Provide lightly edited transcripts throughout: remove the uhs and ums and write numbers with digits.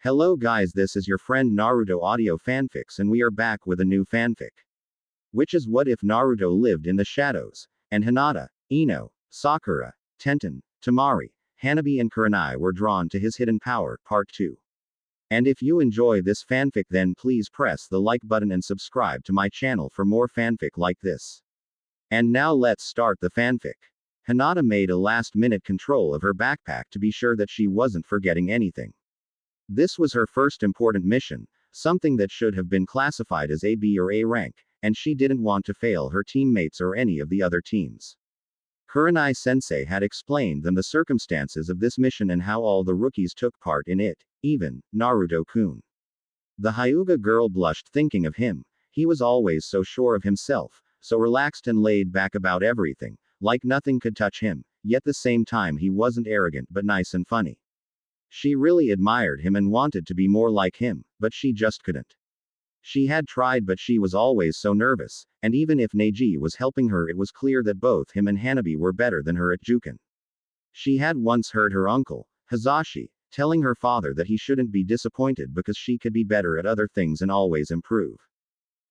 Hello guys, this is your friend Naruto Audio Fanfics and we are back with a new fanfic. Which is what if Naruto lived in the shadows, and Hinata, Ino, Sakura, Tenten, Tamari, Hanabi and Kurenai were drawn to his hidden power, part 2. And if you enjoy this fanfic then please press the like button and subscribe to my channel for more fanfic like this. And now let's start the fanfic. Hinata made a last-minute control of her backpack to be sure that she wasn't forgetting anything. This was her first important mission, something that should have been classified as a B or A rank, and she didn't want to fail her teammates or any of the other teams. Kurenai-sensei had explained them the circumstances of this mission and how all the rookies took part in it, even Naruto-kun. The Hyuga girl blushed thinking of him. He was always so sure of himself, so relaxed and laid back about everything, like nothing could touch him, yet at the same time he wasn't arrogant but nice and funny. She really admired him and wanted to be more like him, but she just couldn't. She had tried but she was always so nervous, and even if Neji was helping her it was clear that both him and Hanabi were better than her at Juken. She had once heard her uncle, Hazashi, telling her father that he shouldn't be disappointed because she could be better at other things and always improve.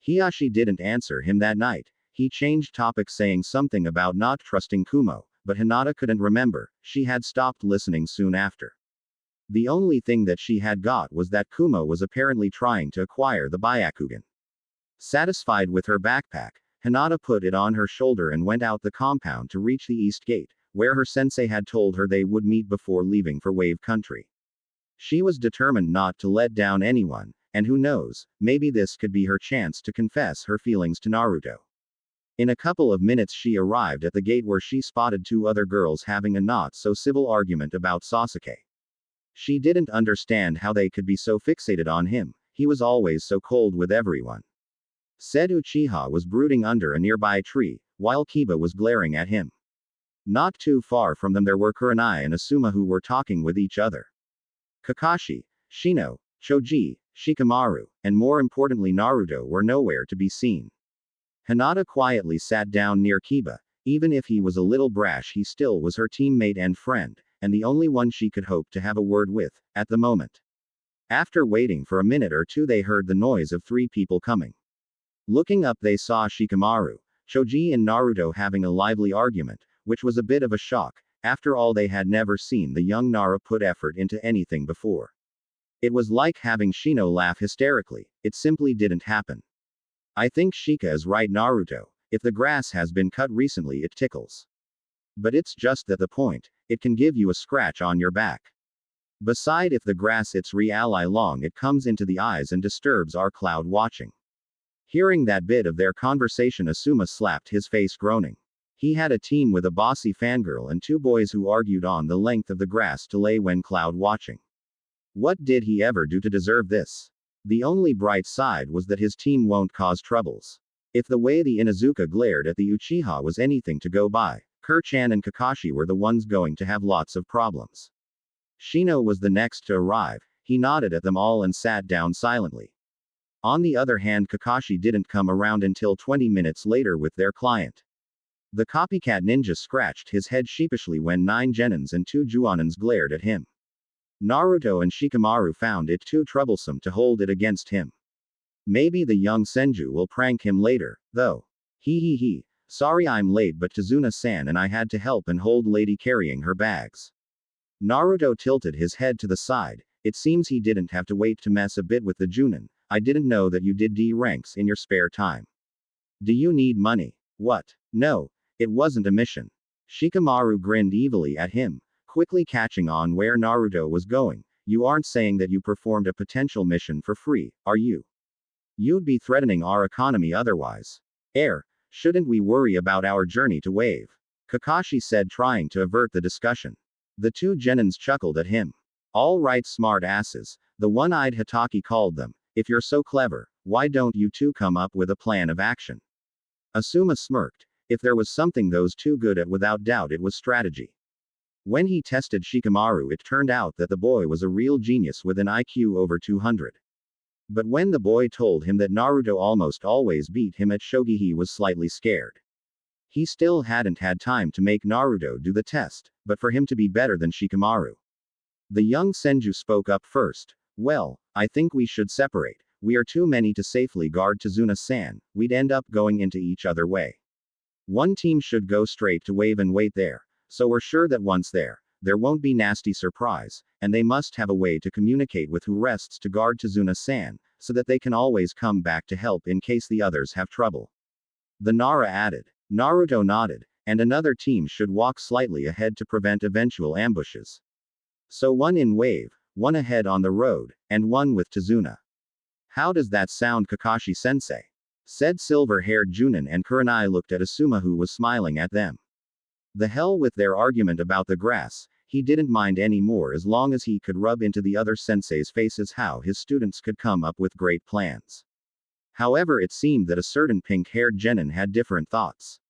Hiyashi didn't answer him that night. He changed topics saying something about not trusting Kumo, but Hinata couldn't remember. She had stopped listening soon after. The only thing that she had got was that Kumo was apparently trying to acquire the Byakugan. Satisfied with her backpack, Hinata put it on her shoulder and went out the compound to reach the east gate, where her sensei had told her they would meet before leaving for Wave Country. She was determined not to let down anyone, and who knows, maybe this could be her chance to confess her feelings to Naruto. In a couple of minutes she arrived at the gate where she spotted two other girls having a not-so-civil argument about Sasuke. She didn't understand how they could be so fixated on him, he was always so cold with everyone. Said Uchiha was brooding under a nearby tree, while Kiba was glaring at him. Not too far from them there were Kurenai and Asuma who were talking with each other. Kakashi, Shino, Choji, Shikamaru, and more importantly Naruto were nowhere to be seen. Hinata quietly sat down near Kiba. Even if he was a little brash he still was her teammate and friend, and the only one she could hope to have a word with, at the moment. After waiting for a minute or two they heard the noise of three people coming. Looking up they saw Shikamaru, Choji and Naruto having a lively argument, which was a bit of a shock. After all they had never seen the young Nara put effort into anything before. It was like having Shino laugh hysterically, it simply didn't happen. I think Shika is right Naruto, if the grass has been cut recently it tickles. But it's just that the point, it can give you a scratch on your back. Beside if the grass it's ally long it comes into the eyes and disturbs our cloud watching. Hearing that bit of their conversation Asuma slapped his face groaning. He had a team with a bossy fangirl and two boys who argued on the length of the grass to lay when cloud watching. What did he ever do to deserve this? The only bright side was that his team won't cause troubles. If the way the Inuzuka glared at the Uchiha was anything to go by, Kurchan and Kakashi were the ones going to have lots of problems. Shino was the next to arrive. He nodded at them all and sat down silently. On the other hand Kakashi didn't come around until 20 minutes later with their client. The copycat ninja scratched his head sheepishly when 9 genins and 2 juanins glared at him. Naruto and Shikamaru found it too troublesome to hold it against him. Maybe the young Senju will prank him later, though. He. Sorry I'm late but Tazuna-san and I had to help and hold lady carrying her bags. Naruto tilted his head to the side. It seems he didn't have to wait to mess a bit with the Junin. I didn't know that you did D ranks in your spare time. Do you need money? What? No, it wasn't a mission. Shikamaru grinned evilly at him, quickly catching on where Naruto was going. You aren't saying that you performed a potential mission for free, are you? You'd be threatening our economy otherwise. Shouldn't we worry about our journey to Wave? Kakashi said trying to avert the discussion. The 2 genins chuckled at him. All right smart asses, the one-eyed Hitaki called them. If you're so clever, why don't you two come up with a plan of action? Asuma smirked. If there was something those two good at without doubt it was strategy. When he tested Shikamaru it turned out that the boy was a real genius with an IQ over 200. But when the boy told him that Naruto almost always beat him at shogi he was slightly scared. He still hadn't had time to make Naruto do the test, but for him to be better than Shikamaru. The young Senju spoke up first. Well, I think we should separate. We are too many to safely guard Tazuna-san, we'd end up going into each other way. One team should go straight to Wave and wait there, so we're sure that once there won't be nasty surprise, and they must have a way to communicate with who rests to guard Tazuna-san, so that they can always come back to help in case the others have trouble. The Nara added. Naruto nodded, and another team should walk slightly ahead to prevent eventual ambushes. So one in Wave, one ahead on the road, and one with Tazuna. How does that sound, Kakashi-sensei? Said silver-haired Junin, and Kurenai looked at Asuma, who was smiling at them. The hell with their argument about the grass, he didn't mind any more as long as he could rub into the other sensei's faces how his students could come up with great plans. However, it seemed that a certain pink-haired genin had different thoughts.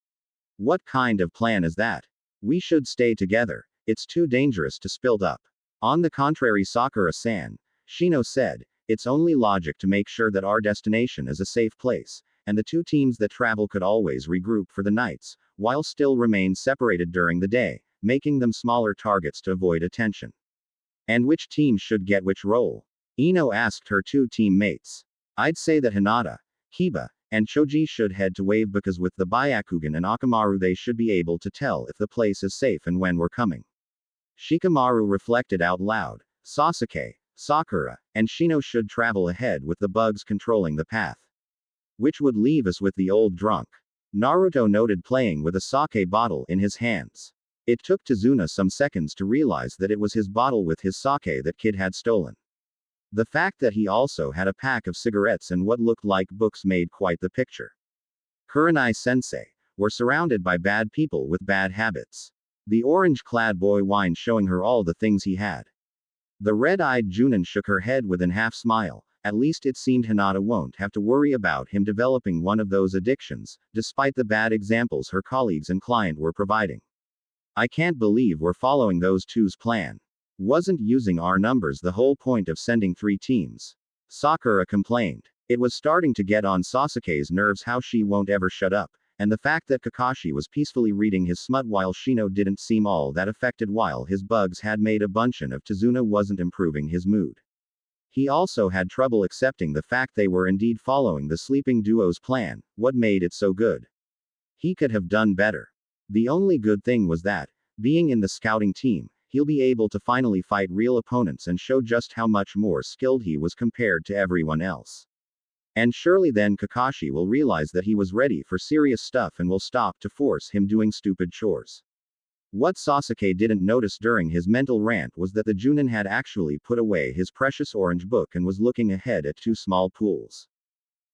What kind of plan is that? We should stay together, it's too dangerous to spill up. On the contrary, Sakura-san, Shino said, it's only logic to make sure that our destination is a safe place, and the two teams that travel could always regroup for the nights, while still remain separated during the day, making them smaller targets to avoid attention. And which team should get which role? Ino asked her two teammates. I'd say that Hinata, Kiba, and Choji should head to Wave because with the Byakugan and Akamaru they should be able to tell if the place is safe and when we're coming. Shikamaru reflected out loud. Sasuke, Sakura, and Shino should travel ahead with the bugs controlling the path. Which would leave us with the old drunk. Naruto noted, playing with a sake bottle in his hands. It took Tazuna some seconds to realize that it was his bottle with his sake that Kid had stolen. The fact that he also had a pack of cigarettes and what looked like books made quite the picture. Kurenai-sensei were surrounded by bad people with bad habits. The orange-clad boy whined, showing her all the things he had. The red-eyed Junin shook her head with an half-smile. At least it seemed Hinata won't have to worry about him developing one of those addictions, despite the bad examples her colleagues and client were providing. I can't believe we're following those two's plan. Wasn't using our numbers the whole point of sending 3 teams? Sakura complained. It was starting to get on Sasuke's nerves how she won't ever shut up, and the fact that Kakashi was peacefully reading his smut while Shino didn't seem all that affected while his bugs had made a bunchen of Tazuna wasn't improving his mood. He also had trouble accepting the fact they were indeed following the sleeping duo's plan. What made it so good? He could have done better. The only good thing was that, being in the scouting team, he'll be able to finally fight real opponents and show just how much more skilled he was compared to everyone else. And surely then Kakashi will realize that he was ready for serious stuff and will stop to force him doing stupid chores. What Sasuke didn't notice during his mental rant was that the Junin had actually put away his precious orange book and was looking ahead at 2 small pools.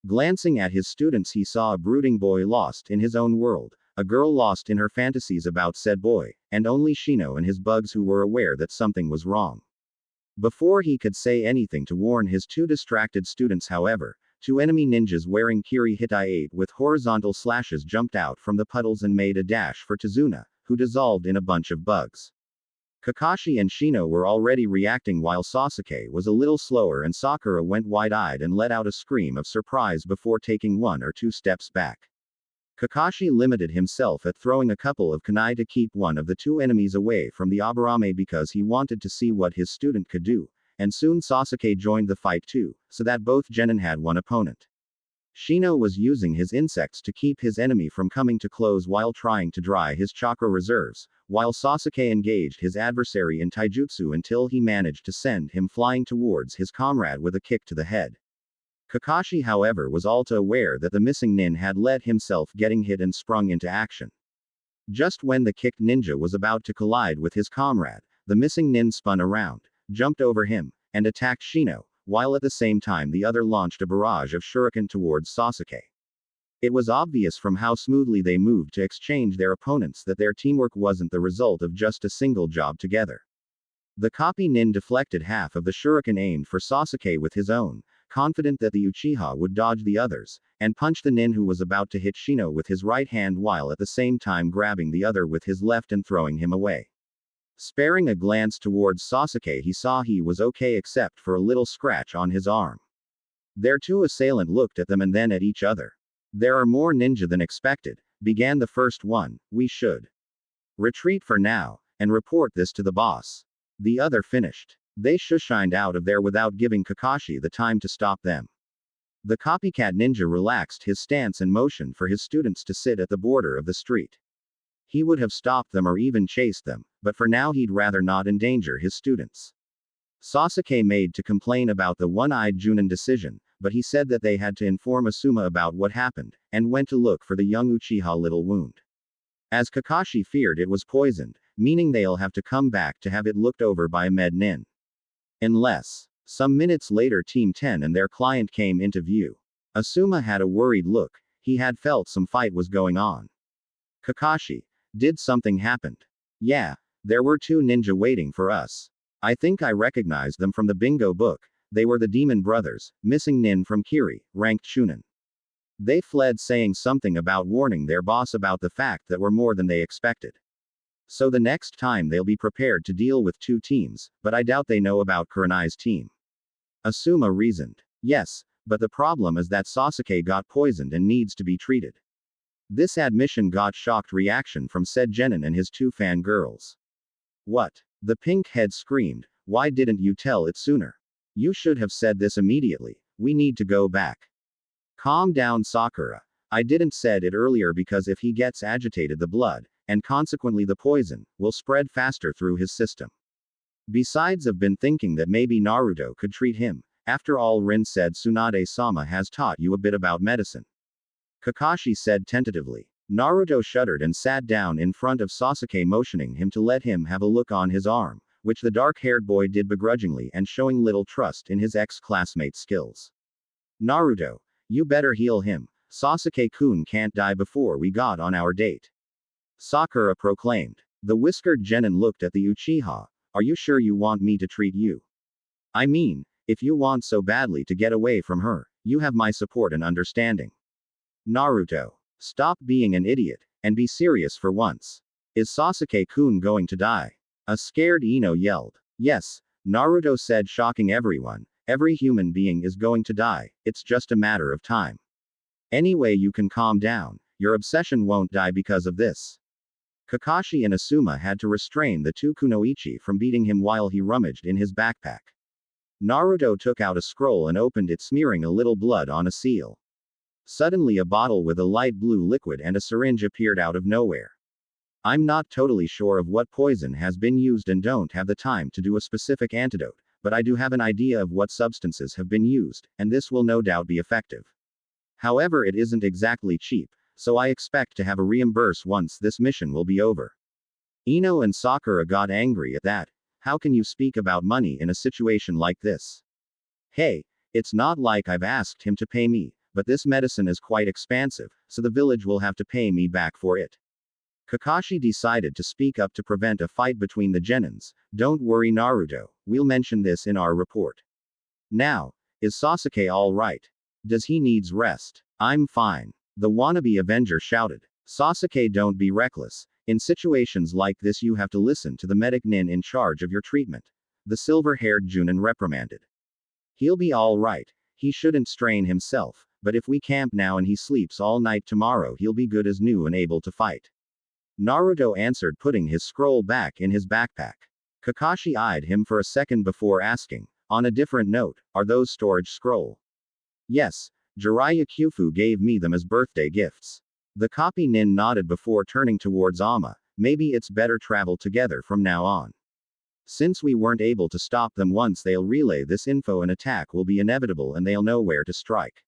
Glancing at his students, he saw a brooding boy lost in his own world, a girl lost in her fantasies about said boy, and only Shino and his bugs who were aware that something was wrong. Before he could say anything to warn his 2 distracted students, however, 2 enemy ninjas wearing Kiri Hitai 8 with horizontal slashes jumped out from the puddles and made a dash for Tazuna, who dissolved in a bunch of bugs. Kakashi and Shino were already reacting while Sasuke was a little slower, and Sakura went wide-eyed and let out a scream of surprise before taking 1 or 2 steps back. Kakashi limited himself at throwing a couple of kunai to keep one of the 2 enemies away from the Aburame because he wanted to see what his student could do, and soon Sasuke joined the fight too, so that both genin had one opponent. Shino was using his insects to keep his enemy from coming too close while trying to dry his chakra reserves, while Sasuke engaged his adversary in taijutsu until he managed to send him flying towards his comrade with a kick to the head. Kakashi, however, was all too aware that the missing nin had let himself getting hit and sprung into action. Just when the kicked ninja was about to collide with his comrade, the missing nin spun around, jumped over him, and attacked Shino, while at the same time the other launched a barrage of shuriken towards Sasuke. It was obvious from how smoothly they moved to exchange their opponents that their teamwork wasn't the result of just a single job together. The copy nin deflected half of the shuriken aimed for Sasuke with his own, confident that the Uchiha would dodge the others, and punched the nin who was about to hit Shino with his right hand while at the same time grabbing the other with his left and throwing him away. Sparing a glance towards Sasuke, he saw he was okay except for a little scratch on his arm. Their 2 assailant looked at them and then at each other. There are more ninja than expected, began the first one. We should retreat for now, and report this to the boss. The other finished. They shushined out of there without giving Kakashi the time to stop them. The copycat ninja relaxed his stance and motioned for his students to sit at the border of the street. He would have stopped them or even chased them, but for now he'd rather not endanger his students. Sasuke made to complain about the one-eyed Junin decision, but he said that they had to inform Asuma about what happened, and went to look for the young Uchiha little wound. As Kakashi feared it was poisoned, meaning they'll have to come back to have it looked over by a med nin. Unless. Some minutes later Team 10 and their client came into view. Asuma had a worried look, he had felt some fight was going on. Kakashi. Did something happen? Yeah. There were two ninja waiting for us. I think I recognized them from the bingo book. They were the demon brothers, missing nin from Kiri, ranked Shunin. They fled saying something about warning their boss about the fact that were more than they expected. So the next time they'll be prepared to deal with two teams, but I doubt they know about Kurenai's team. Asuma reasoned. Yes, but the problem is that Sasuke got poisoned and needs to be treated. This admission got shocked reaction from said Genin and his two fangirls. What? The pink head screamed, why didn't you tell it sooner? You should have said this immediately, we need to go back. Calm down Sakura. I didn't said it earlier because if he gets agitated the blood, and consequently the poison, will spread faster through his system. Besides I've been thinking that maybe Naruto could treat him, after all Rin said Tsunade-sama has taught you a bit about medicine. Kakashi said tentatively. Naruto shuddered and sat down in front of Sasuke motioning him to let him have a look on his arm, which the dark-haired boy did begrudgingly and showing little trust in his ex-classmate's skills. Naruto, you better heal him, Sasuke-kun can't die before we got on our date. Sakura proclaimed. The whiskered genin looked at the Uchiha, are you sure you want me to treat you? I mean, if you want so badly to get away from her, you have my support and understanding. Naruto. Stop being an idiot, and be serious for once. Is Sasuke-kun going to die? A scared Ino yelled. Yes, Naruto said shocking everyone, every human being is going to die, it's just a matter of time. Anyway you can calm down, your obsession won't die because of this. Kakashi and Asuma had to restrain the two kunoichi from beating him while he rummaged in his backpack. Naruto took out a scroll and opened it smearing a little blood on a seal. Suddenly a bottle with a light blue liquid and a syringe appeared out of nowhere. I'm not totally sure of what poison has been used and don't have the time to do a specific antidote, but I do have an idea of what substances have been used, and this will no doubt be effective. However, it isn't exactly cheap, so I expect to have a reimburse once this mission will be over. Ino and Sakura got angry at that. How can you speak about money in a situation like this? Hey, it's not like I've asked him to pay me, but this medicine is quite expansive, so the village will have to pay me back for it. Kakashi decided to speak up to prevent a fight between the genins. Don't worry Naruto, we'll mention this in our report. Now, is Sasuke alright? Does he needs rest? I'm fine. The wannabe Avenger shouted. Sasuke don't be reckless, in situations like this you have to listen to the medic nin in charge of your treatment. The silver-haired Junin reprimanded. He'll be alright, he shouldn't strain himself, but if we camp now and he sleeps all night tomorrow he'll be good as new and able to fight. Naruto answered putting his scroll back in his backpack. Kakashi eyed him for a second before asking, on a different note, are those storage scroll? Yes, Jiraiya Kyufu gave me them as birthday gifts. The copy nin nodded before turning towards Amma, maybe it's better travel together from now on. Since we weren't able to stop them once they'll relay this info an attack will be inevitable and they'll know where to strike.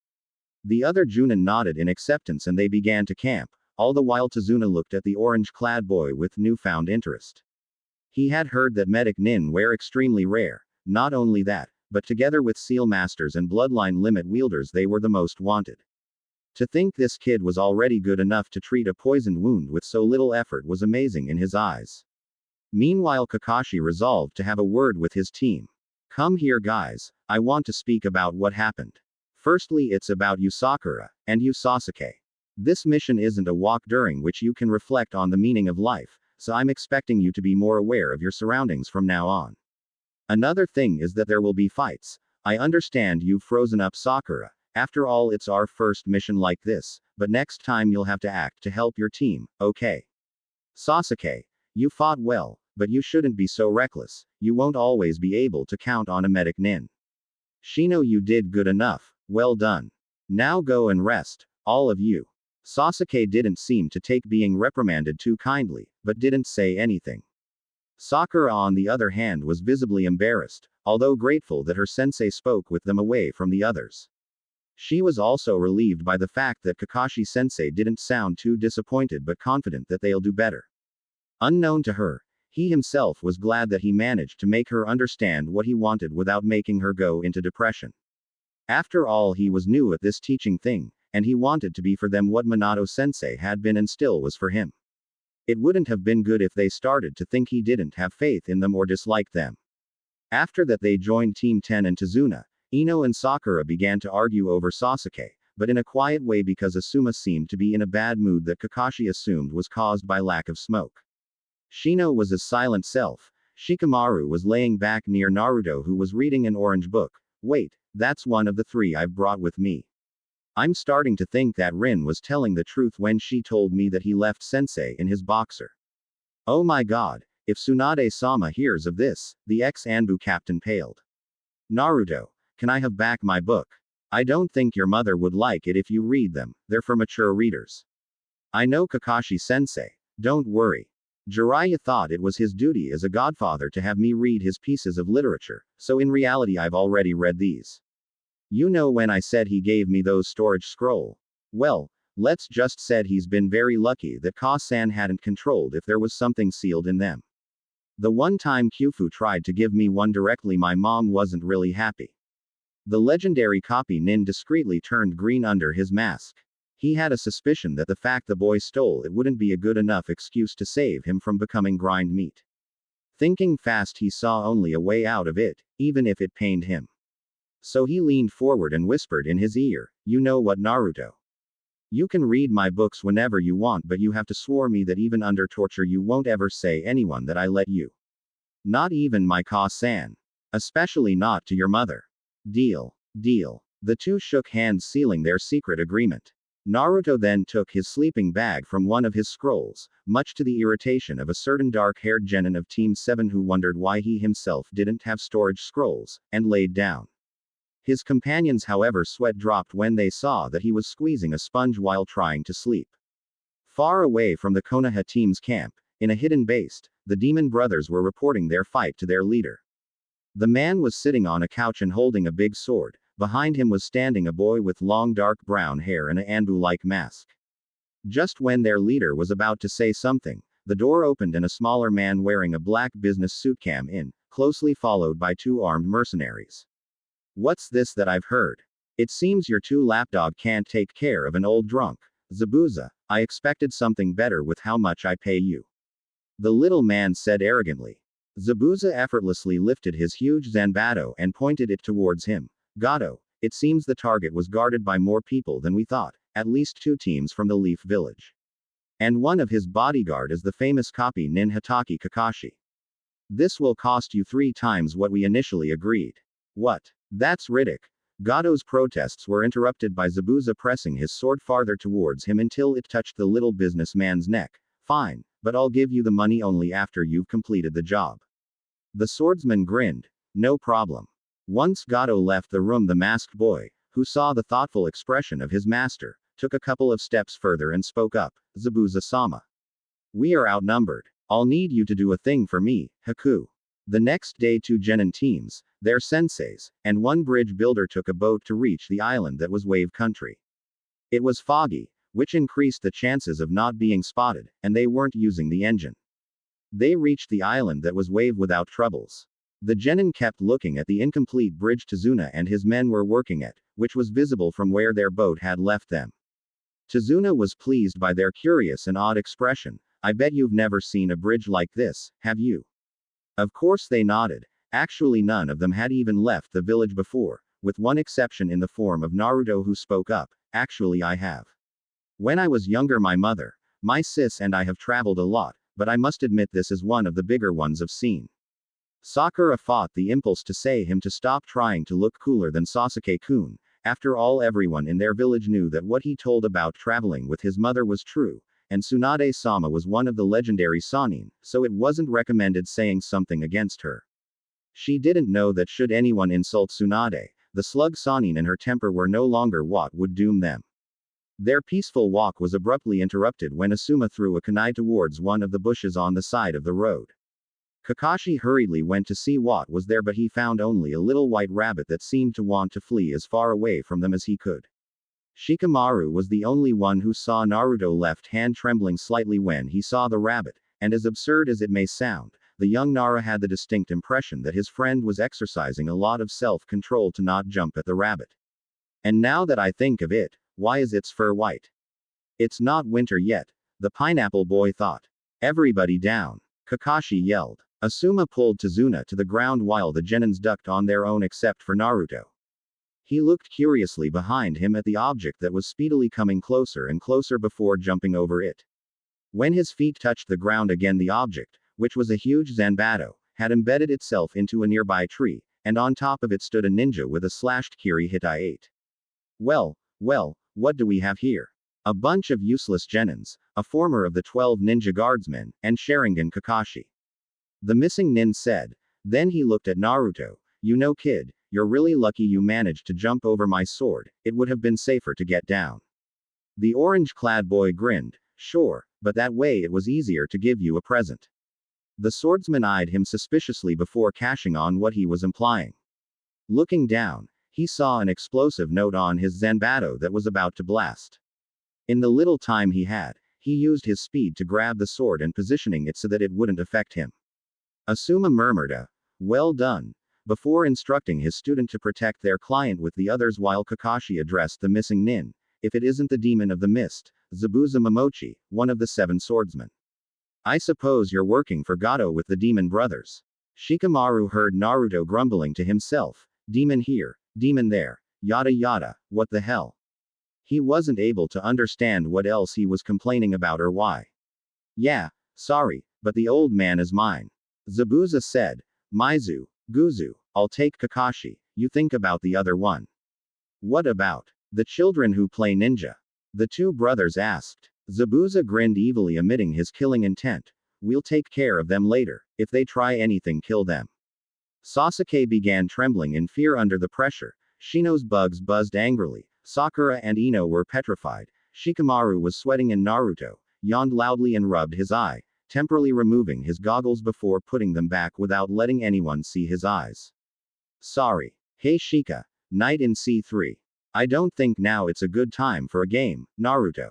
The other Junin nodded in acceptance and they began to camp, all the while Tazuna looked at the orange-clad boy with newfound interest. He had heard that medic nin were extremely rare, not only that, but together with seal masters and bloodline limit wielders they were the most wanted. To think this kid was already good enough to treat a poisoned wound with so little effort was amazing in his eyes. Meanwhile Kakashi resolved to have a word with his team. Come here guys, I want to speak about what happened. Firstly it's about you Sakura, and you Sasuke. This mission isn't a walk during which you can reflect on the meaning of life, so I'm expecting you to be more aware of your surroundings from now on. Another thing is that there will be fights. I understand you've frozen up Sakura, after all it's our first mission like this, but next time you'll have to act to help your team, okay? Sasuke, you fought well, but you shouldn't be so reckless. You won't always be able to count on a medic nin. Shino, you did good enough. Well done. Now go and rest, all of you. Sasuke didn't seem to take being reprimanded too kindly, but didn't say anything. Sakura, on the other hand, was visibly embarrassed, although grateful that her sensei spoke with them away from the others. She was also relieved by the fact that Kakashi sensei didn't sound too disappointed but confident that they'll do better. Unknown to her, he himself was glad that he managed to make her understand what he wanted without making her go into depression. After all, he was new at this teaching thing, and he wanted to be for them what Minato sensei had been and still was for him. It wouldn't have been good if they started to think he didn't have faith in them or disliked them. After that, they joined Team 10 and Tazuna. Ino and Sakura began to argue over Sasuke, but in a quiet way because Asuma seemed to be in a bad mood that Kakashi assumed was caused by lack of smoke. Shino was his silent self. Shikamaru was laying back near Naruto, who was reading an orange book. Wait, that's one of the three I've brought with me. I'm starting to think that Rin was telling the truth when she told me that he left Sensei in his boxer. Oh my god, if Tsunade-sama hears of this, the ex-Anbu captain paled. Naruto, can I have back my book? I don't think your mother would like it if you read them, they're for mature readers. I know Kakashi-sensei, don't worry. Jiraiya thought it was his duty as a godfather to have me read his pieces of literature, so in reality I've already read these. You know, when I said he gave me those storage scroll? Well, let's just said he's been very lucky that Ka-san hadn't controlled if there was something sealed in them. The one time Kyufu tried to give me one directly, my mom wasn't really happy. The legendary copy nin discreetly turned green under his mask. He had a suspicion that the fact the boy stole it wouldn't be a good enough excuse to save him from becoming grind meat. Thinking fast, he saw only a way out of it, even if it pained him. So he leaned forward and whispered in his ear, you know what, Naruto? You can read my books whenever you want, but you have to swear me that even under torture you won't ever say anyone that I let you. Not even my Ka-san. Especially not to your mother. Deal. Deal. The two shook hands, sealing their secret agreement. Naruto then took his sleeping bag from one of his scrolls, much to the irritation of a certain dark-haired genin of Team 7 who wondered why he himself didn't have storage scrolls, and laid down. His companions, however, sweat dropped when they saw that he was squeezing a sponge while trying to sleep. Far away from the Konoha team's camp, in a hidden base, the demon brothers were reporting their fight to their leader. The man was sitting on a couch and holding a big sword. Behind him was standing a boy with long dark brown hair and an Anbu-like mask. Just when their leader was about to say something, the door opened and a smaller man wearing a black business suit came in, closely followed by two armed mercenaries. What's this that I've heard? It seems your two lapdog can't take care of an old drunk. Zabuza, I expected something better with how much I pay you. The little man said arrogantly. Zabuza effortlessly lifted his huge zanbato and pointed it towards him. Gato, it seems the target was guarded by more people than we thought, at least 2 teams from the Leaf Village. And one of his bodyguard is the famous copy nin Hitaki Kakashi. This will cost you 3 times what we initially agreed. What? That's Riddick. Gato's protests were interrupted by Zabuza pressing his sword farther towards him until it touched the little businessman's neck. Fine, but I'll give you the money only after you've completed the job. The swordsman grinned. No problem. Once Gato left the room, the masked boy, who saw the thoughtful expression of his master, took a couple of steps further and spoke up. Zabuza-sama. We are outnumbered. I'll need you to do a thing for me, Haku. The next day 2 genin teams, their senseis, and 1 bridge builder took a boat to reach the island that was wave country. It was foggy, which increased the chances of not being spotted, and they weren't using the engine. They reached the island that was wave without troubles. The genin kept looking at the incomplete bridge Tazuna and his men were working at, which was visible from where their boat had left them. Tazuna was pleased by their curious and odd expression. I bet you've never seen a bridge like this, have you? Of course they nodded. Actually none of them had even left the village before, with one exception in the form of Naruto, who spoke up. Actually I have. When I was younger my mother, my sis and I have traveled a lot, but I must admit this is one of the bigger ones I've seen. Sakura fought the impulse to say him to stop trying to look cooler than Sasuke-kun. After all, everyone in their village knew that what he told about traveling with his mother was true, and Tsunade-sama was one of the legendary Sannin, so it wasn't recommended saying something against her. She didn't know that should anyone insult Tsunade, the slug Sannin and her temper were no longer what would doom them. Their peaceful walk was abruptly interrupted when Asuma threw a kunai towards one of the bushes on the side of the road. Kakashi hurriedly went to see what was there, but he found only a little white rabbit that seemed to want to flee as far away from them as he could. Shikamaru was the only one who saw Naruto left hand trembling slightly when he saw the rabbit, and as absurd as it may sound, the young Nara had the distinct impression that his friend was exercising a lot of self-control to not jump at the rabbit. And now that I think of it, why is its fur white? It's not winter yet, the pineapple boy thought. Everybody down, Kakashi yelled. Asuma pulled Tazuna to the ground while the genins ducked on their own except for Naruto. He looked curiously behind him at the object that was speedily coming closer and closer before jumping over it. When his feet touched the ground again, the object, which was a huge Zanbato, had embedded itself into a nearby tree, and on top of it stood a ninja with a slashed Kiri Hitai-8. Well, what do we have here? A bunch of useless genins, a former of the 12 ninja guardsmen, and Sharingan Kakashi. The missing nin said. Then he looked at Naruto. You know, kid, you're really lucky you managed to jump over my sword, it would have been safer to get down. The orange-clad boy grinned. Sure, but that way it was easier to give you a present. The swordsman eyed him suspiciously before cashing on what he was implying. Looking down, he saw an explosive note on his Zanbato that was about to blast. In the little time he had, he used his speed to grab the sword and positioning it so that it wouldn't affect him. Asuma murmured a, well done, before instructing his student to protect their client with the others while Kakashi addressed the missing nin. If it isn't the demon of the mist, Zabuza Momochi, one of the 7 swordsmen. I suppose you're working for Gato with the demon brothers. Shikamaru heard Naruto grumbling to himself, demon here, demon there, yada yada, what the hell? He wasn't able to understand what else he was complaining about or why. Yeah, sorry, but the old man is mine. Zabuza said. Maizu, Guzu, I'll take Kakashi, you think about the other one. What about the children who play ninja? The 2 brothers asked. Zabuza grinned evilly, emitting his killing intent. We'll take care of them later. If they try anything, kill them. Sasuke began trembling in fear under the pressure. Shino's bugs buzzed angrily. Sakura and Ino were petrified. Shikamaru was sweating and Naruto yawned loudly and rubbed his eye, temporarily removing his goggles before putting them back without letting anyone see his eyes. Sorry. Hey Shika. Knight in C3. I don't think now it's a good time for a game, Naruto.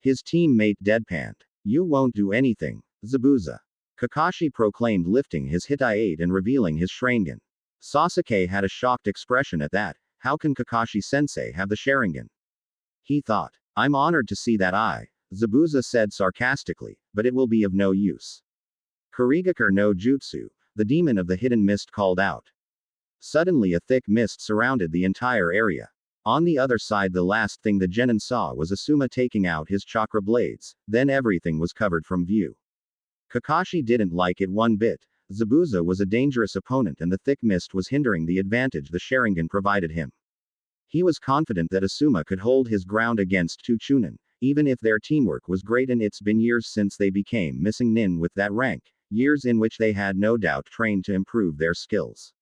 His teammate deadpanned. You won't do anything, Zabuza. Kakashi proclaimed, lifting his Hitai-8 and revealing his Sharingan. Sasuke had a shocked expression at that. How can Kakashi-sensei have the Sharingan? He thought. I'm honored to see that Zabuza said sarcastically, but it will be of no use. Kurigakure no Jutsu, the demon of the hidden mist, called out. Suddenly a thick mist surrounded the entire area. On the other side, the last thing the genin saw was Asuma taking out his chakra blades, then everything was covered from view. Kakashi didn't like it one bit. Zabuza was a dangerous opponent and the thick mist was hindering the advantage the Sharingan provided him. He was confident that Asuma could hold his ground against 2 Chunin, even if their teamwork was great, and it's been years since they became missing nin with that rank, years in which they had no doubt trained to improve their skills.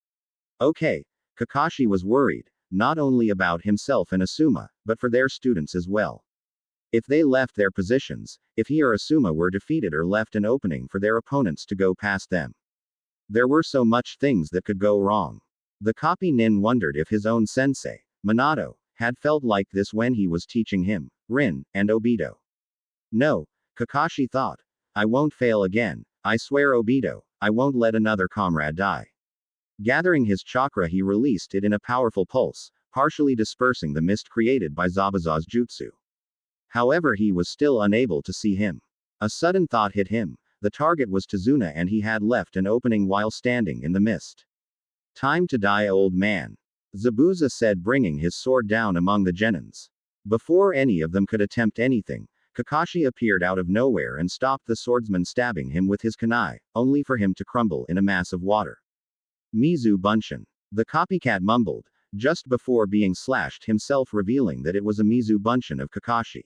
Okay, Kakashi was worried, not only about himself and Asuma, but for their students as well. If they left their positions, if he or Asuma were defeated or left an opening for their opponents to go past them. There were so much things that could go wrong. The copy nin wondered if his own sensei, Minato, had felt like this when he was teaching him, Rin, and Obito. No, Kakashi thought. I won't fail again, I swear Obito, I won't let another comrade die. Gathering his chakra, he released it in a powerful pulse, partially dispersing the mist created by Zabuza's jutsu. However, he was still unable to see him. A sudden thought hit him. The target was Tazuna and he had left an opening while standing in the mist. Time to die, old man. Zabuza said, bringing his sword down among the genins. Before any of them could attempt anything, Kakashi appeared out of nowhere and stopped the swordsman, stabbing him with his kunai, only for him to crumble in a mass of water. Mizu Bunshin. The copycat mumbled, just before being slashed himself, revealing that it was a Mizu Bunshin of Kakashi.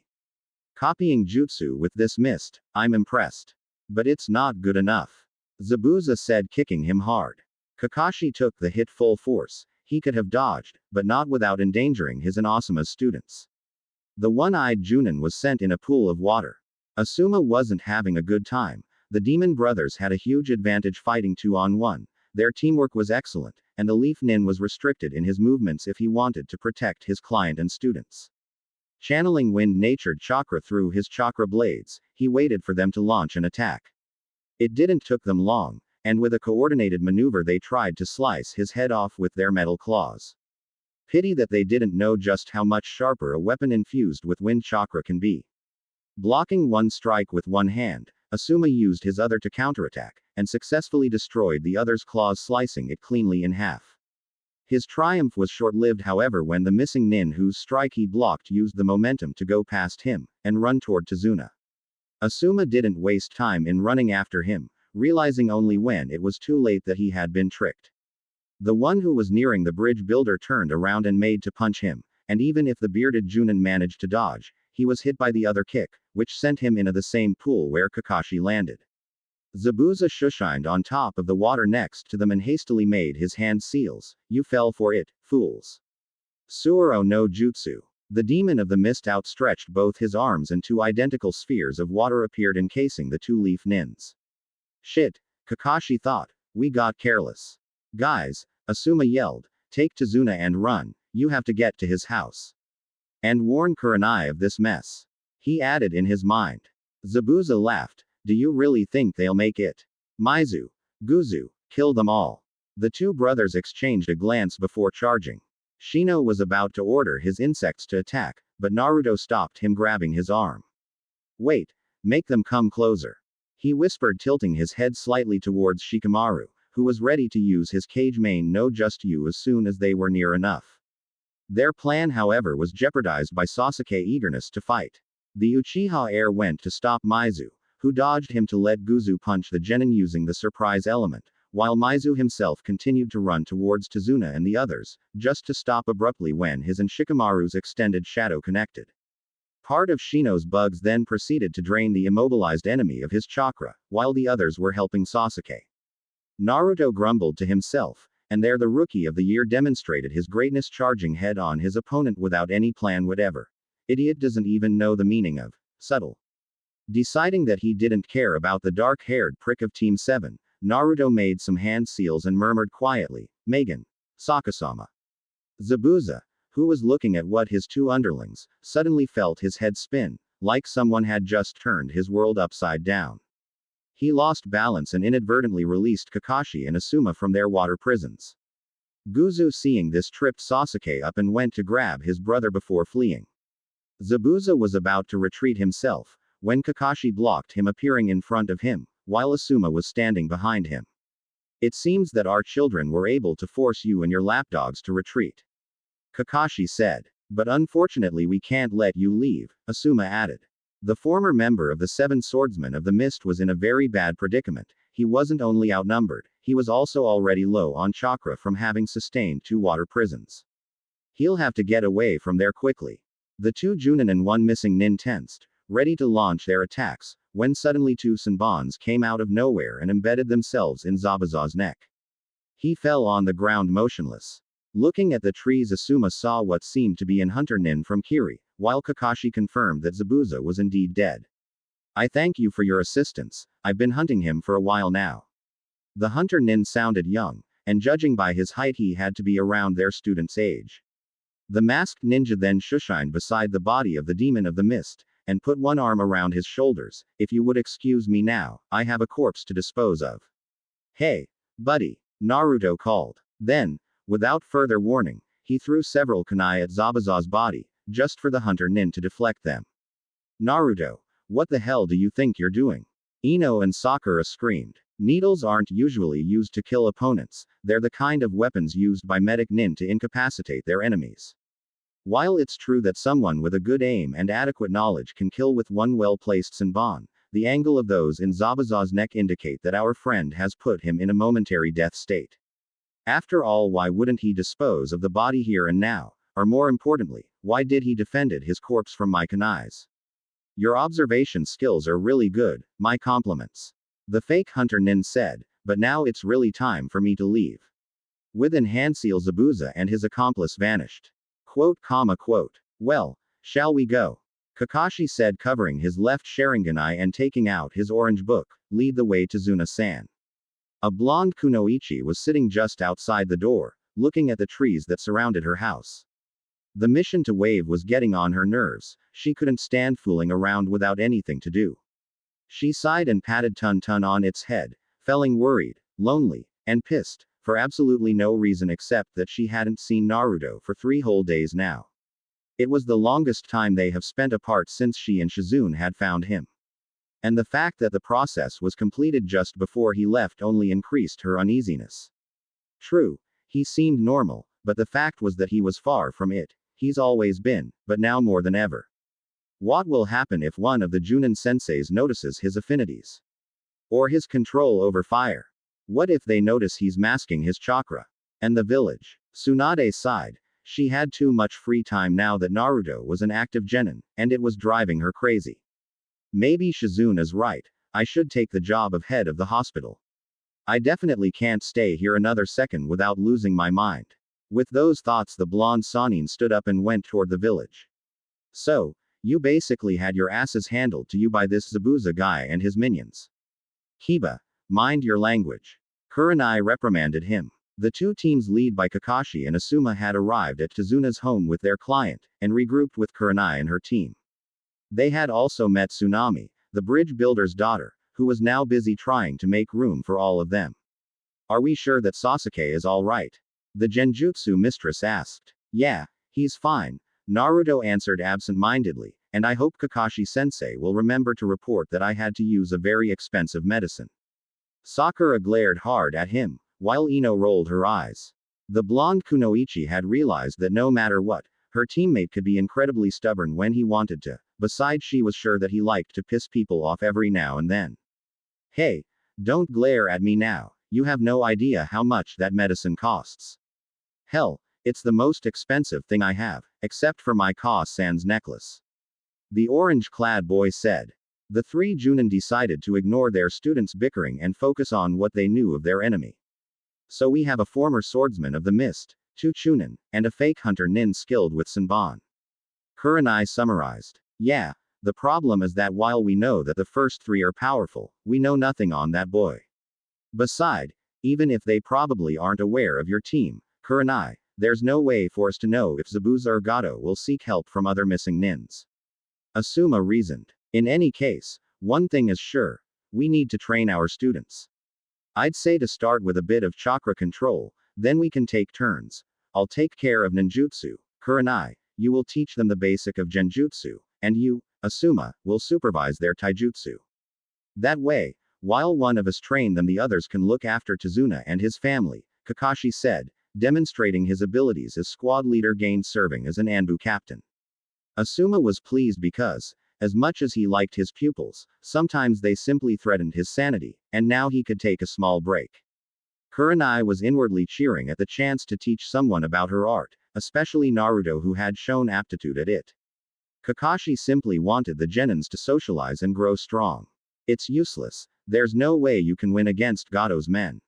Copying jutsu with this mist, I'm impressed. But it's not good enough. Zabuza said, kicking him hard. Kakashi took the hit full force. He could have dodged, but not without endangering his and Asuma's students. The one-eyed Junin was sent in a pool of water. Asuma wasn't having a good time. The demon brothers had a huge advantage fighting 2-on-1. Their teamwork was excellent, and the Leaf Nin was restricted in his movements if he wanted to protect his client and students. Channeling wind-natured chakra through his chakra blades, he waited for them to launch an attack. It didn't took them long, and with a coordinated maneuver they tried to slice his head off with their metal claws. Pity that they didn't know just how much sharper a weapon infused with wind chakra can be. Blocking one strike with one hand, Asuma used his other to counterattack, and successfully destroyed the other's claws, slicing it cleanly in half. His triumph was short-lived, however, when the missing nin whose strike he blocked used the momentum to go past him, and run toward Tazuna. Asuma didn't waste time in running after him, realizing only when it was too late that he had been tricked. The one who was nearing the bridge builder turned around and made to punch him, and even if the bearded Junin managed to dodge, he was hit by the other kick, which sent him into the same pool where Kakashi landed. Zabuza shushined on top of the water next to them and hastily made his hand seals. You fell for it, fools. Suoro no Jutsu. The demon of the mist outstretched both his arms and two identical spheres of water appeared encasing the two leaf nins. Shit, Kakashi thought. We got careless. Guys, Asuma yelled, take Tazuna and run, you have to get to his house. And warn Kurenai of this mess. He added in his mind. Zabuza laughed. Do you really think they'll make it? Maizu, Guzu, kill them all. The two brothers exchanged a glance before charging. Shino was about to order his insects to attack, but Naruto stopped him, grabbing his arm. Wait, make them come closer. He whispered, tilting his head slightly towards Shikamaru, who was ready to use his Kage main no just you as soon as they were near enough. Their plan, however, was jeopardized by Sasuke's eagerness to fight. The Uchiha heir went to stop Maizu, who dodged him to let Guzu punch the genin using the surprise element, while Maizu himself continued to run towards Tazuna and the others, just to stop abruptly when his and Shikamaru's extended shadow connected. Part of Shino's bugs then proceeded to drain the immobilized enemy of his chakra, while the others were helping Sasuke. Naruto grumbled to himself, and there the Rookie of the Year demonstrated his greatness, charging head-on his opponent without any plan whatever. Idiot doesn't even know the meaning of subtle. Deciding that he didn't care about the dark-haired prick of Team 7, Naruto made some hand seals and murmured quietly, Megan. Sakasama. Zabuza, who was looking at what his two underlings, suddenly felt his head spin, like someone had just turned his world upside down. He lost balance and inadvertently released Kakashi and Asuma from their water prisons. Guzu, seeing this, tripped Sasuke up and went to grab his brother before fleeing. Zabuza was about to retreat himself, when Kakashi blocked him, appearing in front of him, while Asuma was standing behind him. It seems that our children were able to force you and your lapdogs to retreat, Kakashi said. But unfortunately we can't let you leave, Asuma added. The former member of the Seven Swordsmen of the Mist was in a very bad predicament. He wasn't only outnumbered, he was also already low on chakra from having sustained 2 water prisons. He'll have to get away from there quickly. The 2 Junin and 1 missing nin tensed, ready to launch their attacks, when suddenly 2 Senbons came out of nowhere and embedded themselves in Zabuza's neck. He fell on the ground motionless. Looking at the trees, Asuma saw what seemed to be an hunter nin from Kiri, while Kakashi confirmed that Zabuza was indeed dead. I thank you for your assistance, I've been hunting him for a while now. The hunter nin sounded young, and judging by his height he had to be around their student's age. The masked ninja then shushined beside the body of the demon of the mist, and put one arm around his shoulders. If you would excuse me now, I have a corpse to dispose of. Hey, buddy, Naruto called. Then, without further warning, he threw several kunai at Zabuza's body, just for the hunter nin to deflect them. Naruto, what the hell do you think you're doing? Ino and Sakura screamed. Needles aren't usually used to kill opponents, they're the kind of weapons used by medic nin to incapacitate their enemies. While it's true that someone with a good aim and adequate knowledge can kill with one well-placed Senbon, the angle of those in Zabuza's neck indicate that our friend has put him in a momentary death state. After all, why wouldn't he dispose of the body here and now, or more importantly, why did he defended his corpse from my kunais? Your observation skills are really good, my compliments. The fake hunter nin said, but now it's really time for me to leave. Within Hanseal Zabuza and his accomplice vanished. Quote. Well, shall we go? Kakashi said, covering his left Sharinganai and taking out his orange book, lead the way to Zuna-san. A blonde kunoichi was sitting just outside the door, looking at the trees that surrounded her house. The mission to wave was getting on her nerves, she couldn't stand fooling around without anything to do. She sighed and patted Tun-Tun on its head, feeling worried, lonely, and pissed, for absolutely no reason except that she hadn't seen Naruto for 3 whole days now. It was the longest time they have spent apart since she and Shizune had found him. And the fact that the process was completed just before he left only increased her uneasiness. True, he seemed normal, but the fact was that he was far from it. He's always been, but now more than ever. What will happen if one of the Junin senseis notices his affinities? Or his control over fire? What if they notice he's masking his chakra? And the village? Tsunade sighed. She had too much free time now that Naruto was an active genin, and it was driving her crazy. Maybe Shizune is right. I should take the job of head of the hospital. I definitely can't stay here another second without losing my mind. With those thoughts, the blonde Sanin stood up and went toward the village. So, you basically had your asses handled to you by this Zabuza guy and his minions. Kiba, mind your language. Kurenai reprimanded him. The 2 teams led by Kakashi and Asuma had arrived at Tazuna's home with their client, and regrouped with Kurenai and her team. They had also met Tsunami, the bridge builder's daughter, who was now busy trying to make room for all of them. Are we sure that Sasuke is alright? The Genjutsu mistress asked. Yeah, he's fine, Naruto answered absent-mindedly, and I hope Kakashi-sensei will remember to report that I had to use a very expensive medicine. Sakura glared hard at him, while Ino rolled her eyes. The blonde kunoichi had realized that no matter what, her teammate could be incredibly stubborn when he wanted to, besides she was sure that he liked to piss people off every now and then. Hey, don't glare at me now, you have no idea how much that medicine costs. Hell, it's the most expensive thing I have, except for my Ka-san's necklace. The orange-clad boy said. The 3 Junin decided to ignore their students' bickering and focus on what they knew of their enemy. So we have a former swordsman of the mist, 2 Chunin, and a fake hunter nin skilled with Senbon. Kurenai summarized. Yeah, the problem is that while we know that the first 3 are powerful, we know nothing on that boy. Beside, even if they probably aren't aware of your team, Kurenai, there's no way for us to know if Zabuza or Gato will seek help from other missing nins. Asuma reasoned. In any case, one thing is sure, we need to train our students. I'd say to start with a bit of chakra control, then we can take turns. I'll take care of ninjutsu, Kurenai, you will teach them the basic of genjutsu, and you, Asuma, will supervise their taijutsu. That way, while one of us train them, the others can look after Tazuna and his family, Kakashi said, demonstrating his abilities as squad leader gained serving as an Anbu captain. Asuma was pleased because, as much as he liked his pupils, sometimes they simply threatened his sanity, and now he could take a small break. Kurenai was inwardly cheering at the chance to teach someone about her art, especially Naruto who had shown aptitude at it. Kakashi simply wanted the genins to socialize and grow strong. It's useless, there's no way you can win against Gato's men.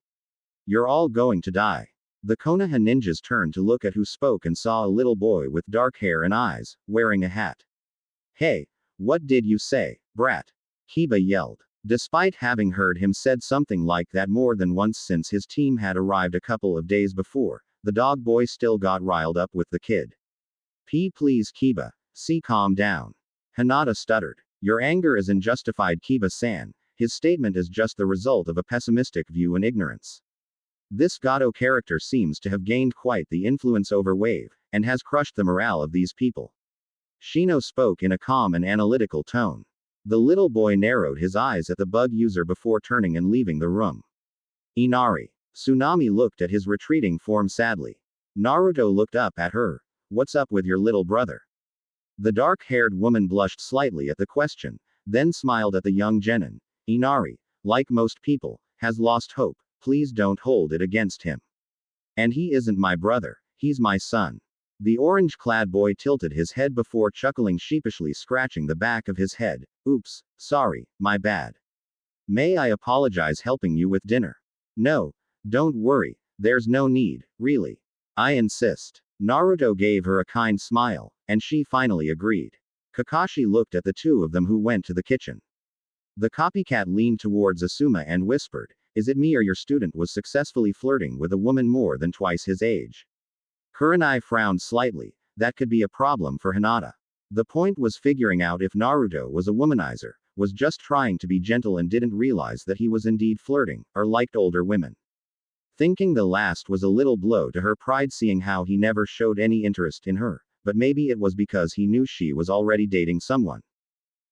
You're all going to die. The Konoha ninjas turned to look at who spoke and saw a little boy with dark hair and eyes, wearing a hat. Hey, what did you say, brat? Kiba yelled. Despite having heard him said something like that more than once since his team had arrived a couple of days before, the dog boy still got riled up with the kid. Please Kiba, calm down. Hinata stuttered. Your anger is unjustified, Kiba-san, his statement is just the result of a pessimistic view and ignorance. This Gato character seems to have gained quite the influence over Wave, and has crushed the morale of these people. Shino spoke in a calm and analytical tone. The little boy narrowed his eyes at the bug user before turning and leaving the room. Inari. Tsunami looked at his retreating form sadly. Naruto looked up at her. What's up with your little brother? The dark-haired woman blushed slightly at the question, then smiled at the young genin. Inari, like most people, has lost hope, please don't hold it against him. And he isn't my brother, he's my son. The orange-clad boy tilted his head before chuckling sheepishly, scratching the back of his head. Oops, sorry, my bad. May I apologize helping you with dinner? No, don't worry, there's no need, really. I insist. Naruto gave her a kind smile, and she finally agreed. Kakashi looked at the two of them who went to the kitchen. The copycat leaned towards Asuma and whispered, "Is it me or your student was successfully flirting with a woman more than twice his age?" Kurenai frowned slightly. That could be a problem for Hinata. The point was figuring out if Naruto was a womanizer, was just trying to be gentle and didn't realize that he was indeed flirting, or liked older women. Thinking the last was a little blow to her pride, seeing how he never showed any interest in her, but maybe it was because he knew she was already dating someone.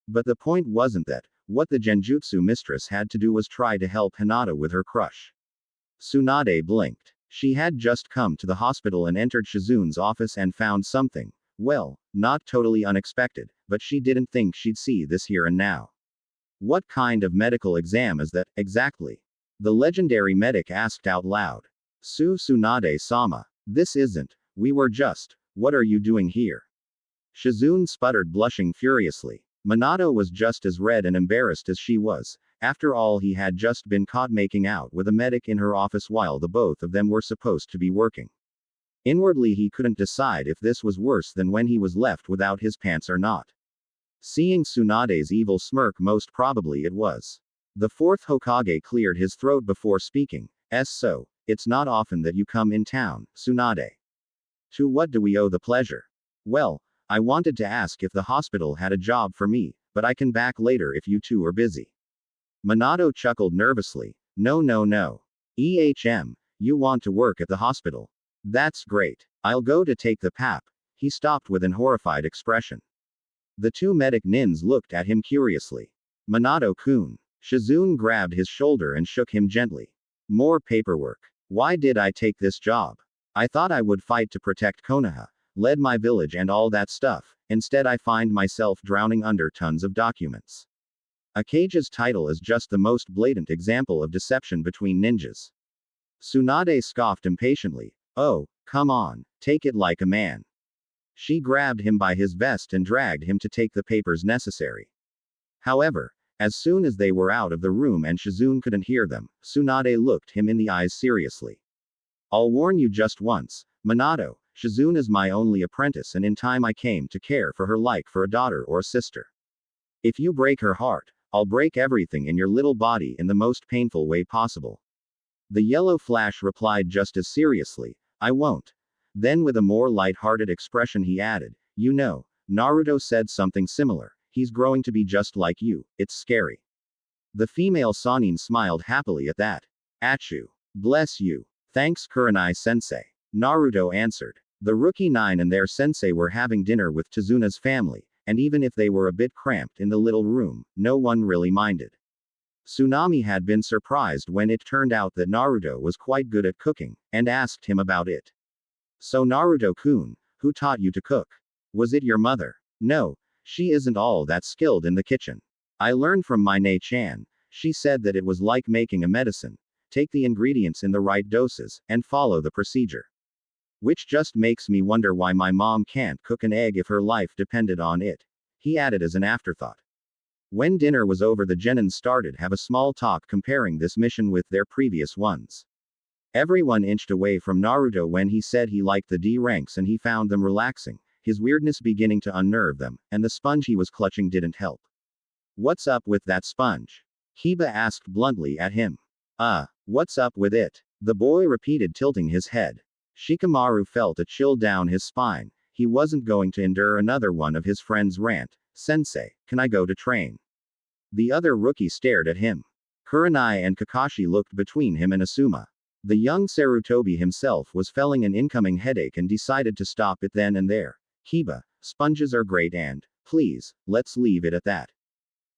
But the point wasn't that. What the Genjutsu mistress had to do was try to help Hinata with her crush. Tsunade blinked. She had just come to the hospital and entered Shizune's office and found something, well, not totally unexpected, but she didn't think she'd see this here and now. What kind of medical exam is that, exactly? The legendary medic asked out loud. Tsunade-sama. This isn't. We were just. What are you doing here? Shizune sputtered, blushing furiously. Minato was just as red and embarrassed as she was. After all, he had just been caught making out with a medic in her office while the both of them were supposed to be working. Inwardly, he couldn't decide if this was worse than when he was left without his pants or not. Seeing Tsunade's evil smirk, most probably it was. The fourth Hokage cleared his throat before speaking. So, it's not often that you come in town, Tsunade. To what do we owe the pleasure? Well, I wanted to ask if the hospital had a job for me, but I can back later if you two are busy. Minato chuckled nervously. No, no, no. You want to work at the hospital? That's great. I'll go to take the pap. He stopped with an horrified expression. The two medic nins looked at him curiously. Minato-kun. Shizune grabbed his shoulder and shook him gently. More paperwork. Why did I take this job? I thought I would fight to protect Konoha, led my village and all that stuff. Instead, I find myself drowning under tons of documents. Akage's title is just the most blatant example of deception between ninjas. Tsunade scoffed impatiently. Oh, come on, take it like a man. She grabbed him by his vest and dragged him to take the papers necessary. However, as soon as they were out of the room and Shizune couldn't hear them, Tsunade looked him in the eyes seriously. I'll warn you just once, Minato, Shizune is my only apprentice, and in time I came to care for her like for a daughter or a sister. If you break her heart, I'll break everything in your little body in the most painful way possible. The yellow flash replied just as seriously, I won't. Then with a more light-hearted expression he added, you know, Naruto said something similar, he's growing to be just like you, it's scary. The female Sannin smiled happily at that. Achu. Bless you. Thanks Kurenai-sensei. Naruto answered. The rookie nine and their sensei were having dinner with Tezuna's family, and even if they were a bit cramped in the little room, no one really minded. Tsunami had been surprised when it turned out that Naruto was quite good at cooking, and asked him about it. So Naruto-kun, who taught you to cook? Was it your mother? No, she isn't all that skilled in the kitchen. I learned from my Nei-chan. She said that it was like making a medicine. Take the ingredients in the right doses, and follow the procedure. Which just makes me wonder why my mom can't cook an egg if her life depended on it. He added as an afterthought. When dinner was over, the Genins started have a small talk comparing this mission with their previous ones. Everyone inched away from Naruto when he said he liked the D ranks and he found them relaxing, his weirdness beginning to unnerve them, and the sponge he was clutching didn't help. What's up with that sponge? Hiba asked bluntly at him. What's up with it? The boy repeated, tilting his head. Shikamaru felt a chill down his spine. He wasn't going to endure another one of his friend's rant. Sensei, can I go to train? The other rookie stared at him. Kurenai and Kakashi looked between him and Asuma. The young Sarutobi himself was feeling an incoming headache and decided to stop it then and there. Hiba, sponges are great and, please, let's leave it at that.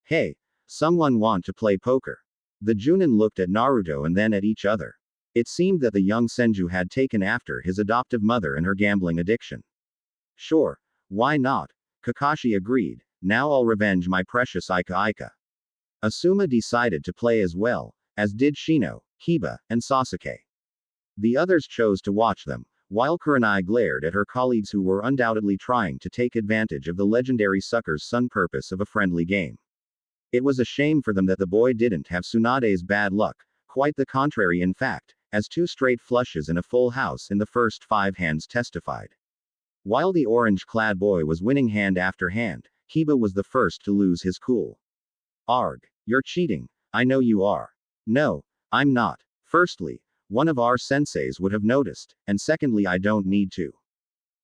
Hey, someone want to play poker? The Junin looked at Naruto and then at each other. It seemed that the young Senju had taken after his adoptive mother and her gambling addiction. Sure, why not? Kakashi agreed. Now I'll revenge my precious Ika Ika. Asuma decided to play as well, as did Shino, Hiba, and Sasuke. The others chose to watch them, while Kurenai glared at her colleagues who were undoubtedly trying to take advantage of the legendary sucker's son purpose of a friendly game. It was a shame for them that the boy didn't have Tsunade's bad luck, quite the contrary in fact, as 2 straight flushes in a full house in the first 5 hands testified. While the orange-clad boy was winning hand after hand, Kiba was the first to lose his cool. Arg. You're cheating. I know you are. No, I'm not. Firstly, one of our senseis would have noticed, and secondly I don't need to.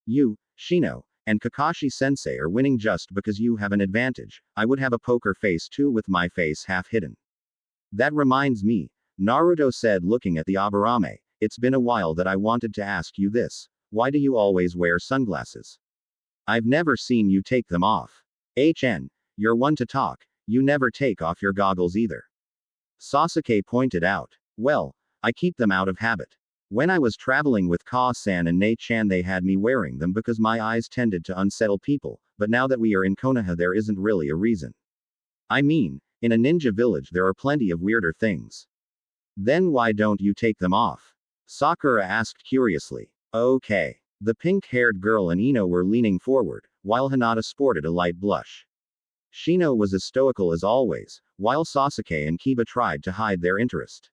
You, Shino, and Kakashi-sensei are winning just because you have an advantage. I would have a poker face too with my face half hidden. That reminds me, Naruto said looking at the Aburame, it's been a while that I wanted to ask you this. Why do you always wear sunglasses? I've never seen you take them off. You're one to talk, you never take off your goggles either. Sasuke pointed out. Well, I keep them out of habit. When I was traveling with Ka-san and Nei-chan they had me wearing them because my eyes tended to unsettle people, but now that we are in Konoha there isn't really a reason. I mean, in a ninja village there are plenty of weirder things. Then why don't you take them off? Sakura asked curiously. Okay. The pink-haired girl and Ino were leaning forward, while Hinata sported a light blush. Shino was as stoical as always, while Sasuke and Kiba tried to hide their interest.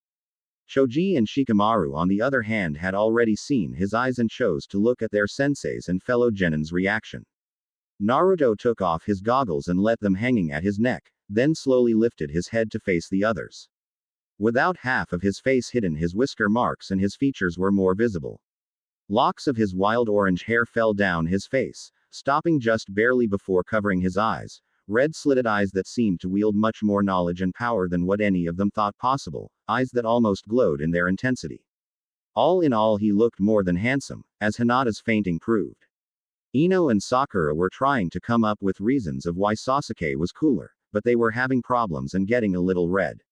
Choji and Shikamaru on the other hand had already seen his eyes and chose to look at their senseis and fellow genins' reaction. Naruto took off his goggles and let them hanging at his neck, then slowly lifted his head to face the others. Without half of his face hidden his whisker marks and his features were more visible. Locks of his wild orange hair fell down his face, stopping just barely before covering his eyes, red-slitted eyes that seemed to wield much more knowledge and power than what any of them thought possible, eyes that almost glowed in their intensity. All in all he looked more than handsome, as Hinata's fainting proved. Ino and Sakura were trying to come up with reasons of why Sasuke was cooler, but they were having problems and getting a little red.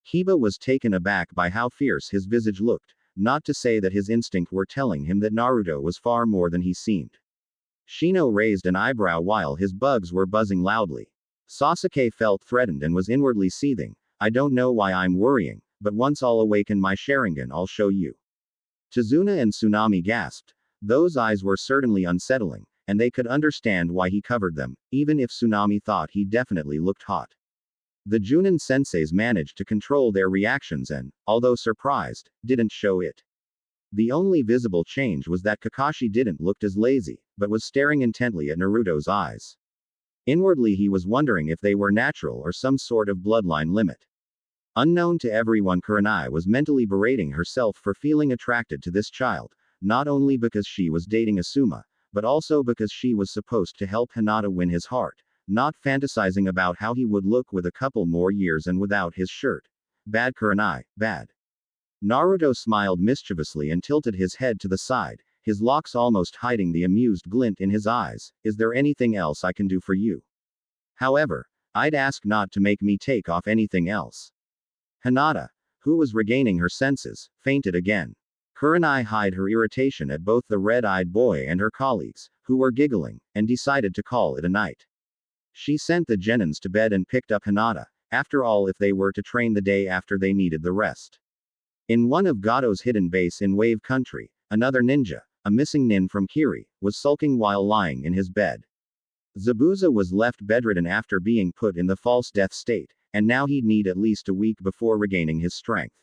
Kiba was taken aback by how fierce his visage looked, not to say that his instinct were telling him that Naruto was far more than he seemed. Shino raised an eyebrow while his bugs were buzzing loudly. Sasuke felt threatened and was inwardly seething. I don't know why I'm worrying, but once I'll awaken my Sharingan I'll show you. Tazuna and Tsunami gasped. Those eyes were certainly unsettling, and they could understand why he covered them, even if Tsunami thought he definitely looked hot. The Junin senseis managed to control their reactions and, although surprised, didn't show it. The only visible change was that Kakashi didn't look as lazy, but was staring intently at Naruto's eyes. Inwardly he was wondering if they were natural or some sort of bloodline limit. Unknown to everyone, Kurenai was mentally berating herself for feeling attracted to this child, not only because she was dating Asuma, but also because she was supposed to help Hinata win his heart, not fantasizing about how he would look with a couple more years and without his shirt. Bad Kurenai, bad. Naruto smiled mischievously and tilted his head to the side, his locks almost hiding the amused glint in his eyes. Is there anything else I can do for you? However, I'd ask not to make me take off anything else. Hinata, who was regaining her senses, fainted again. Kurenai hid her irritation at both the red-eyed boy and her colleagues, who were giggling, and decided to call it a night. She sent the genins to bed and picked up Hinata, after all if they were to train the day after they needed the rest. In one of Gato's hidden base in Wave Country, another ninja, a missing nin from Kiri, was sulking while lying in his bed. Zabuza was left bedridden after being put in the false death state, and now he'd need at least a week before regaining his strength.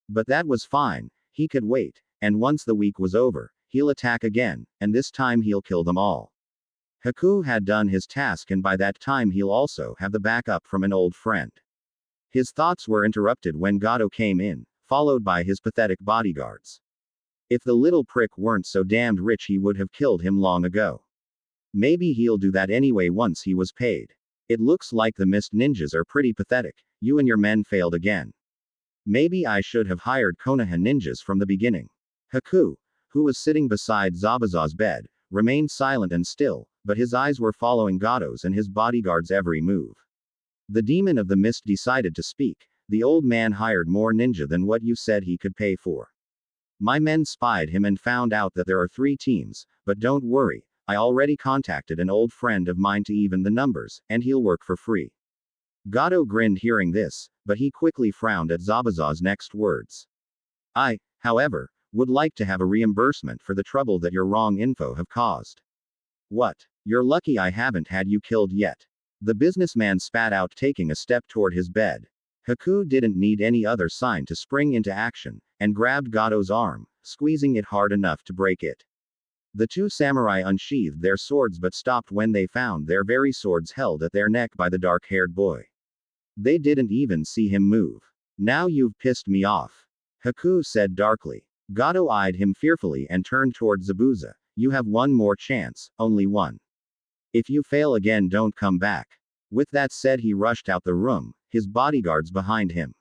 But that was fine, he could wait, and once the week was over, he'll attack again, and this time he'll kill them all. Haku had done his task and by that time he'll also have the backup from an old friend. His thoughts were interrupted when Gato came in, followed by his pathetic bodyguards. If the little prick weren't so damned rich he would have killed him long ago. Maybe he'll do that anyway once he was paid. It looks like the mist ninjas are pretty pathetic, you and your men failed again. Maybe I should have hired Konoha ninjas from the beginning. Haku, who was sitting beside Zabuza's bed, remained silent and still, but his eyes were following Gato's and his bodyguard's every move. The demon of the mist decided to speak. The old man hired more ninja than what you said he could pay for. My men spied him and found out that there are 3 teams, but don't worry, I already contacted an old friend of mine to even the numbers, and he'll work for free. Gato grinned hearing this, but he quickly frowned at Zabuza's next words. I, however, Would like to have a reimbursement for the trouble that your wrong info have caused. What? You're lucky I haven't had you killed yet. The businessman spat out, taking a step toward his bed. Haku didn't need any other sign to spring into action, and grabbed Gato's arm, squeezing it hard enough to break it. The two samurai unsheathed their swords but stopped when they found their very swords held at their neck by the dark-haired boy. They didn't even see him move. Now you've pissed me off, Haku said darkly. Gato eyed him fearfully and turned toward Zabuza. You have one more chance, only one. If you fail again, don't come back. With that said, he rushed out the room, his bodyguards behind him.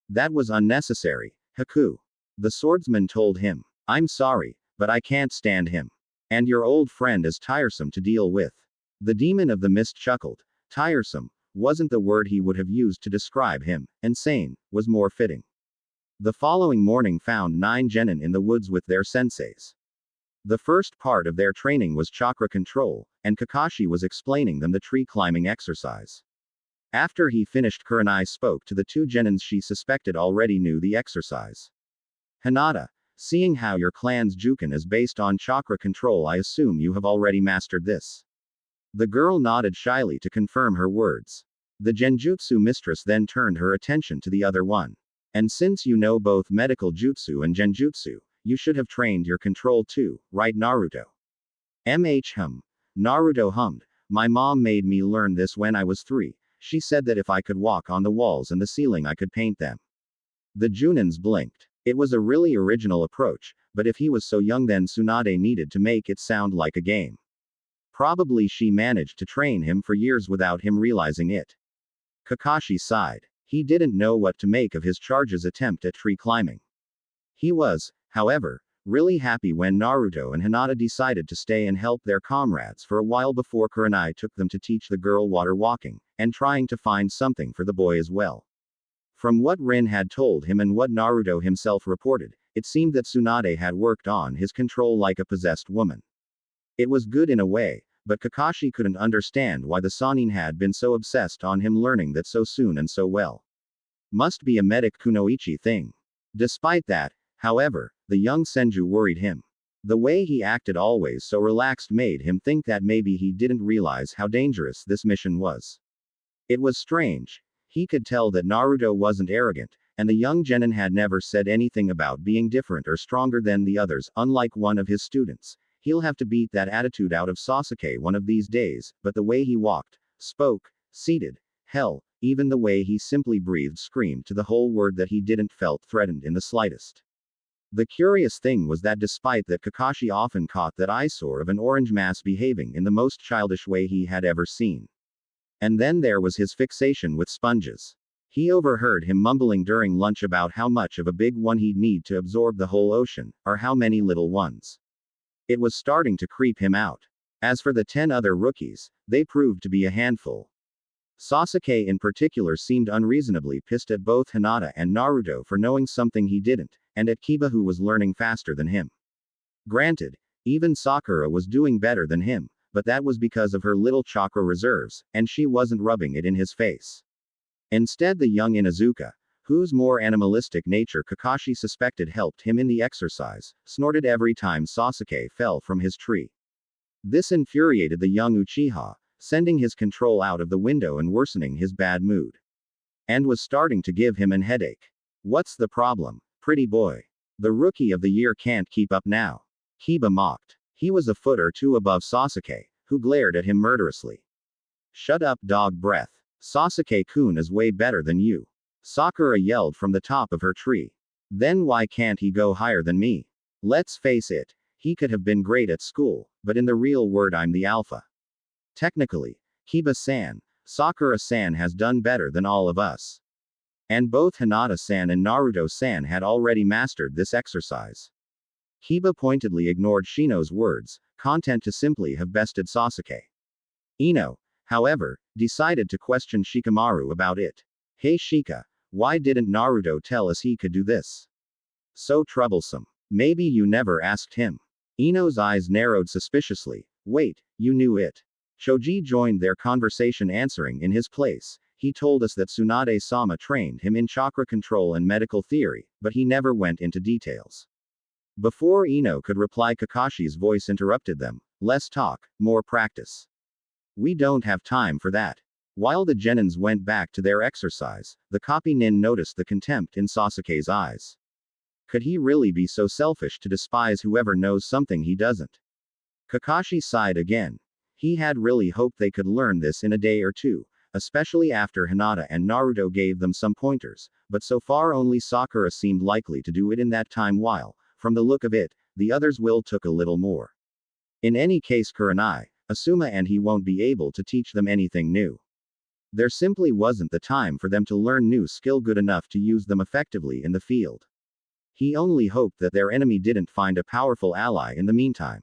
That was unnecessary, Haku. The swordsman told him. I'm sorry, but I can't stand him. And your old friend is tiresome to deal with. The demon of the mist chuckled. Tiresome wasn't the word he would have used to describe him, insane was more fitting. The following morning found 9 genin in the woods with their senseis. The first part of their training was chakra control, and Kakashi was explaining them the tree climbing exercise. After he finished, Kurenai spoke to the 2 genins she suspected already knew the exercise. Hinata, seeing how your clan's jukin is based on chakra control, I assume you have already mastered this. The girl nodded shyly to confirm her words. The genjutsu mistress then turned her attention to the other one. And since you know both medical jutsu and genjutsu, you should have trained your control too, right, Naruto? Naruto hummed. My mom made me learn this when I was 3. She said that if I could walk on the walls and the ceiling, I could paint them. The Junins blinked. It was a really original approach, but if he was so young, then Tsunade needed to make it sound like a game. Probably she managed to train him for years without him realizing it. Kakashi sighed. He didn't know what to make of his charge's attempt at tree climbing. He was, however, really happy when Naruto and Hinata decided to stay and help their comrades for a while before Kurenai took them to teach the girl water walking, and trying to find something for the boy as well. From what Rin had told him and what Naruto himself reported, it seemed that Tsunade had worked on his control like a possessed woman. It was good in a way, but Kakashi couldn't understand why the Sannin had been so obsessed on him learning that so soon and so well. Must be a medic kunoichi thing. Despite that, however, the young Senju worried him. The way he acted, always so relaxed, made him think that maybe he didn't realize how dangerous this mission was. It was strange. He could tell that Naruto wasn't arrogant, and the young genin had never said anything about being different or stronger than the others, unlike one of his students. He'll have to beat that attitude out of Sasuke one of these days, but the way he walked, spoke, seated, hell, even the way he simply breathed screamed to the whole world that he didn't felt threatened in the slightest. The curious thing was that despite that, Kakashi often caught that eyesore of an orange mass behaving in the most childish way he had ever seen. And then there was his fixation with sponges. He overheard him mumbling during lunch about how much of a big one he'd need to absorb the whole ocean, or how many little ones. It was starting to creep him out. As for the 10 other rookies, they proved to be a handful. Sasuke in particular seemed unreasonably pissed at both Hinata and Naruto for knowing something he didn't, and at Kiba, who was learning faster than him. Granted, even Sakura was doing better than him, but that was because of her little chakra reserves, and she wasn't rubbing it in his face. Instead, the young Inuzuka, whose more animalistic nature Kakashi suspected helped him in the exercise, snorted every time Sasuke fell from his tree. This infuriated the young Uchiha, sending his control out of the window and worsening his bad mood. And was starting to give him an headache. What's the problem, pretty boy? The rookie of the year can't keep up now. Kiba mocked. He was a foot or two above Sasuke, who glared at him murderously. Shut up, dog breath. Sasuke-kun is way better than you. Sakura yelled from the top of her tree. Then why can't he go higher than me? Let's face it, he could have been great at school, but in the real world I'm the alpha. Technically, Kiba-san, Sakura-san has done better than all of us. And both Hinata-san and Naruto-san had already mastered this exercise. Kiba pointedly ignored Shino's words, content to simply have bested Sasuke. Ino, however, decided to question Shikamaru about it. Hey Shika, why didn't Naruto tell us he could do this? So troublesome. Maybe you never asked him. Ino's eyes narrowed suspiciously. Wait, you knew it. Choji joined their conversation, answering in his place. He told us that Tsunade-sama trained him in chakra control and medical theory, but he never went into details. Before Ino could reply, Kakashi's voice interrupted them. Less talk, more practice. We don't have time for that. While the genins went back to their exercise, the copy nin noticed the contempt in Sasuke's eyes. Could he really be so selfish to despise whoever knows something he doesn't? Kakashi sighed again. He had really hoped they could learn this in a day or two, especially after Hinata and Naruto gave them some pointers, but so far only Sakura seemed likely to do it in that time while, from the look of it, the others will took a little more. In any case, Kurenai, Asuma and he won't be able to teach them anything new. There simply wasn't the time for them to learn new skill good enough to use them effectively in the field. He only hoped that their enemy didn't find a powerful ally in the meantime.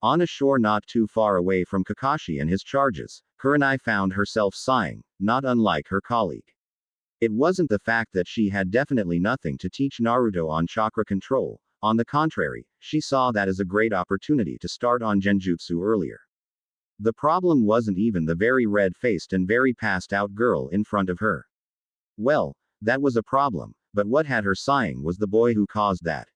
On a shore not too far away from Kakashi and his charges, Kurenai found herself sighing, not unlike her colleague. It wasn't the fact that she had definitely nothing to teach Naruto on chakra control, on the contrary, she saw that as a great opportunity to start on genjutsu earlier. The problem wasn't even the very red-faced and very passed-out girl in front of her. Well, that was a problem, but what had her sighing was the boy who caused that.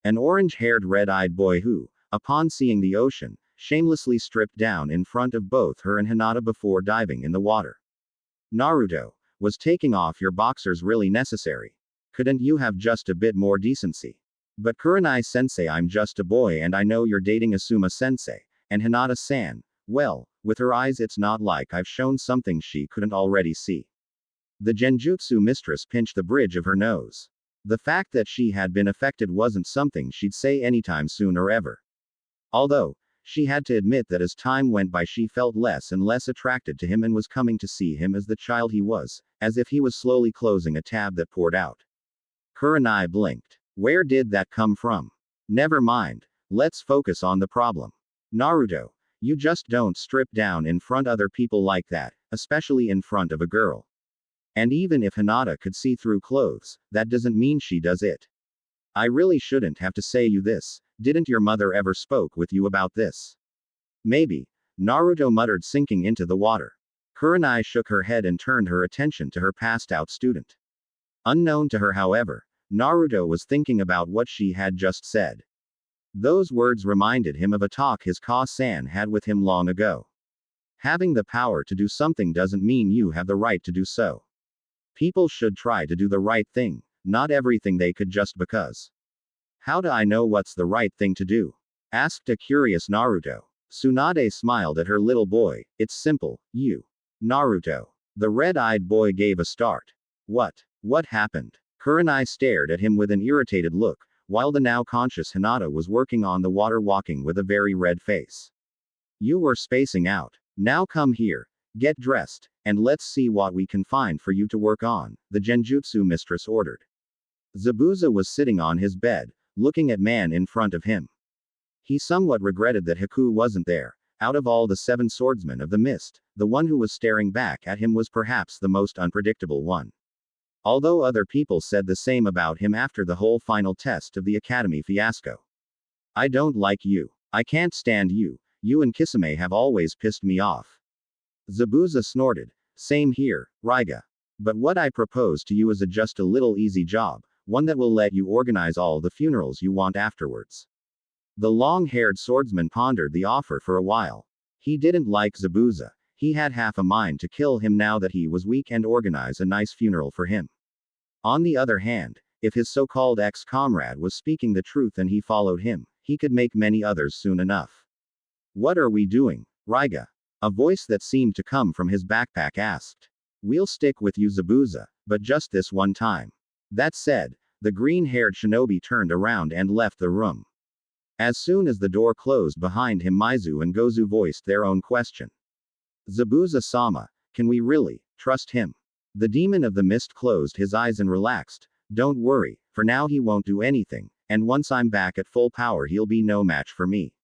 An orange-haired red-eyed boy who, upon seeing the ocean, shamelessly stripped down in front of both her and Hinata before diving in the water. Naruto, was taking off your boxers really necessary? Couldn't you have just a bit more decency? But Kurenai-sensei, I'm just a boy and I know you're dating Asuma-sensei, and Hinata-san, well, with her eyes it's not like I've shown something she couldn't already see. The genjutsu mistress pinched the bridge of her nose. The fact that she had been affected wasn't something she'd say anytime soon or ever. Although, she had to admit that as time went by she felt less and less attracted to him and was coming to see him as the child he was, as if he was slowly closing a tab that poured out. Kurenai blinked. Where did that come from? Never mind. Let's focus on the problem. Naruto, you just don't strip down in front other people like that, especially in front of a girl. And even if Hinata could see through clothes, that doesn't mean she does it. I really shouldn't have to say you this, didn't your mother ever spoke with you about this? Maybe, Naruto muttered, sinking into the water. Kurenai shook her head and turned her attention to her passed-out student. Unknown to her, however, Naruto was thinking about what she had just said. Those words reminded him of a talk his Ka-san had with him long ago. Having the power to do something doesn't mean you have the right to do so. People should try to do the right thing, not everything they could just because. How do I know what's the right thing to do? Asked a curious Naruto. Tsunade smiled at her little boy. It's simple, you. Naruto. The red-eyed boy gave a start. What happened? Kurenai stared at him with an irritated look, while the now conscious Hinata was working on the water, walking with a very red face. You were spacing out. Now come here, get dressed, and let's see what we can find for you to work on, the genjutsu mistress ordered. Zabuza was sitting on his bed, looking at man in front of him. He somewhat regretted that Haku wasn't there. Out of all the 7 swordsmen of the mist, the one who was staring back at him was perhaps the most unpredictable one. Although other people said the same about him after the whole final test of the academy fiasco. I don't like you. I can't stand you. You and Kisame have always pissed me off. Zabuza snorted. Same here, Raiga. But what I propose to you is just a little easy job, one that will let you organize all the funerals you want afterwards. The long-haired swordsman pondered the offer for a while. He didn't like Zabuza. He had half a mind to kill him now that he was weak and organize a nice funeral for him. On the other hand, if his so-called ex-comrade was speaking the truth and he followed him, he could make many others soon enough. What are we doing, Raiga? A voice that seemed to come from his backpack asked. We'll stick with you, Zabuza, but just this one time. That said, the green-haired shinobi turned around and left the room. As soon as the door closed behind him, Mizu and Gozu voiced their own question. Zabuza-sama, can we really trust him? The demon of the mist closed his eyes and relaxed. Don't worry, for now he won't do anything, and once I'm back at full power he'll be no match for me.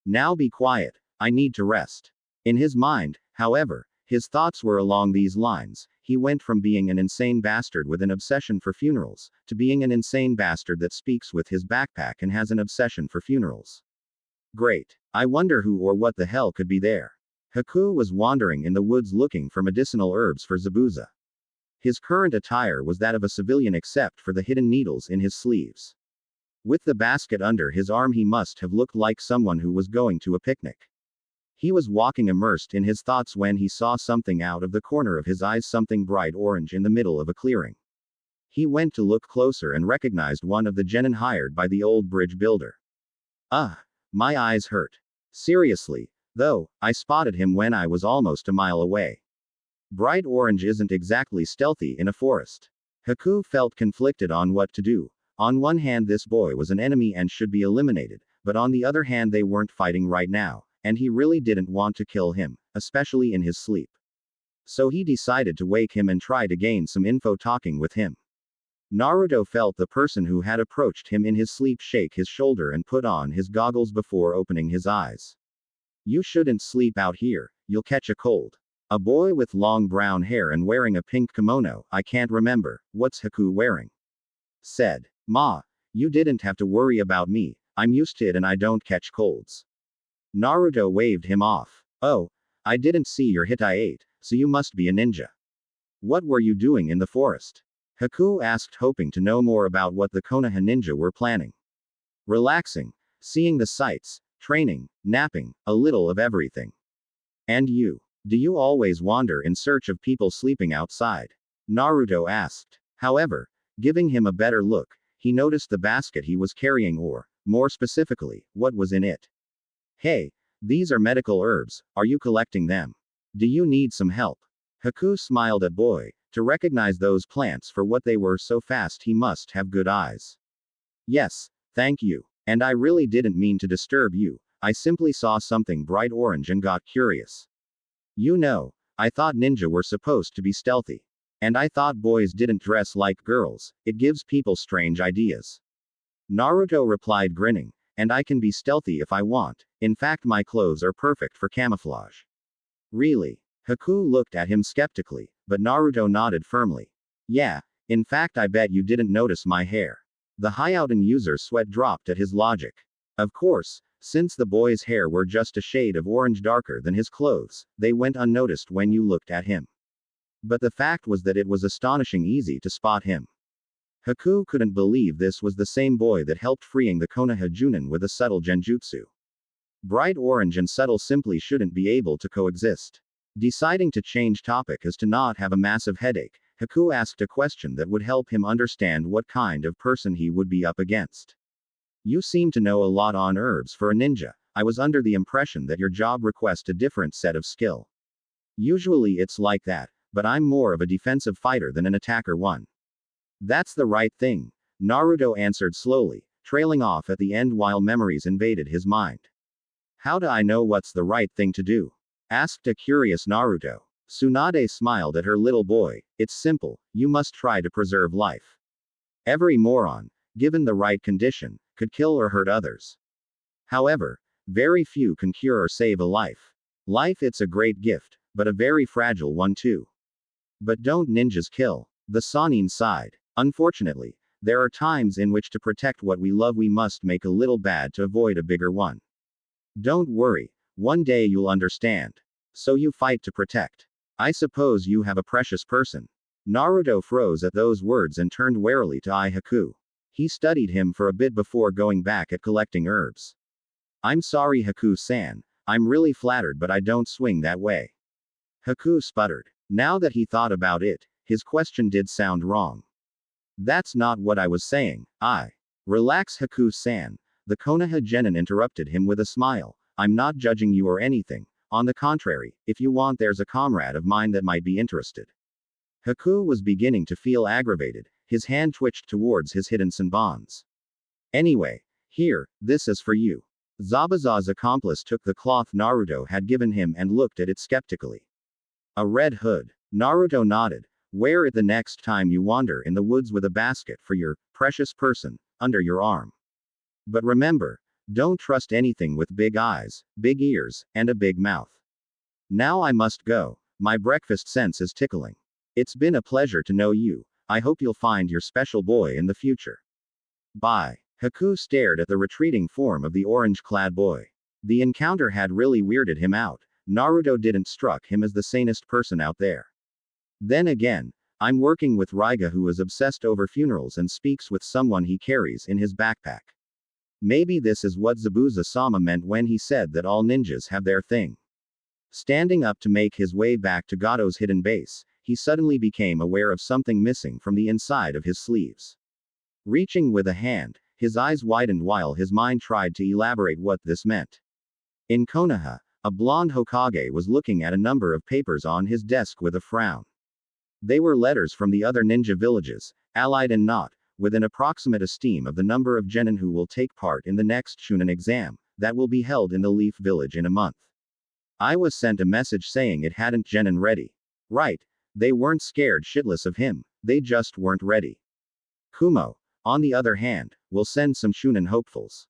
Now be quiet, I need to rest. In his mind, however, his thoughts were along these lines. He went from being an insane bastard with an obsession for funerals, to being an insane bastard that speaks with his backpack and has an obsession for funerals. Great. I wonder who or what the hell could be there. Haku was wandering in the woods looking for medicinal herbs for Zabuza. His current attire was that of a civilian except for the hidden needles in his sleeves. With the basket under his arm, he must have looked like someone who was going to a picnic. He was walking immersed in his thoughts when he saw something out of the corner of his eyes, something bright orange in the middle of a clearing. He went to look closer and recognized one of the genin hired by the old bridge builder. My eyes hurt. Seriously, though, I spotted him when I was almost a mile away. Bright orange isn't exactly stealthy in a forest. Haku felt conflicted on what to do. On one hand, this boy was an enemy and should be eliminated, but on the other hand, they weren't fighting right now, and he really didn't want to kill him, especially in his sleep. So he decided to wake him and try to gain some info talking with him. Naruto felt the person who had approached him in his sleep shake his shoulder and put on his goggles before opening his eyes. You shouldn't sleep out here, you'll catch a cold. A boy with long brown hair and wearing a pink kimono, I can't remember, what's Haku wearing? Said. Ma, you didn't have to worry about me, I'm used to it and I don't catch colds. Naruto waved him off. Oh, I didn't see your Hitai, so you must be a ninja. What were you doing in the forest? Haku asked, hoping to know more about what the Konoha ninja were planning. Relaxing, seeing the sights, training, napping, a little of everything. And you? Do you always wander in search of people sleeping outside? Naruto asked. However, giving him a better look, he noticed the basket he was carrying, or, more specifically, what was in it. Hey, these are medical herbs, are you collecting them? Do you need some help? Haku smiled at boy, to recognize those plants for what they were so fast he must have good eyes. Yes, thank you. And I really didn't mean to disturb you, I simply saw something bright orange and got curious. You know, I thought ninja were supposed to be stealthy. And I thought boys didn't dress like girls, it gives people strange ideas. Naruto replied, grinning, and I can be stealthy if I want, in fact my clothes are perfect for camouflage. Really? Haku looked at him skeptically, but Naruto nodded firmly. Yeah, in fact I bet you didn't notice my hair. The Hyouden user's sweat dropped at his logic. Of course, since the boy's hair were just a shade of orange darker than his clothes, they went unnoticed when you looked at him. But the fact was that it was astonishing easy to spot him. Haku couldn't believe this was the same boy that helped freeing the Konoha Junin with a subtle genjutsu. Bright orange and subtle simply shouldn't be able to coexist. Deciding to change topic as to not have a massive headache, Haku asked a question that would help him understand what kind of person he would be up against. You seem to know a lot on herbs for a ninja. I was under the impression that your job requests a different set of skill. Usually it's like that, but I'm more of a defensive fighter than an attacker one. That's the right thing, Naruto answered slowly, trailing off at the end while memories invaded his mind. How do I know what's the right thing to do? Asked a curious Naruto. Tsunade smiled at her little boy. It's simple, you must try to preserve life. Every moron, given the right condition, could kill or hurt others. However, very few can cure or save a life. Life, it's a great gift, but a very fragile one too. But don't ninjas kill? The Sannin sighed. Unfortunately, there are times in which to protect what we love we must make a little bad to avoid a bigger one. Don't worry, one day you'll understand. So you fight to protect. I suppose you have a precious person. Naruto froze at those words and turned warily to eye Haku. He studied him for a bit before going back at collecting herbs. I'm sorry Haku-san, I'm really flattered but I don't swing that way. Haku sputtered. Now that he thought about it, his question did sound wrong. That's not what I was saying, Relax Haku-san, the Konoha genin interrupted him with a smile. I'm not judging you or anything. On the contrary, if you want there's a comrade of mine that might be interested. Haku was beginning to feel aggravated, his hand twitched towards his hidden senbons. Anyway, here, this is for you. Zabuza's accomplice took the cloth Naruto had given him and looked at it skeptically. A red hood. Naruto nodded. Wear it the next time you wander in the woods with a basket for your precious person under your arm. But remember, don't trust anything with big eyes, big ears, and a big mouth. Now I must go. My breakfast sense is tickling. It's been a pleasure to know you. I hope you'll find your special boy in the future. Bye. Haku stared at the retreating form of the orange-clad boy. The encounter had really weirded him out. Naruto didn't struck him as the sanest person out there. Then again, I'm working with Raiga who is obsessed over funerals and speaks with someone he carries in his backpack. Maybe this is what Zabuza-sama meant when he said that all ninjas have their thing. Standing up to make his way back to Gato's hidden base, he suddenly became aware of something missing from the inside of his sleeves. Reaching with a hand, his eyes widened while his mind tried to elaborate what this meant. In Konoha, a blonde Hokage was looking at a number of papers on his desk with a frown. They were letters from the other ninja villages, allied and not, with an approximate esteem of the number of genin who will take part in the next Chunin exam, that will be held in the Leaf Village in a month. I was sent a message saying it hadn't genin ready. Right, they weren't scared shitless of him, they just weren't ready. Kumo, on the other hand, will send some Chunin hopefuls.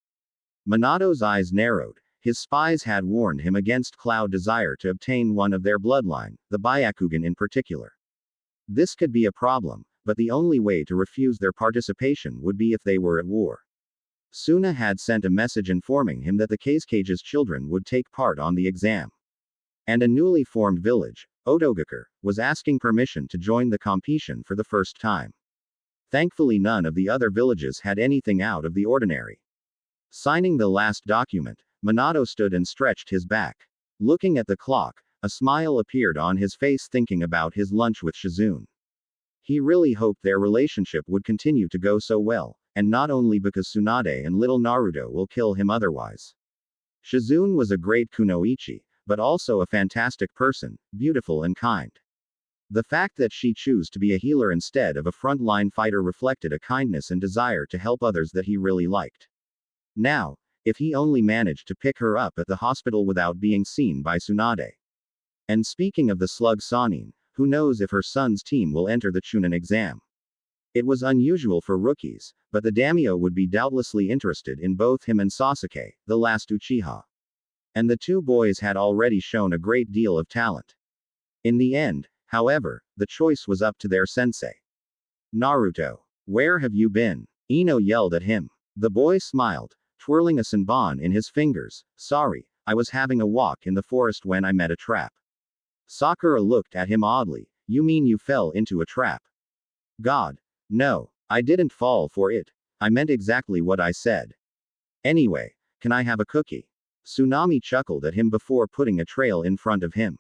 Minato's eyes narrowed. His spies had warned him against Cloud's desire to obtain one of their bloodline, the Byakugan in particular. This could be a problem, but the only way to refuse their participation would be if they were at war. Suna had sent a message informing him that the Kazecage's children would take part on the exam. And a newly formed village, Otogakure, was asking permission to join the competition for the first time. Thankfully, none of the other villages had anything out of the ordinary. Signing the last document, Minato stood and stretched his back. Looking at the clock, a smile appeared on his face thinking about his lunch with Shizune. He really hoped their relationship would continue to go so well, and not only because Tsunade and little Naruto will kill him otherwise. Shizune was a great kunoichi, but also a fantastic person, beautiful and kind. The fact that she chose to be a healer instead of a frontline fighter reflected a kindness and desire to help others that he really liked. Now, if he only managed to pick her up at the hospital without being seen by Tsunade. And speaking of the slug Sanin, who knows if her son's team will enter the Chunin exam. It was unusual for rookies, but the daimyo would be doubtlessly interested in both him and Sasuke, the last Uchiha. And the two boys had already shown a great deal of talent. In the end, however, the choice was up to their sensei. Naruto, where have you been? Ino yelled at him. The boy smiled, twirling a senbon in his fingers. Sorry, I was having a walk in the forest when I met a trap. Sakura looked at him oddly. You mean you fell into a trap? God. No, I didn't fall for it. I meant exactly what I said. Anyway, can I have a cookie? Tsunami chuckled at him before putting a trail in front of him.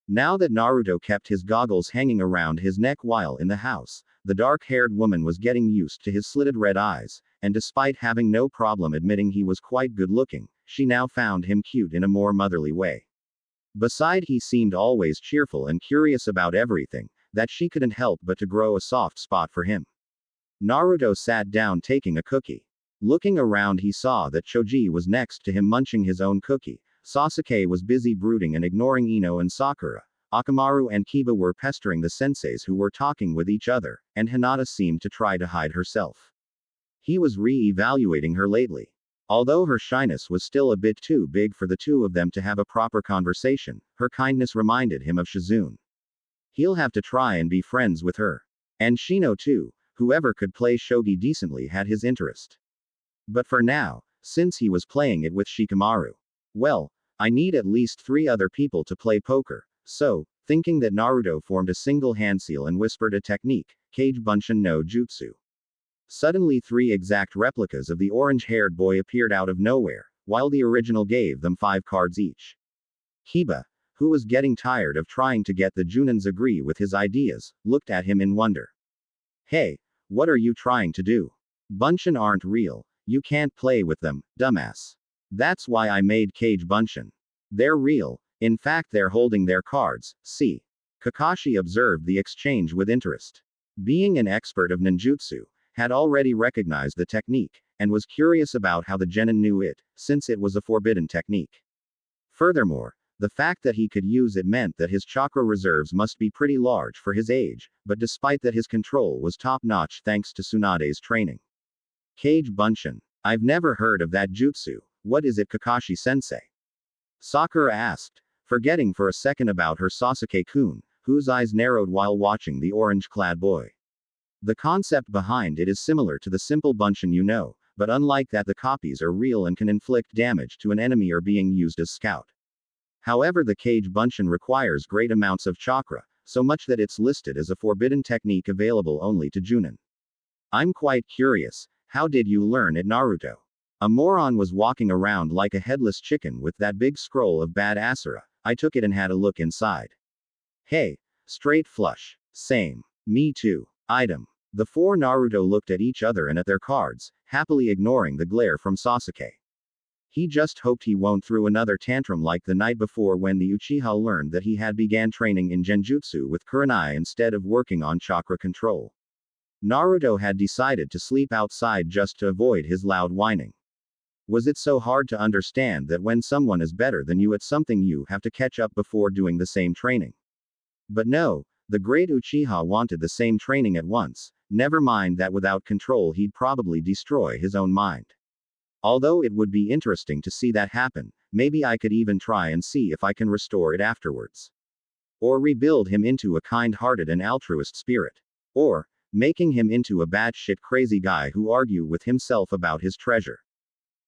Now that Naruto kept his goggles hanging around his neck while in the house, the dark-haired woman was getting used to his slitted red eyes, and despite having no problem admitting he was quite good-looking, she now found him cute in a more motherly way. Besides, he seemed always cheerful and curious about everything, that she couldn't help but to grow a soft spot for him. Naruto sat down taking a cookie. Looking around, he saw that Choji was next to him munching his own cookie. Sasuke was busy brooding and ignoring Ino and Sakura. Akamaru and Kiba were pestering the senseis who were talking with each other, and Hinata seemed to try to hide herself. He was re-evaluating her lately. Although her shyness was still a bit too big for the two of them to have a proper conversation, her kindness reminded him of Shizune. He'll have to try and be friends with her. And Shino too, whoever could play shogi decently had his interest. But for now, since he was playing it with Shikamaru, well, I need at least 3 other people to play poker, so, thinking that Naruto formed a single hand seal and whispered a technique, Kage Bunshin no Jutsu. Suddenly 3 exact replicas of the orange-haired boy appeared out of nowhere, while the original gave them 5 cards each. Kiba, who was getting tired of trying to get the Junins agree with his ideas, looked at him in wonder. Hey, what are you trying to do? Bunshin aren't real, you can't play with them, dumbass. That's why I made Kage Bunshin. They're real, in fact they're holding their cards, see. Kakashi observed the exchange with interest. Being an expert of ninjutsu, had already recognized the technique, and was curious about how the genin knew it, since it was a forbidden technique. Furthermore, the fact that he could use it meant that his chakra reserves must be pretty large for his age, but despite that his control was top-notch thanks to Tsunade's training. Kage Bunshin. I've never heard of that jutsu, what is it Kakashi-sensei? Sakura asked, forgetting for a second about her Sasuke-kun, whose eyes narrowed while watching the orange-clad boy. The concept behind it is similar to the simple Bunshin you know, but unlike that the copies are real and can inflict damage to an enemy or being used as scout. However, the Kage Bunshin requires great amounts of chakra, so much that it's listed as a forbidden technique available only to Junin. I'm quite curious, how did you learn it, Naruto? A moron was walking around like a headless chicken with that big scroll of bad Asura. I took it and had a look inside. Hey, straight flush. Same. Me too. Item. The four Naruto looked at each other and at their cards, happily ignoring the glare from Sasuke. He just hoped he won't throw another tantrum like the night before when the Uchiha learned that he had began training in Genjutsu with Kurenai instead of working on chakra control. Naruto had decided to sleep outside just to avoid his loud whining. Was it so hard to understand that when someone is better than you at something you have to catch up before doing the same training? But no, the great Uchiha wanted the same training at once, never mind that without control he'd probably destroy his own mind. Although it would be interesting to see that happen, maybe I could even try and see if I can restore it afterwards. Or rebuild him into a kind-hearted and altruist spirit. Or, making him into a batshit crazy guy who argue with himself about his treasure.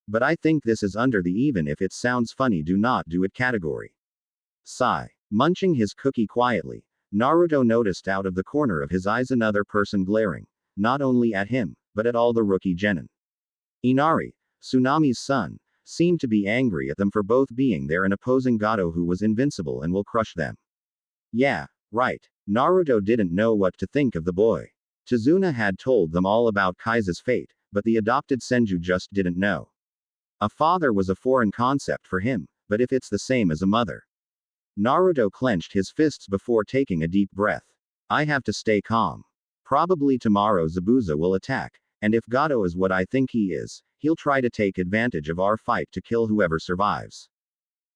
But I think this is under the even if it sounds funny do not do it category. Sigh. Munching his cookie quietly, Naruto noticed out of the corner of his eyes another person glaring, not only at him, but at all the rookie genin. Inari, Tsunami's son, seemed to be angry at them for both being there and opposing Gato who was invincible and will crush them. Yeah, right. Naruto didn't know what to think of the boy. Tazuna had told them all about Kaisa's fate, but the adopted Senju just didn't know. A father was a foreign concept for him, but if it's the same as a mother. Naruto clenched his fists before taking a deep breath. I have to stay calm. Probably tomorrow Zabuza will attack, and if Gato is what I think he is, he'll try to take advantage of our fight to kill whoever survives.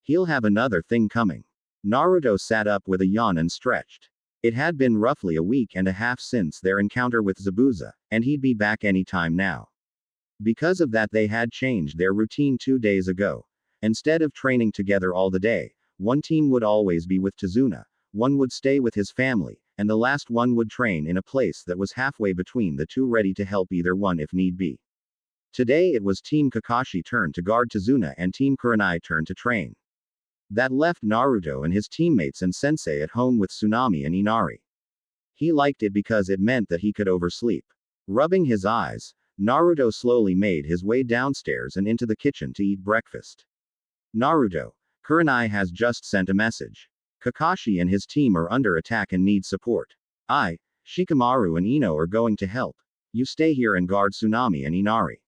He'll have another thing coming. Naruto sat up with a yawn and stretched. It had been roughly a week and a half since their encounter with Zabuza, and he'd be back any time now. Because of that they had changed their routine 2 days ago. Instead of training together all the day, one team would always be with Tazuna, one would stay with his family, and the last one would train in a place that was halfway between the two ready to help either one if need be. Today it was Team Kakashi turn to guard Tazuna and Team Kurenai turn to train. That left Naruto and his teammates and sensei at home with Tsunami and Inari. He liked it because it meant that he could oversleep. Rubbing his eyes, Naruto slowly made his way downstairs and into the kitchen to eat breakfast. Naruto, Kurenai has just sent a message. Kakashi and his team are under attack and need support. I, Shikamaru and Ino are going to help. You stay here and guard Tsunami and Inari.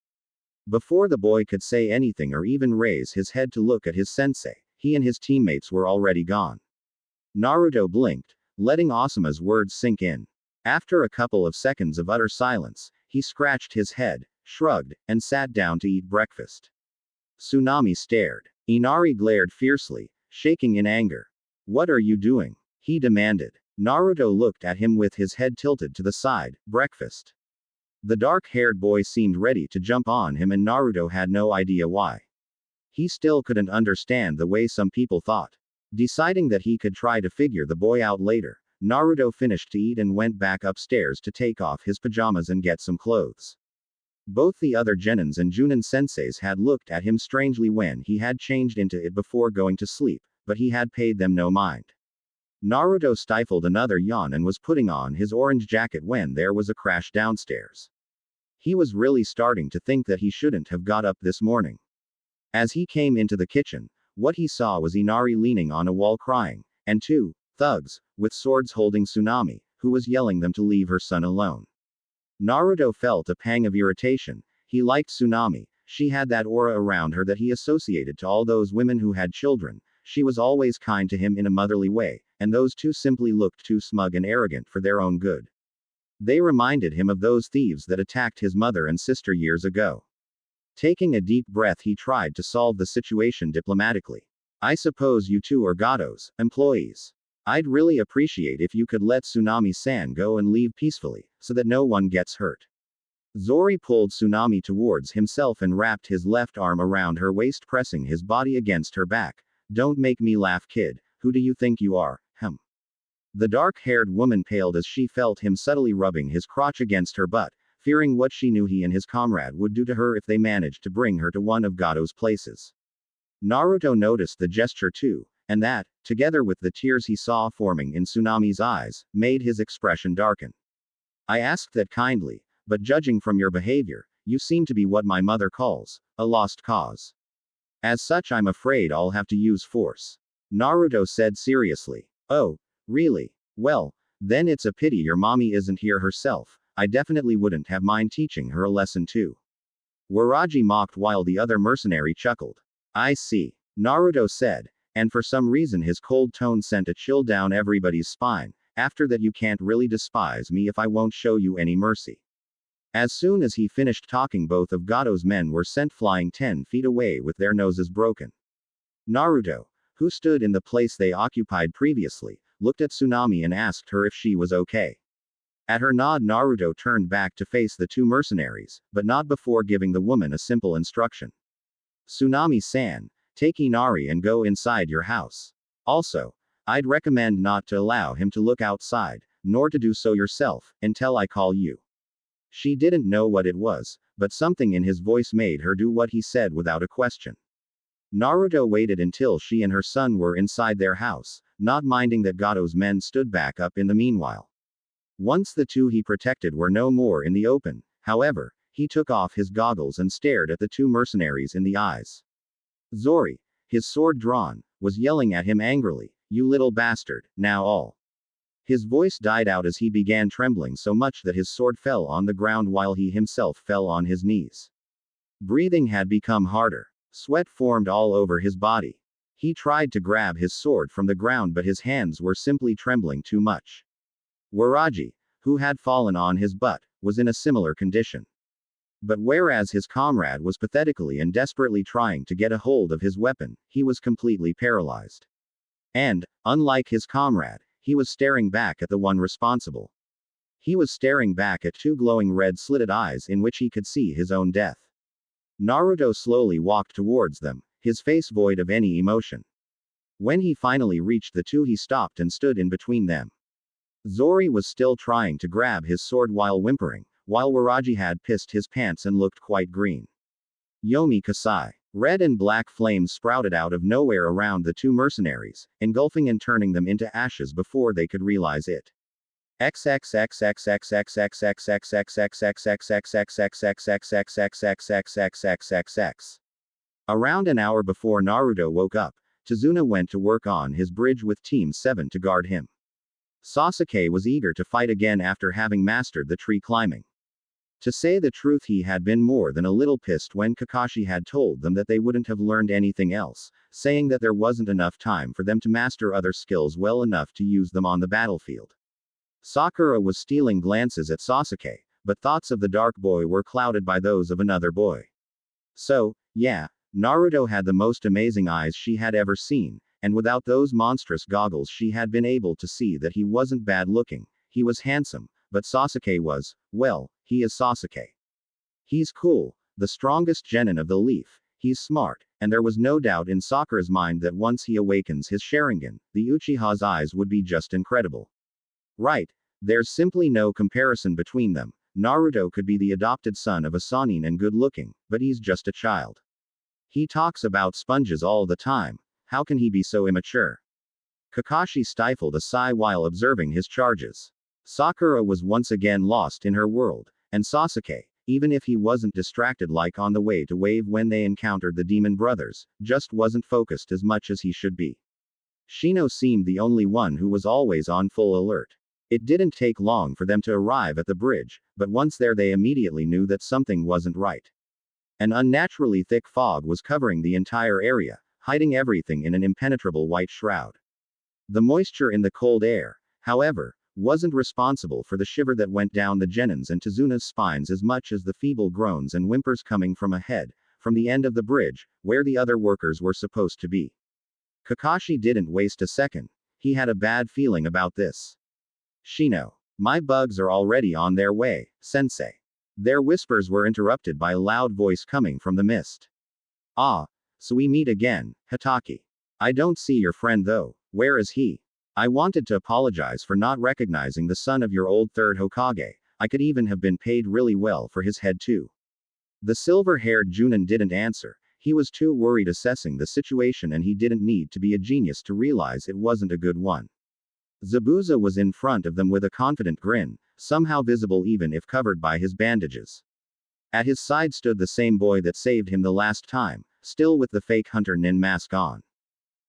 Before the boy could say anything or even raise his head to look at his sensei, he and his teammates were already gone. Naruto blinked, letting Asuma's words sink in. After a couple of seconds of utter silence, he scratched his head, shrugged, and sat down to eat breakfast. Tsunami stared. Inari glared fiercely, shaking in anger. What are you doing? He demanded. Naruto looked at him with his head tilted to the side. Breakfast. The dark-haired boy seemed ready to jump on him and Naruto had no idea why. He still couldn't understand the way some people thought. Deciding that he could try to figure the boy out later, Naruto finished to eat and went back upstairs to take off his pajamas and get some clothes. Both the other Genins and Junin senseis had looked at him strangely when he had changed into it before going to sleep, but he had paid them no mind. Naruto stifled another yawn and was putting on his orange jacket when there was a crash downstairs. He was really starting to think that he shouldn't have got up this morning. As he came into the kitchen, what he saw was Inari leaning on a wall crying, and two thugs, with swords holding Tsunami, who was yelling them to leave her son alone. Naruto felt a pang of irritation. He liked Tsunami, she had that aura around her that he associated to all those women who had children, she was always kind to him in a motherly way, and those two simply looked too smug and arrogant for their own good. They reminded him of those thieves that attacked his mother and sister years ago. Taking a deep breath he tried to solve the situation diplomatically. I suppose you two are Gato's employees. I'd really appreciate if you could let Tsunami-san go and leave peacefully, so that no one gets hurt. Zori pulled Tsunami towards himself and wrapped his left arm around her waist, pressing his body against her back. Don't make me laugh, kid. Who do you think you are? The dark-haired woman paled as she felt him subtly rubbing his crotch against her butt, fearing what she knew he and his comrade would do to her if they managed to bring her to one of Gato's places. Naruto noticed the gesture too, and that, together with the tears he saw forming in Tsunami's eyes, made his expression darken. I asked that kindly, but judging from your behavior, you seem to be what my mother calls a lost cause. As such, I'm afraid I'll have to use force. Naruto said seriously. Oh, really? Well, then it's a pity your mommy isn't here herself. I definitely wouldn't have mind teaching her a lesson too. Waraji mocked while the other mercenary chuckled. I see. Naruto said, and for some reason his cold tone sent a chill down everybody's spine. After that, you can't really despise me if I won't show you any mercy. As soon as he finished talking, both of Gato's men were sent flying 10 feet away with their noses broken. Naruto, who stood in the place they occupied previously, looked at Tsunami and asked her if she was okay. At her nod, Naruto turned back to face the two mercenaries, but not before giving the woman a simple instruction. Tsunami-san, take Inari and go inside your house. Also, I'd recommend not to allow him to look outside, nor to do so yourself, until I call you. She didn't know what it was, but something in his voice made her do what he said without a question. Naruto waited until she and her son were inside their house, not minding that Gato's men stood back up in the meanwhile. Once the two he protected were no more in the open, however, he took off his goggles and stared at the two mercenaries in the eyes. Zori, his sword drawn, was yelling at him angrily, "You little bastard, now all." His voice died out as he began trembling so much that his sword fell on the ground while he himself fell on his knees. Breathing had become harder. Sweat formed all over his body. He tried to grab his sword from the ground, but his hands were simply trembling too much. Waraji, who had fallen on his butt, was in a similar condition. But whereas his comrade was pathetically and desperately trying to get a hold of his weapon, he was completely paralyzed. And, unlike his comrade, he was staring back at the one responsible. He was staring back at two glowing red slitted eyes in which he could see his own death. Naruto slowly walked towards them, his face void of any emotion. When he finally reached the two, he stopped and stood in between them. Zori was still trying to grab his sword while whimpering, while Waraji had pissed his pants and looked quite green. Yomi Kasai. Red and black flames sprouted out of nowhere around the two mercenaries, engulfing and turning them into ashes before they could realize it. Around an hour before Naruto woke up, Tazuna went to work on his bridge with Team 7 to guard him. Sasuke was eager to fight again after having mastered the tree climbing. To say the truth, he had been more than a little pissed when Kakashi had told them that they wouldn't have learned anything else, saying that there wasn't enough time for them to master other skills well enough to use them on the battlefield. Sakura was stealing glances at Sasuke, but thoughts of the dark boy were clouded by those of another boy. So, yeah, Naruto had the most amazing eyes she had ever seen, and without those monstrous goggles she had been able to see that he wasn't bad looking, he was handsome, but Sasuke was, well, he is Sasuke. He's cool, the strongest genin of the leaf, he's smart, and there was no doubt in Sakura's mind that once he awakens his Sharingan, the Uchiha's eyes would be just incredible. Right, there's simply no comparison between them. Naruto could be the adopted son of a Sannin and good looking, but he's just a child. He talks about sponges all the time, how can he be so immature? Kakashi stifled a sigh while observing his charges. Sakura was once again lost in her world, and Sasuke, even if he wasn't distracted like on the way to Wave when they encountered the demon brothers, just wasn't focused as much as he should be. Shino seemed the only one who was always on full alert. It didn't take long for them to arrive at the bridge, but once there they immediately knew that something wasn't right. An unnaturally thick fog was covering the entire area, hiding everything in an impenetrable white shroud. The moisture in the cold air, however, wasn't responsible for the shiver that went down the Genin's and Tazuna's spines as much as the feeble groans and whimpers coming from ahead, from the end of the bridge, where the other workers were supposed to be. Kakashi didn't waste a second. He had a bad feeling about this. Shino. My bugs are already on their way, sensei. Their whispers were interrupted by a loud voice coming from the mist. Ah, so we meet again, Hitaki. I don't see your friend though, where is he? I wanted to apologize for not recognizing the son of your old third Hokage, I could even have been paid really well for his head too. The silver-haired Junin didn't answer, he was too worried assessing the situation and he didn't need to be a genius to realize it wasn't a good one. Zabuza was in front of them with a confident grin, somehow visible even if covered by his bandages. At his side stood the same boy that saved him the last time, still with the fake hunter nin mask on.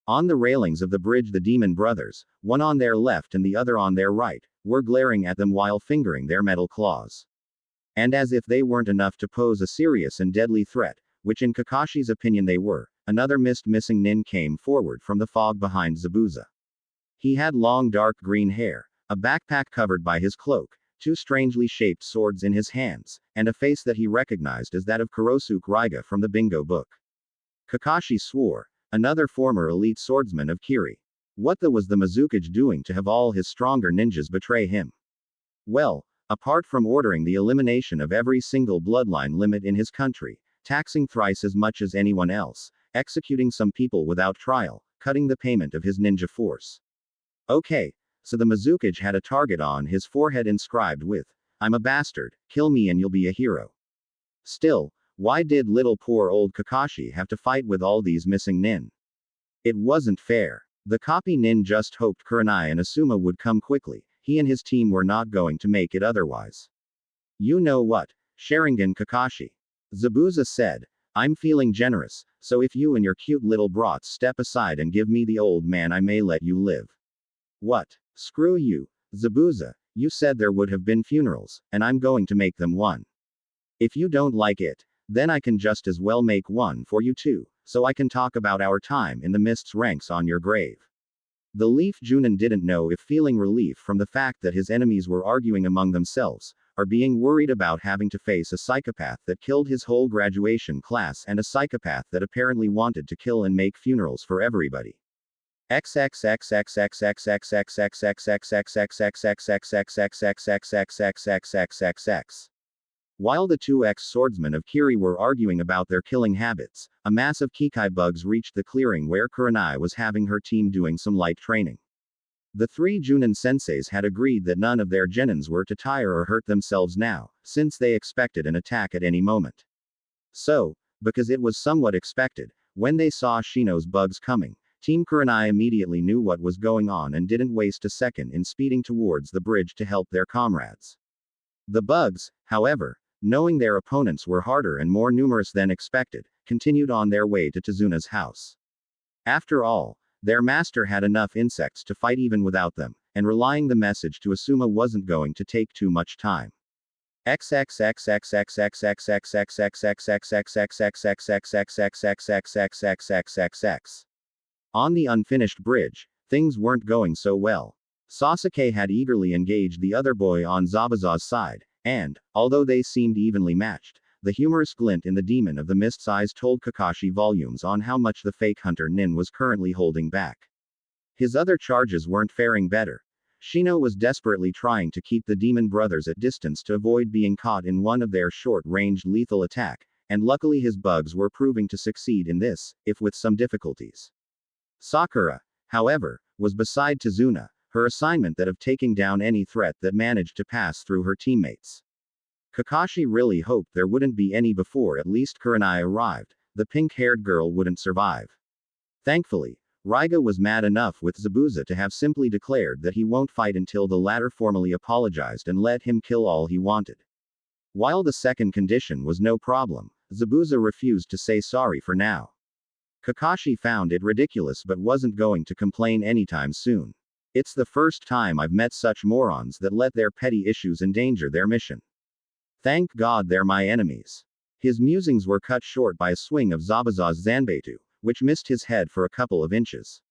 On the railings of the bridge, the demon brothers, one on their left and the other on their right, were glaring at them while fingering their metal claws. And as if they weren't enough to pose a serious and deadly threat, which in Kakashi's opinion they were, another missing nin came forward from the fog behind Zabuza. He had long dark green hair, a backpack covered by his cloak, two strangely shaped swords in his hands, and a face that he recognized as that of Kurosuke Raiga from the bingo book. Kakashi swore, another former elite swordsman of Kiri. What was the Mizukage doing to have all his stronger ninjas betray him? Well, apart from ordering the elimination of every single bloodline limit in his country, taxing thrice as much as anyone else, executing some people without trial, cutting the payment of his ninja force. Okay, so the Mizukage had a target on his forehead inscribed with, "I'm a bastard, kill me and you'll be a hero." Still, why did little poor old Kakashi have to fight with all these missing nin? It wasn't fair. The copy nin just hoped Kurenai and Asuma would come quickly. He and his team were not going to make it otherwise. You know what, Sharingan Kakashi? Zabuza said. I'm feeling generous, so if you and your cute little brats step aside and give me the old man, I may let you live. What? Screw you, Zabuza, you said there would have been funerals, and I'm going to make them one. If you don't like it, then I can just as well make one for you too, so I can talk about our time in the mist's ranks on your grave. The Leaf Junin didn't know if feeling relief from the fact that his enemies were arguing among themselves, or being worried about having to face a psychopath that killed his whole graduation class and a psychopath that apparently wanted to kill and make funerals for everybody. While the two ex-swordsmen of Kiri were arguing about their killing habits, a mass of Kikai bugs reached the clearing where Kurenai was having her team doing some light training. The three Junin senseis had agreed that none of their genins were to tire or hurt themselves now, since they expected an attack at any moment. So, because it was somewhat expected, when they saw Shino's bugs coming, Team Kurenai immediately knew what was going on and didn't waste a second in speeding towards the bridge to help their comrades. The bugs, however, knowing their opponents were harder and more numerous than expected, continued on their way to Tazuna's house. After all, their master had enough insects to fight even without them, and relaying the message to Asuma wasn't going to take too much time. On the unfinished bridge, things weren't going so well. Sasuke had eagerly engaged the other boy on Zabuza's side, and, although they seemed evenly matched, the humorous glint in the demon of the mist's eyes told Kakashi volumes on how much the fake hunter nin was currently holding back. His other charges weren't faring better. Shino was desperately trying to keep the demon brothers at distance to avoid being caught in one of their short-ranged lethal attack, and luckily his bugs were proving to succeed in this, if with some difficulties. Sakura, however, was beside Tazuna, her assignment that of taking down any threat that managed to pass through her teammates. Kakashi really hoped there wouldn't be any before at least Kurenai arrived, the pink-haired girl wouldn't survive. Thankfully, Raiga was mad enough with Zabuza to have simply declared that he won't fight until the latter formally apologized and let him kill all he wanted. While the second condition was no problem, Zabuza refused to say sorry for now. Kakashi found it ridiculous but wasn't going to complain anytime soon. It's the first time I've met such morons that let their petty issues endanger their mission. Thank God they're my enemies. His musings were cut short by a swing of Zabuza's Zanbeitu, which missed his head for a couple of inches.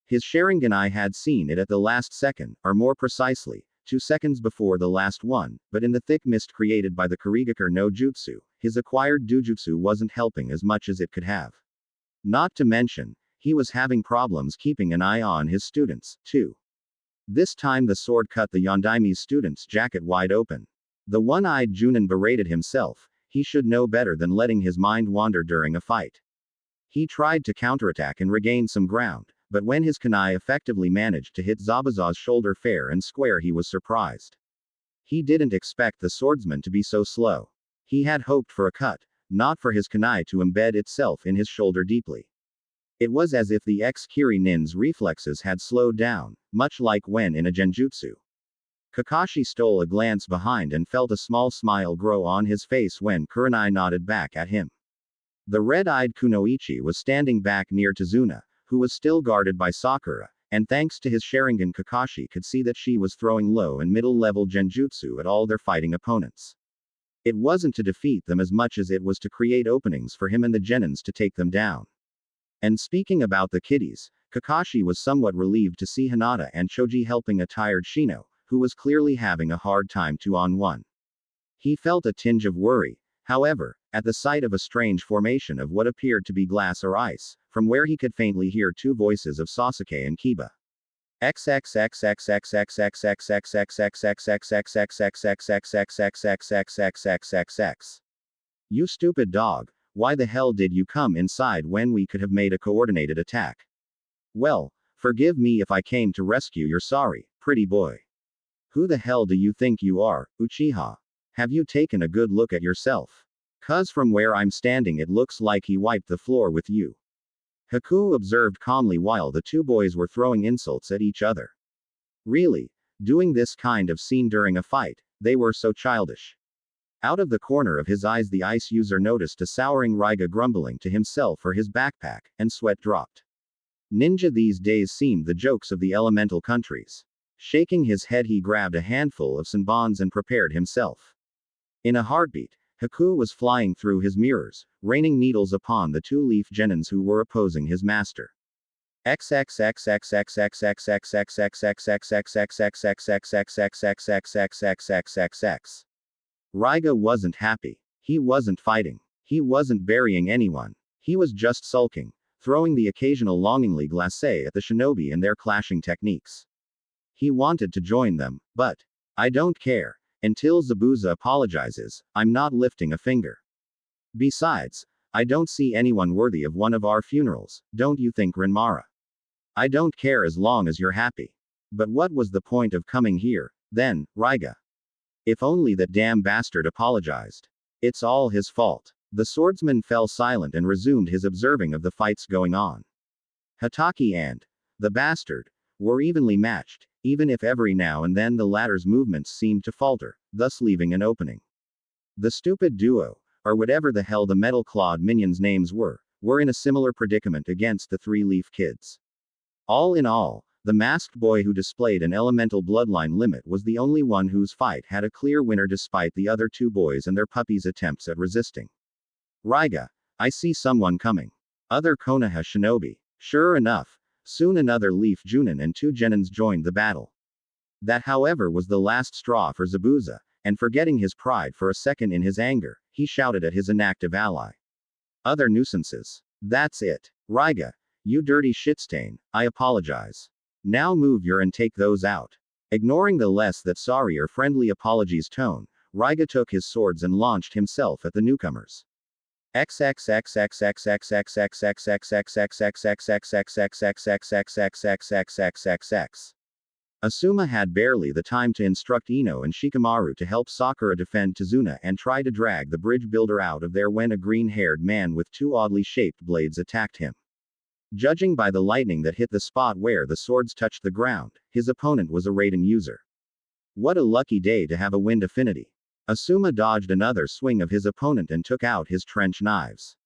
His Sharingan I had seen it at the last second, or more precisely, 2 seconds before the last one, but in the thick mist created by the Kurigakure no Jutsu, his acquired Dujutsu wasn't helping as much as it could have. Not to mention, he was having problems keeping an eye on his students, too. This time the sword cut the Yondaime's student's jacket wide open. The one-eyed Junin berated himself. He should know better than letting his mind wander during a fight. He tried to counterattack and regain some ground, but when his kunai effectively managed to hit Zabuza's shoulder fair and square he was surprised. He didn't expect the swordsman to be so slow. He had hoped for a cut, not for his kunai to embed itself in his shoulder deeply. It was as if the ex-Kiri nin's reflexes had slowed down, much like when in a genjutsu. Kakashi stole a glance behind and felt a small smile grow on his face when Kurenai nodded back at him. The red-eyed Kunoichi was standing back near Tazuna, who was still guarded by Sakura, and thanks to his Sharingan Kakashi could see that she was throwing low and middle-level genjutsu at all their fighting opponents. It wasn't to defeat them as much as it was to create openings for him and the genins to take them down. And speaking about the kiddies, Kakashi was somewhat relieved to see Hinata and Choji helping a tired Shino, who was clearly having a hard time 2-on-1. He felt a tinge of worry, however, at the sight of a strange formation of what appeared to be glass or ice, from where he could faintly hear two voices of Sasuke and Kiba. You stupid dog, why the hell did you come inside when we could have made a coordinated attack? Well, forgive me if I came to rescue your sorry, pretty boy. Who the hell do you think you are, Uchiha? Have you taken a good look at yourself? 'Cause from where I'm standing it looks like he wiped the floor with you. Haku observed calmly while the two boys were throwing insults at each other. Really? Doing this kind of scene during a fight? They were so childish. Out of the corner of his eyes the ice user noticed a souring Raiga grumbling to himself for his backpack, and sweat dropped. Ninja these days seemed the jokes of the elemental countries. Shaking his head he grabbed a handful of senbons and prepared himself. In a heartbeat, Haku was flying through his mirrors, raining needles upon the two-leaf genins who were opposing his master. Raiga wasn't happy. He wasn't fighting. He wasn't burying anyone. He was just sulking, throwing the occasional longingly glacé at the shinobi and their clashing techniques. He wanted to join them, but I don't care. Until Zabuza apologizes, I'm not lifting a finger. Besides, I don't see anyone worthy of one of our funerals, don't you think, Renmara? I don't care as long as you're happy. But what was the point of coming here, then, Raiga? If only that damn bastard apologized. It's all his fault. The swordsman fell silent and resumed his observing of the fights going on. Hatake and the bastard were evenly matched, even if every now and then the latter's movements seemed to falter, thus leaving an opening. The stupid duo, or whatever the hell the metal-clawed minions' names were in a similar predicament against the three-leaf kids. All in all, the masked boy who displayed an elemental bloodline limit was the only one whose fight had a clear winner despite the other two boys and their puppies' attempts at resisting. Raiga, I see someone coming. Other Konoha shinobi. Sure enough, soon another leaf Junin and two genins joined the battle. That however was the last straw for Zabuza, and forgetting his pride for a second in his anger, he shouted at his inactive ally. Other nuisances. That's it. Raiga, you dirty shitstain, I apologize. Now move your and take those out. Ignoring the less that sorry or friendly apologies tone, Raiga took his swords and launched himself at the newcomers. Asuma had barely the time to instruct Ino and Shikamaru to help Sakura defend Tazuna and try to drag the bridge builder out of there when a green-haired man with two oddly shaped blades attacked him. Judging by the lightning that hit the spot where the swords touched the ground, his opponent was a Raiden user. What a lucky day to have a wind affinity. Asuma dodged another swing of his opponent and took out his trench knives.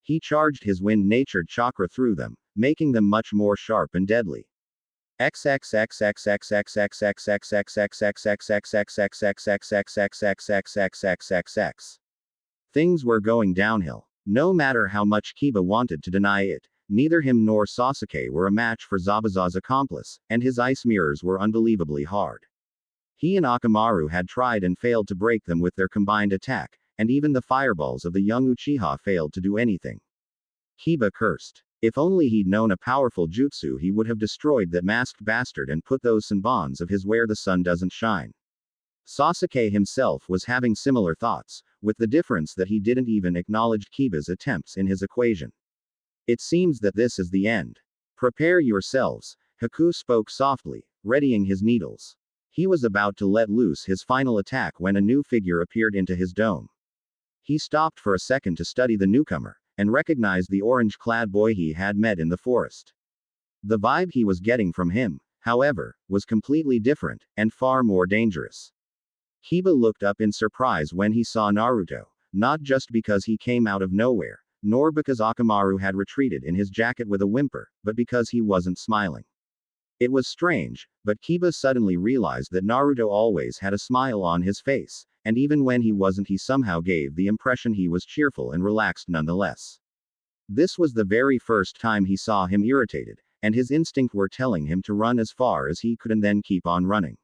He charged his wind-natured chakra through them, making them much more sharp and deadly. Things were going downhill. No matter how much Kiba wanted to deny it, neither him nor Sasuke were a match for Zabuza's accomplice, and his ice mirrors were unbelievably hard. He and Akamaru had tried and failed to break them with their combined attack, and even the fireballs of the young Uchiha failed to do anything. Kiba cursed. If only he'd known a powerful jutsu he would have destroyed that masked bastard and put those senbons of his where the sun doesn't shine. Sasuke himself was having similar thoughts, with the difference that he didn't even acknowledge Kiba's attempts in his equation. It seems that this is the end. Prepare yourselves, Haku spoke softly, readying his needles. He was about to let loose his final attack when a new figure appeared into his dome. He stopped for a second to study the newcomer, and recognized the orange-clad boy he had met in the forest. The vibe he was getting from him, however, was completely different, and far more dangerous. Kiba looked up in surprise when he saw Naruto, not just because he came out of nowhere, nor because Akamaru had retreated in his jacket with a whimper, but because he wasn't smiling. It was strange, but Kiba suddenly realized that Naruto always had a smile on his face, and even when he wasn't, he somehow gave the impression he was cheerful and relaxed nonetheless. This was the very first time he saw him irritated, and his instinct were telling him to run as far as he could and then keep on running.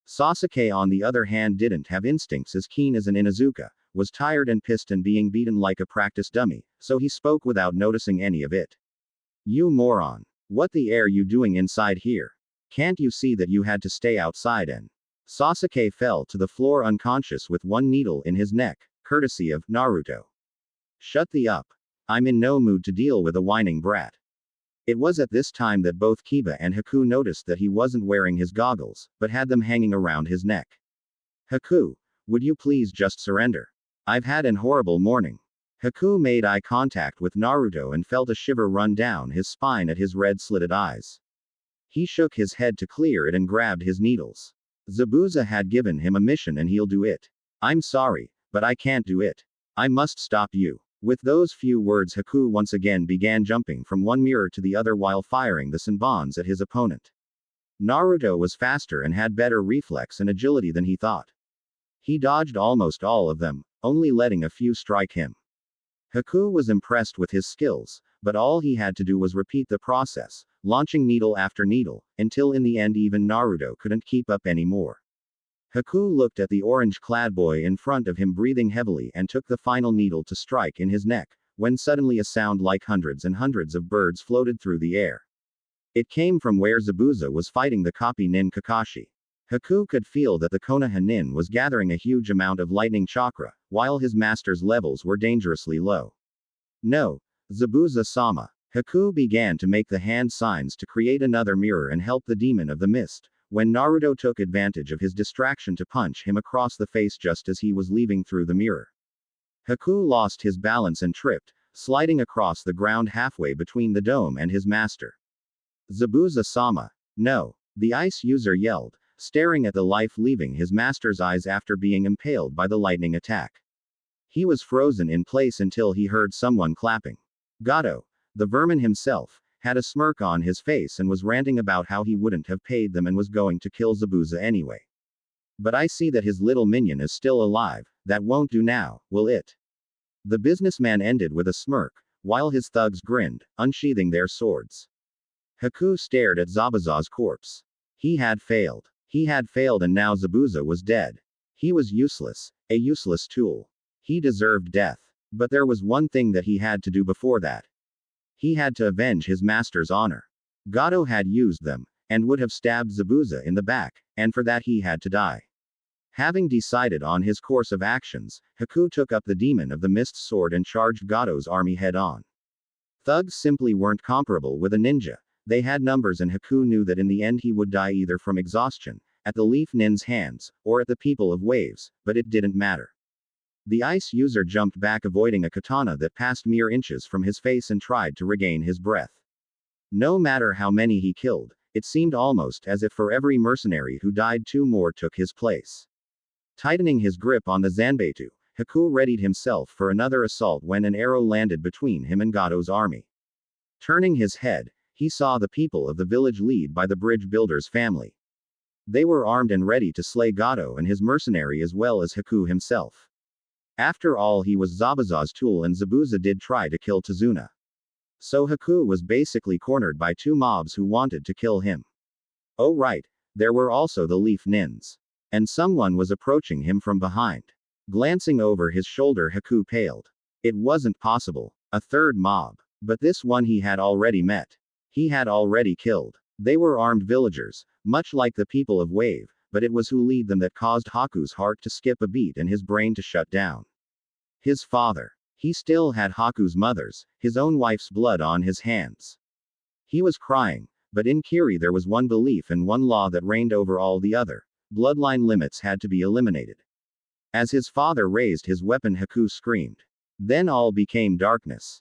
Sasuke, on the other hand, didn't have instincts as keen as an Inuzuka, was tired and pissed and being beaten like a practice dummy, so he spoke without noticing any of it. You moron. What the air you doing inside here? Can't you see that you had to stay outside? And Sasuke fell to the floor unconscious with one needle in his neck, courtesy of Naruto. Shut the up. I'm in no mood to deal with a whining brat. It was at this time that both Kiba and Haku noticed that he wasn't wearing his goggles, but had them hanging around his neck. Haku, would you please just surrender? I've had an horrible morning. Haku made eye contact with Naruto and felt a shiver run down his spine at his red-slitted eyes. He shook his head to clear it and grabbed his needles. Zabuza had given him a mission and he'll do it. I'm sorry, but I can't do it. I must stop you. With those few words, Haku once again began jumping from one mirror to the other while firing the Senbons at his opponent. Naruto was faster and had better reflex and agility than he thought. He dodged almost all of them, only letting a few strike him. Haku was impressed with his skills, but all he had to do was repeat the process, launching needle after needle, until in the end even Naruto couldn't keep up anymore. Haku looked at the orange-clad boy in front of him breathing heavily and took the final needle to strike in his neck, when suddenly a sound like hundreds and hundreds of birds floated through the air. It came from where Zabuza was fighting the copy nin Kakashi. Haku could feel that the Konoha nin was gathering a huge amount of lightning chakra, while his master's levels were dangerously low. No, Zabuza-sama. Haku began to make the hand signs to create another mirror and help the demon of the mist, when Naruto took advantage of his distraction to punch him across the face just as he was leaving through the mirror. Haku lost his balance and tripped, sliding across the ground halfway between the dome and his master. Zabuza-sama. No, the ice user yelled, staring at the life leaving his master's eyes after being impaled by the lightning attack. He was frozen in place until he heard someone clapping. Gato, the vermin himself, had a smirk on his face and was ranting about how he wouldn't have paid them and was going to kill Zabuza anyway. But I see that his little minion is still alive, that won't do now, will it? The businessman ended with a smirk, while his thugs grinned, unsheathing their swords. Haku stared at Zabuza's corpse. He had failed. He had failed and now Zabuza was dead. He was useless, a useless tool. He deserved death. But there was one thing that he had to do before that. He had to avenge his master's honor. Gato had used them, and would have stabbed Zabuza in the back, and for that he had to die. Having decided on his course of actions, Haku took up the demon of the mist sword and charged Gato's army head-on. Thugs simply weren't comparable with a ninja. They had numbers and Haku knew that in the end he would die either from exhaustion, at the Leaf Nin's hands, or at the people of Waves, but it didn't matter. The ice user jumped back, avoiding a katana that passed mere inches from his face and tried to regain his breath. No matter how many he killed, it seemed almost as if for every mercenary who died 2 more took his place. Tightening his grip on the Zanbeitu, Haku readied himself for another assault when an arrow landed between him and Gato's army. Turning his head, he saw the people of the village led by the bridge builder's family. They were armed and ready to slay Gato and his mercenary as well as Haku himself. After all, he was Zabuza's tool and Zabuza did try to kill Tazuna. So Haku was basically cornered by 2 mobs who wanted to kill him. Oh right, there were also the Leaf Nins. And someone was approaching him from behind. Glancing over his shoulder, Haku paled. It wasn't possible. A 3rd mob. But this one he had already met. He had already killed. They were armed villagers, much like the people of Wave, but it was who lead them that caused Haku's heart to skip a beat and his brain to shut down. His father. He still had Haku's mother's, his own wife's blood on his hands. He was crying, but in Kiri there was one belief and one law that reigned over all the other. Bloodline limits had to be eliminated. As his father raised his weapon, Haku screamed. Then all became darkness.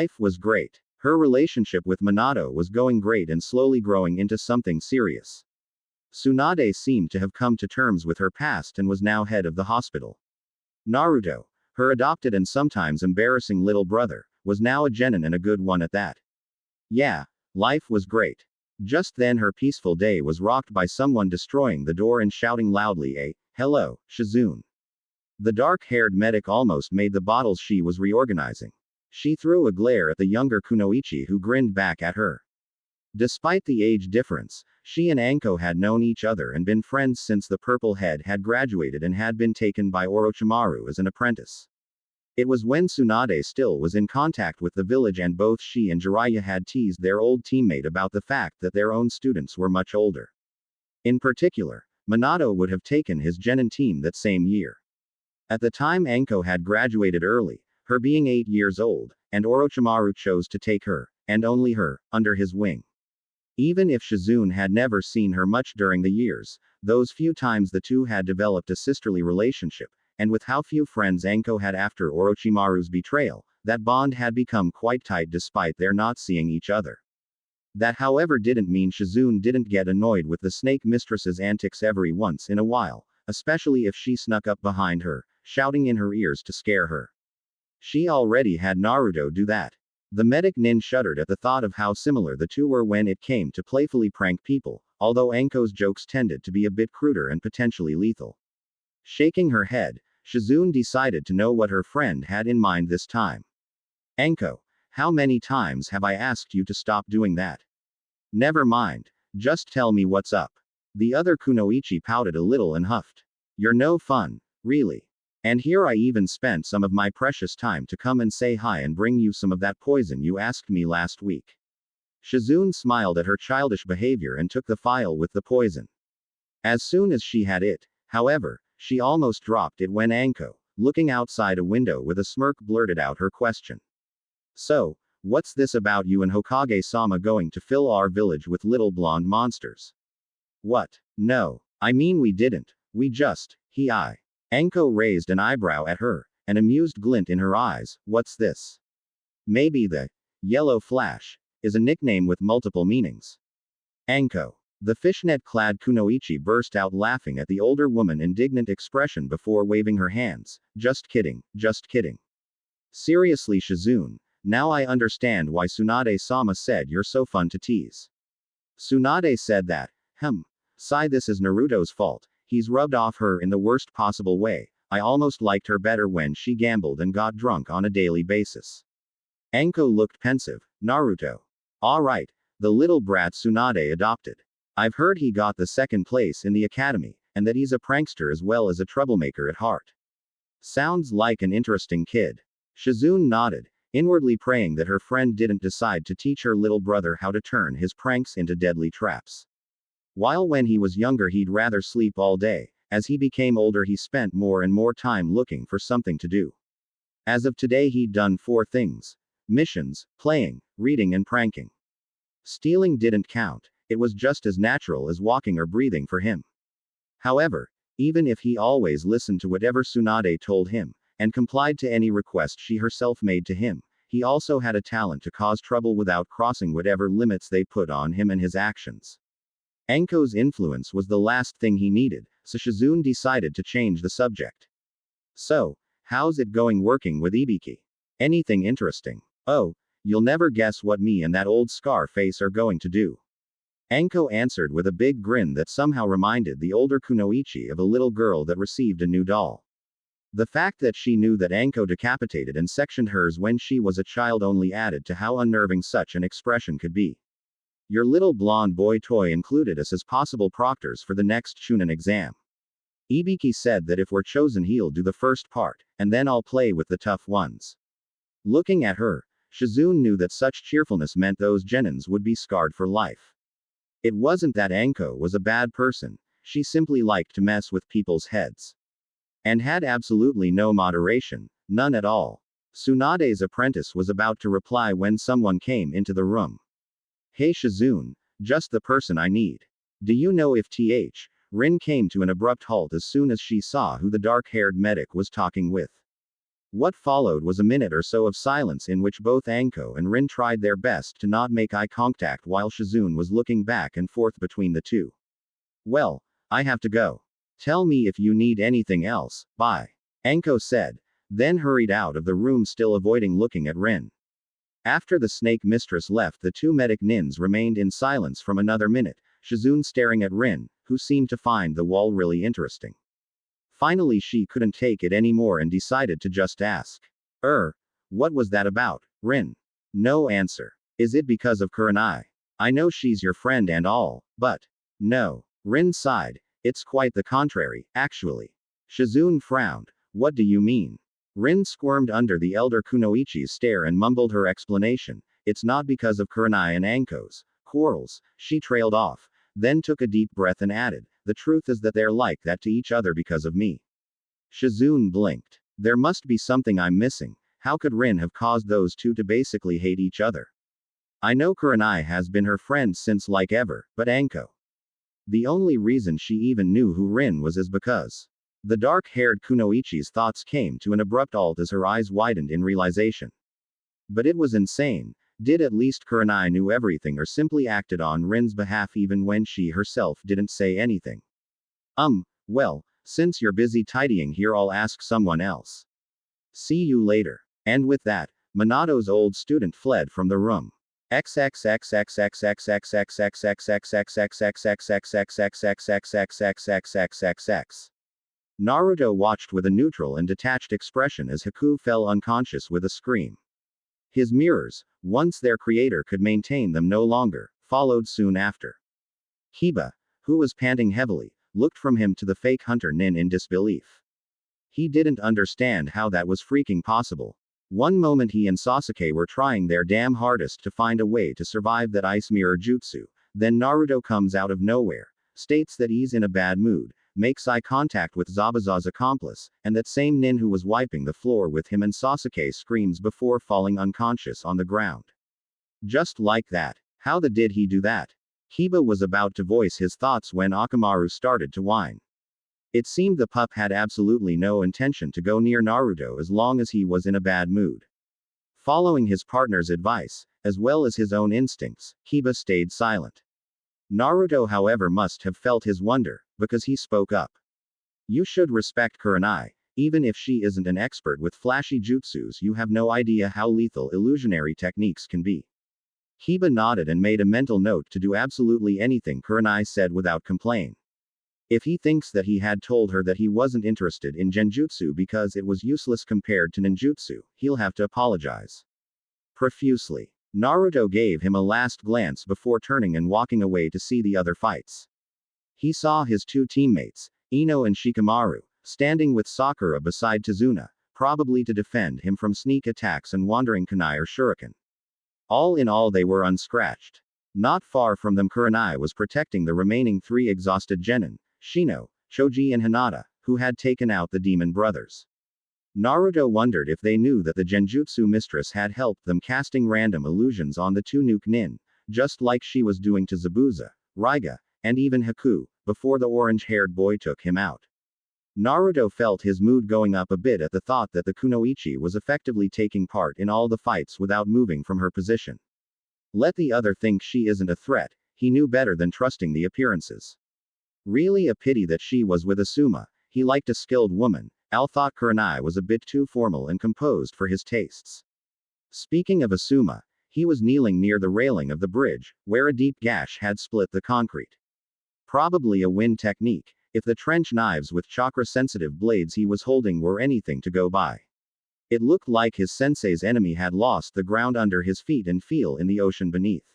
Life was great. Her relationship with Minato was going great and slowly growing into something serious. Tsunade seemed to have come to terms with her past and was now head of the hospital. Naruto, her adopted and sometimes embarrassing little brother, was now a genin and a good one at that. Yeah, life was great. Just then her peaceful day was rocked by someone destroying the door and shouting loudly, hello, Shizune. The dark-haired medic almost made the bottles she was reorganizing. She threw a glare at the younger Kunoichi who grinned back at her. Despite the age difference, she and Anko had known each other and been friends since the Purple Head had graduated and had been taken by Orochimaru as an apprentice. It was when Tsunade still was in contact with the village and both she and Jiraiya had teased their old teammate about the fact that their own students were much older. In particular, Minato would have taken his genin team that same year. At the time Anko had graduated early, her being 8 years old, and Orochimaru chose to take her, and only her, under his wing. Even if Shizune had never seen her much during the years, those few times the two had developed a sisterly relationship, and with how few friends Anko had after Orochimaru's betrayal, that bond had become quite tight despite their not seeing each other. That however didn't mean Shizune didn't get annoyed with the snake mistress's antics every once in a while, especially if she snuck up behind her, shouting in her ears to scare her. She already had Naruto do that. The medic nin shuddered at the thought of how similar the two were when it came to playfully prank people, although Anko's jokes tended to be a bit cruder and potentially lethal. Shaking her head, Shizune decided to know what her friend had in mind this time. Anko, how many times have I asked you to stop doing that? Never mind, just tell me what's up. The other Kunoichi pouted a little and huffed. You're no fun, really. And here I even spent some of my precious time to come and say hi and bring you some of that poison you asked me last week. Shizune smiled at her childish behavior and took the phial with the poison. As soon as she had it, however, she almost dropped it when Anko, looking outside a window with a smirk, blurted out her question. So, what's this about you and Hokage-sama going to fill our village with little blonde monsters? What? No, I mean we didn't, we just, Anko raised an eyebrow at her, an amused glint in her eyes. What's this? Maybe the yellow flash is a nickname with multiple meanings. Anko. The fishnet-clad Kunoichi burst out laughing at the older woman's indignant expression before waving her hands. Just kidding, just kidding. Seriously Shizune, now I understand why Tsunade-sama said you're so fun to tease. Tsunade said that, sigh, this is Naruto's fault. He's rubbed off her in the worst possible way. I almost liked her better when she gambled and got drunk on a daily basis. Anko looked pensive. Naruto. Alright, the little brat Tsunade adopted. I've heard he got the second place in the academy, and that he's a prankster as well as a troublemaker at heart. Sounds like an interesting kid. Shizune nodded, inwardly praying that her friend didn't decide to teach her little brother how to turn his pranks into deadly traps. While when he was younger he'd rather sleep all day, as he became older he spent more and more time looking for something to do. As of today he'd done 4 things. Missions, playing, reading and pranking. Stealing didn't count, it was just as natural as walking or breathing for him. However, even if he always listened to whatever Tsunade told him, and complied to any request she herself made to him, he also had a talent to cause trouble without crossing whatever limits they put on him and his actions. Anko's influence was the last thing he needed, so Shizune decided to change the subject. So, how's it going working with Ibiki? Anything interesting? Oh, you'll never guess what me and that old scar face are going to do. Anko answered with a big grin that somehow reminded the older Kunoichi of a little girl that received a new doll. The fact that she knew that Anko decapitated and sectioned hers when she was a child only added to how unnerving such an expression could be. Your little blonde boy toy included us as possible proctors for the next Chunin exam. Ibiki said that if we're chosen he'll do the first part, and then I'll play with the tough ones. Looking at her, Shizune knew that such cheerfulness meant those genins would be scarred for life. It wasn't that Anko was a bad person, she simply liked to mess with people's heads. And had absolutely no moderation, none at all. Tsunade's apprentice was about to reply when someone came into the room. Hey Shizune, just the person I need. Do you know if Rin came to an abrupt halt as soon as she saw who the dark-haired medic was talking with. What followed was a minute or so of silence in which both Anko and Rin tried their best to not make eye contact while Shizune was looking back and forth between the two. Well, I have to go. Tell me if you need anything else, bye. Anko said, then hurried out of the room still avoiding looking at Rin. After the snake mistress left, the two medic nins remained in silence from another minute, Shizune staring at Rin, who seemed to find the wall really interesting. Finally she couldn't take it anymore and decided to just ask. What was that about, Rin? No answer. Is it because of Kurenai? I know she's your friend and all, but. No. Rin sighed. It's quite the contrary, actually. Shizune frowned. What do you mean? Rin squirmed under the elder Kunoichi's stare and mumbled her explanation. It's not because of Kurenai and Anko's quarrels. She trailed off, then took a deep breath and added, the truth is that they're like that to each other because of me. Shizune blinked. There must be something I'm missing. How could Rin have caused those two to basically hate each other? I know Kurenai has been her friend since like ever, but Anko. The only reason she even knew who Rin was is because. The dark-haired Kunoichi's thoughts came to an abrupt halt as her eyes widened in realization. But it was insane. Did at least Kurenai knew everything or simply acted on Rin's behalf even when she herself didn't say anything? Well, since you're busy tidying here I'll ask someone else. See you later. And with that, Minato's old student fled from the room. Naruto watched with a neutral and detached expression as Haku fell unconscious with a scream. His mirrors, once their creator could maintain them no longer, followed soon after. Kiba, who was panting heavily, looked from him to the fake hunter Nin in disbelief. He didn't understand how that was freaking possible. One moment he and Sasuke were trying their damn hardest to find a way to survive that ice mirror jutsu, then Naruto comes out of nowhere, states that he's in a bad mood, makes eye contact with Zabuza's accomplice, and that same Nin who was wiping the floor with him and Sasuke screams before falling unconscious on the ground. Just like that. How the did he do that? Kiba was about to voice his thoughts when Akamaru started to whine. It seemed the pup had absolutely no intention to go near Naruto as long as he was in a bad mood. Following his partner's advice, as well as his own instincts, Kiba stayed silent. Naruto however must have felt his wonder, because he spoke up. You should respect Kurenai. Even if she isn't an expert with flashy jutsus you have no idea how lethal illusionary techniques can be. Kiba nodded and made a mental note to do absolutely anything Kurenai said without complaint. If he thinks that he had told her that he wasn't interested in genjutsu because it was useless compared to ninjutsu, he'll have to apologize profusely. Naruto gave him a last glance before turning and walking away to see the other fights. He saw his two teammates, Ino and Shikamaru, standing with Sakura beside Tazuna, probably to defend him from sneak attacks and wandering kunai or shuriken. All in all they were unscratched. Not far from them Kurenai was protecting the remaining three exhausted genin, Shino, Choji and Hinata, who had taken out the demon brothers. Naruto wondered if they knew that the genjutsu mistress had helped them casting random illusions on the two nuke nin, just like she was doing to Zabuza, Raiga, and even Haku, before the orange-haired boy took him out. Naruto felt his mood going up a bit at the thought that the Kunoichi was effectively taking part in all the fights without moving from her position. Let the other think she isn't a threat, he knew better than trusting the appearances. Really a pity that she was with Asuma, he liked a skilled woman. Al thought Kurenai was a bit too formal and composed for his tastes. Speaking of Asuma, he was kneeling near the railing of the bridge, where a deep gash had split the concrete. Probably a wind technique, if the trench knives with chakra-sensitive blades he was holding were anything to go by. It looked like his sensei's enemy had lost the ground under his feet and feel in the ocean beneath.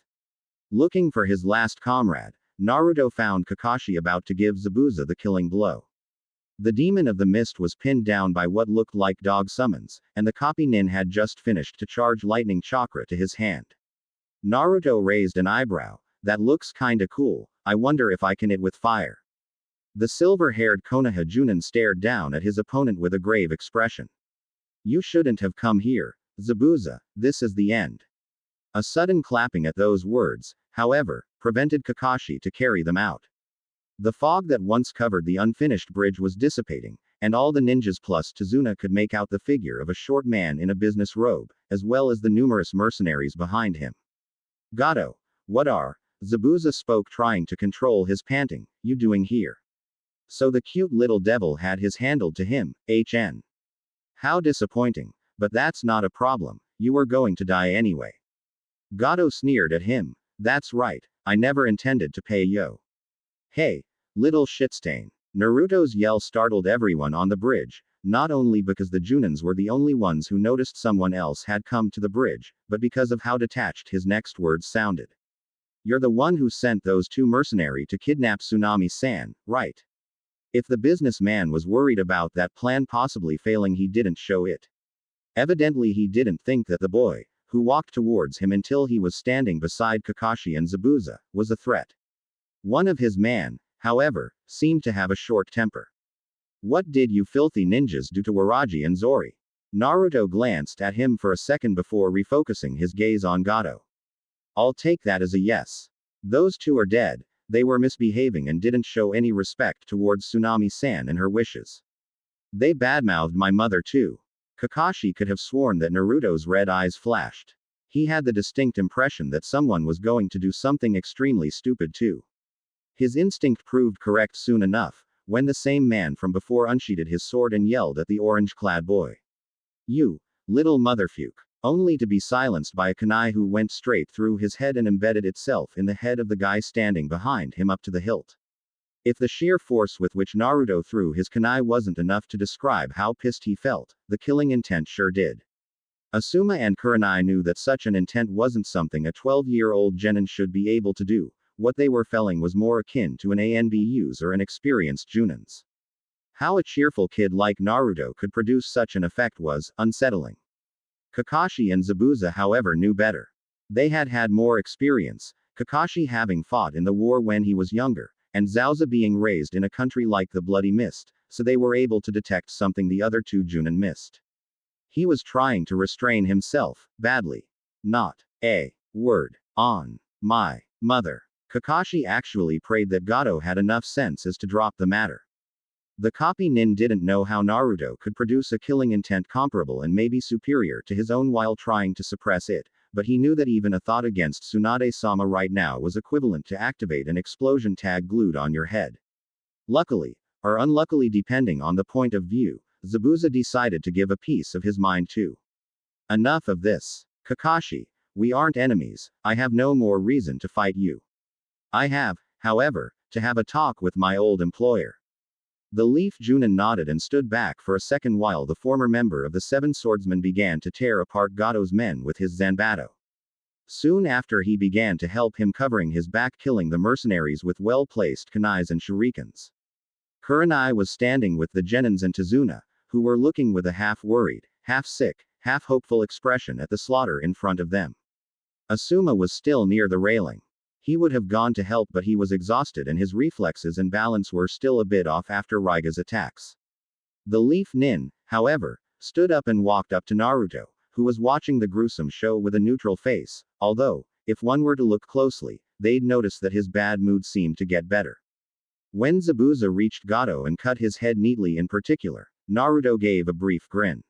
Looking for his last comrade, Naruto found Kakashi about to give Zabuza the killing blow. The demon of the mist was pinned down by what looked like dog summons, and the copy nin had just finished to charge lightning chakra to his hand. Naruto raised an eyebrow. That looks kinda cool, I wonder if I can hit with fire. The silver-haired Konoha Junin stared down at his opponent with a grave expression. You shouldn't have come here, Zabuza, this is the end. A sudden clapping at those words, however, prevented Kakashi to carry them out. The fog that once covered the unfinished bridge was dissipating, and all the ninjas plus Tazuna could make out the figure of a short man in a business robe, as well as the numerous mercenaries behind him. Gato, what are, Zabuza spoke, trying to control his panting, you doing here? So the cute little devil had his handled to him, HN. How disappointing, but that's not a problem, you were going to die anyway. Gato sneered at him, that's right, I never intended to pay yo. Hey, little shitstain. Naruto's yell startled everyone on the bridge, not only because the Junins were the only ones who noticed someone else had come to the bridge, but because of how detached his next words sounded. You're the one who sent those two mercenary to kidnap Tsunami-san, right? If the businessman was worried about that plan possibly failing, he didn't show it. Evidently he didn't think that the boy, who walked towards him until he was standing beside Kakashi and Zabuza, was a threat. One of his men, however, seemed to have a short temper. What did you filthy ninjas do to Waraji and Zori? Naruto glanced at him for a second before refocusing his gaze on Gato. I'll take that as a yes. Those two are dead, they were misbehaving and didn't show any respect towards Tsunami-san and her wishes. They badmouthed my mother too. Kakashi could have sworn that Naruto's red eyes flashed. He had the distinct impression that someone was going to do something extremely stupid too. His instinct proved correct soon enough, when the same man from before unsheathed his sword and yelled at the orange-clad boy. You, little motherfuck, only to be silenced by a kunai who went straight through his head and embedded itself in the head of the guy standing behind him up to the hilt. If the sheer force with which Naruto threw his kunai wasn't enough to describe how pissed he felt, the killing intent sure did. Asuma and Kurenai knew that such an intent wasn't something a 12-year-old genin should be able to do. What they were felling was more akin to an ANBU's or an experienced Junin's. How a cheerful kid like Naruto could produce such an effect was unsettling. Kakashi and Zabuza, however, knew better. They had had more experience, Kakashi having fought in the war when he was younger, and Zabuza being raised in a country like the Bloody Mist, so they were able to detect something the other two Junin missed. He was trying to restrain himself, badly. Not a word on my mother. Kakashi actually prayed that Gato had enough sense as to drop the matter. The copy nin didn't know how Naruto could produce a killing intent comparable and maybe superior to his own while trying to suppress it, but he knew that even a thought against Tsunade-sama right now was equivalent to activate an explosion tag glued on your head. Luckily, or unluckily depending on the point of view, Zabuza decided to give a piece of his mind too. Enough of this. Kakashi, we aren't enemies, I have no more reason to fight you. I have, however, to have a talk with my old employer. The Leaf Junin nodded and stood back for a second while the former member of the Seven Swordsmen began to tear apart Gato's men with his Zanbato. Soon after he began to help him covering his back killing the mercenaries with well-placed kunais and shurikens. Kurenai was standing with the Genins and Tazuna, who were looking with a half-worried, half-sick, half-hopeful expression at the slaughter in front of them. Asuma was still near the railing. He would have gone to help but he was exhausted and his reflexes and balance were still a bit off after Raiga's attacks. The Leaf Nin, however, stood up and walked up to Naruto, who was watching the gruesome show with a neutral face, although, if one were to look closely, they'd notice that his bad mood seemed to get better. When Zabuza reached Gato and cut his head neatly in particular, Naruto gave a brief grin.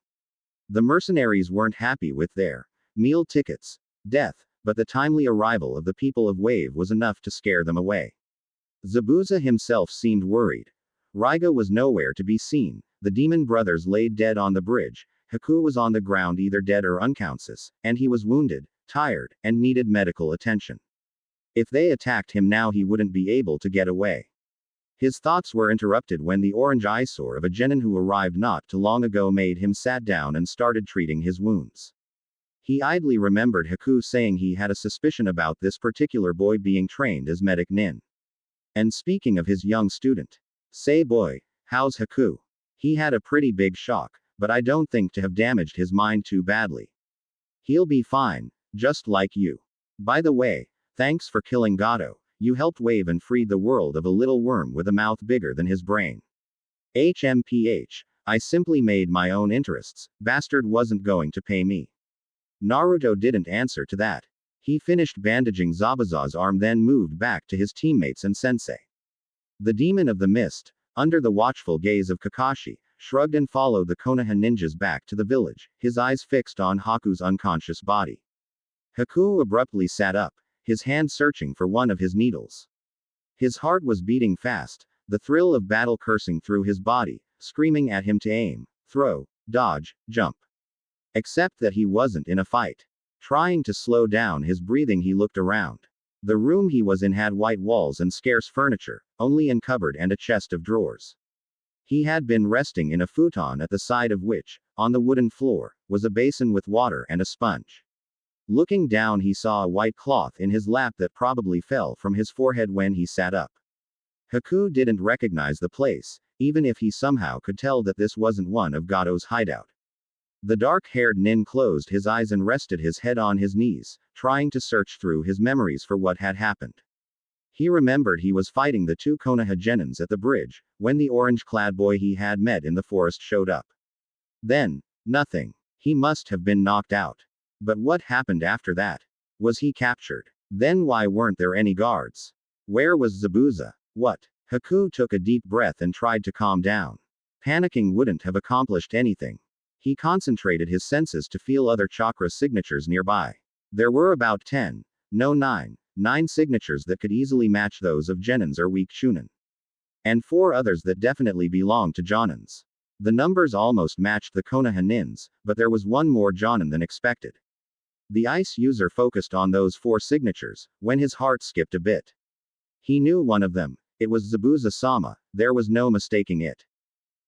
The mercenaries weren't happy with their meal tickets, death, but the timely arrival of the people of Wave was enough to scare them away. Zabuza himself seemed worried. Raiga was nowhere to be seen, the demon brothers laid dead on the bridge, Haku was on the ground either dead or unconscious, and he was wounded, tired, and needed medical attention. If they attacked him now he wouldn't be able to get away. His thoughts were interrupted when the orange eyesore of a genin who arrived not too long ago made him sat down and started treating his wounds. He idly remembered Haku saying he had a suspicion about this particular boy being trained as medic nin. And speaking of his young student. Say boy, how's Haku? He had a pretty big shock, but I don't think to have damaged his mind too badly. He'll be fine, just like you. By the way, thanks for killing Gato, you helped Wave and freed the world of a little worm with a mouth bigger than his brain. HMPH, I simply made my own interests, bastard wasn't going to pay me. Naruto didn't answer to that. He finished bandaging Zabuza's arm, then moved back to his teammates and sensei. The demon of the mist, under the watchful gaze of Kakashi, shrugged and followed the Konoha ninjas back to the village, his eyes fixed on Haku's unconscious body. Haku abruptly sat up, his hand searching for one of his needles. His heart was beating fast, the thrill of battle coursing through his body, screaming at him to aim, throw, dodge, jump. Except that he wasn't in a fight. Trying to slow down his breathing, he looked around. The room he was in had white walls and scarce furniture, only a cupboard and a chest of drawers. He had been resting in a futon at the side of which, on the wooden floor, was a basin with water and a sponge. Looking down, he saw a white cloth in his lap that probably fell from his forehead when he sat up. Haku didn't recognize the place, even if he somehow could tell that this wasn't one of Gato's hideout. The dark-haired nin closed his eyes and rested his head on his knees, trying to search through his memories for what had happened. He remembered he was fighting the two Konoha genins at the bridge, when the orange-clad boy he had met in the forest showed up. Then, nothing. He must have been knocked out. But what happened after that? Was he captured? Then why weren't there any guards? Where was Zabuza? What? Haku took a deep breath and tried to calm down. Panicking wouldn't have accomplished anything. He concentrated his senses to feel other chakra signatures nearby. There were about 10, no 9 signatures that could easily match those of genins or weak shunin. And 4 others that definitely belonged to jonins. The numbers almost matched the Konoha nins, but there was one more jonin than expected. The ice user focused on those 4 signatures, when his heart skipped a bit. He knew one of them. It was Zabuza-sama, there was no mistaking it.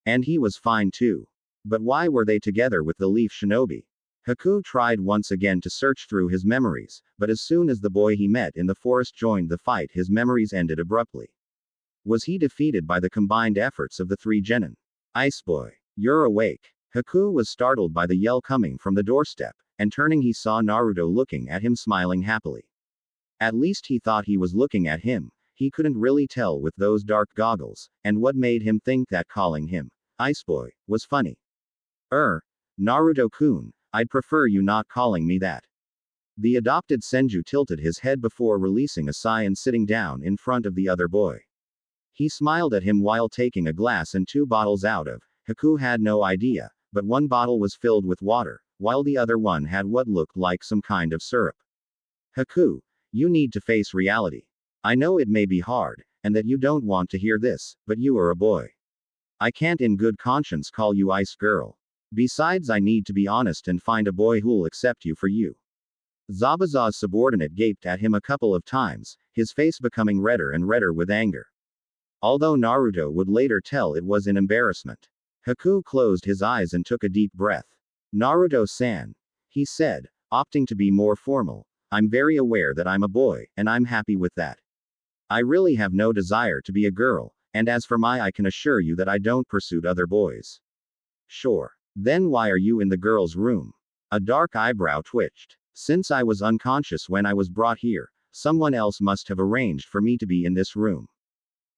And he was fine too. But why were they together with the Leaf Shinobi? Haku tried once again to search through his memories, but as soon as the boy he met in the forest joined the fight, his memories ended abruptly. Was he defeated by the combined efforts of the 3 genin? Ice boy, you're awake. Haku was startled by the yell coming from the doorstep, and turning he saw Naruto looking at him smiling happily. At least he thought he was looking at him. He couldn't really tell with those dark goggles, and what made him think that calling him Ice Boy was funny. Naruto-kun, I'd prefer you not calling me that. The adopted Senju tilted his head before releasing a sigh and sitting down in front of the other boy. He smiled at him while taking a glass and 2 bottles out of. Haku had no idea, but one bottle was filled with water, while the other one had what looked like some kind of syrup. Haku, you need to face reality. I know it may be hard, and that you don't want to hear this, but you are a boy. I can't in good conscience call you Ice Girl. Besides, I need to be honest and find a boy who'll accept you for you. Zabuza's subordinate gaped at him a couple of times, his face becoming redder and redder with anger. Although Naruto would later tell it was in embarrassment. Haku closed his eyes and took a deep breath. Naruto-san, he said, opting to be more formal, I'm very aware that I'm a boy, and I'm happy with that. I really have no desire to be a girl, and as for I can assure you that I don't pursue other boys. Sure. Then why are you in the girl's room? A dark eyebrow twitched. Since I was unconscious when I was brought here, someone else must have arranged for me to be in this room.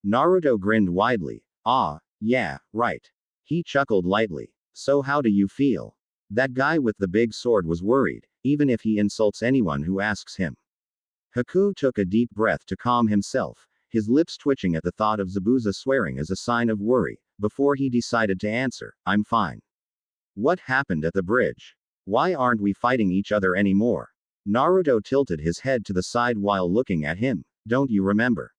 Naruto grinned widely. Ah, yeah, right. He chuckled lightly. So how do you feel? That guy with the big sword was worried, even if he insults anyone who asks him. Haku took a deep breath to calm himself, his lips twitching at the thought of Zabuza swearing as a sign of worry, before he decided to answer, I'm fine. What happened at the bridge? Why aren't we fighting each other anymore? Naruto tilted his head to the side while looking at him. Don't you remember?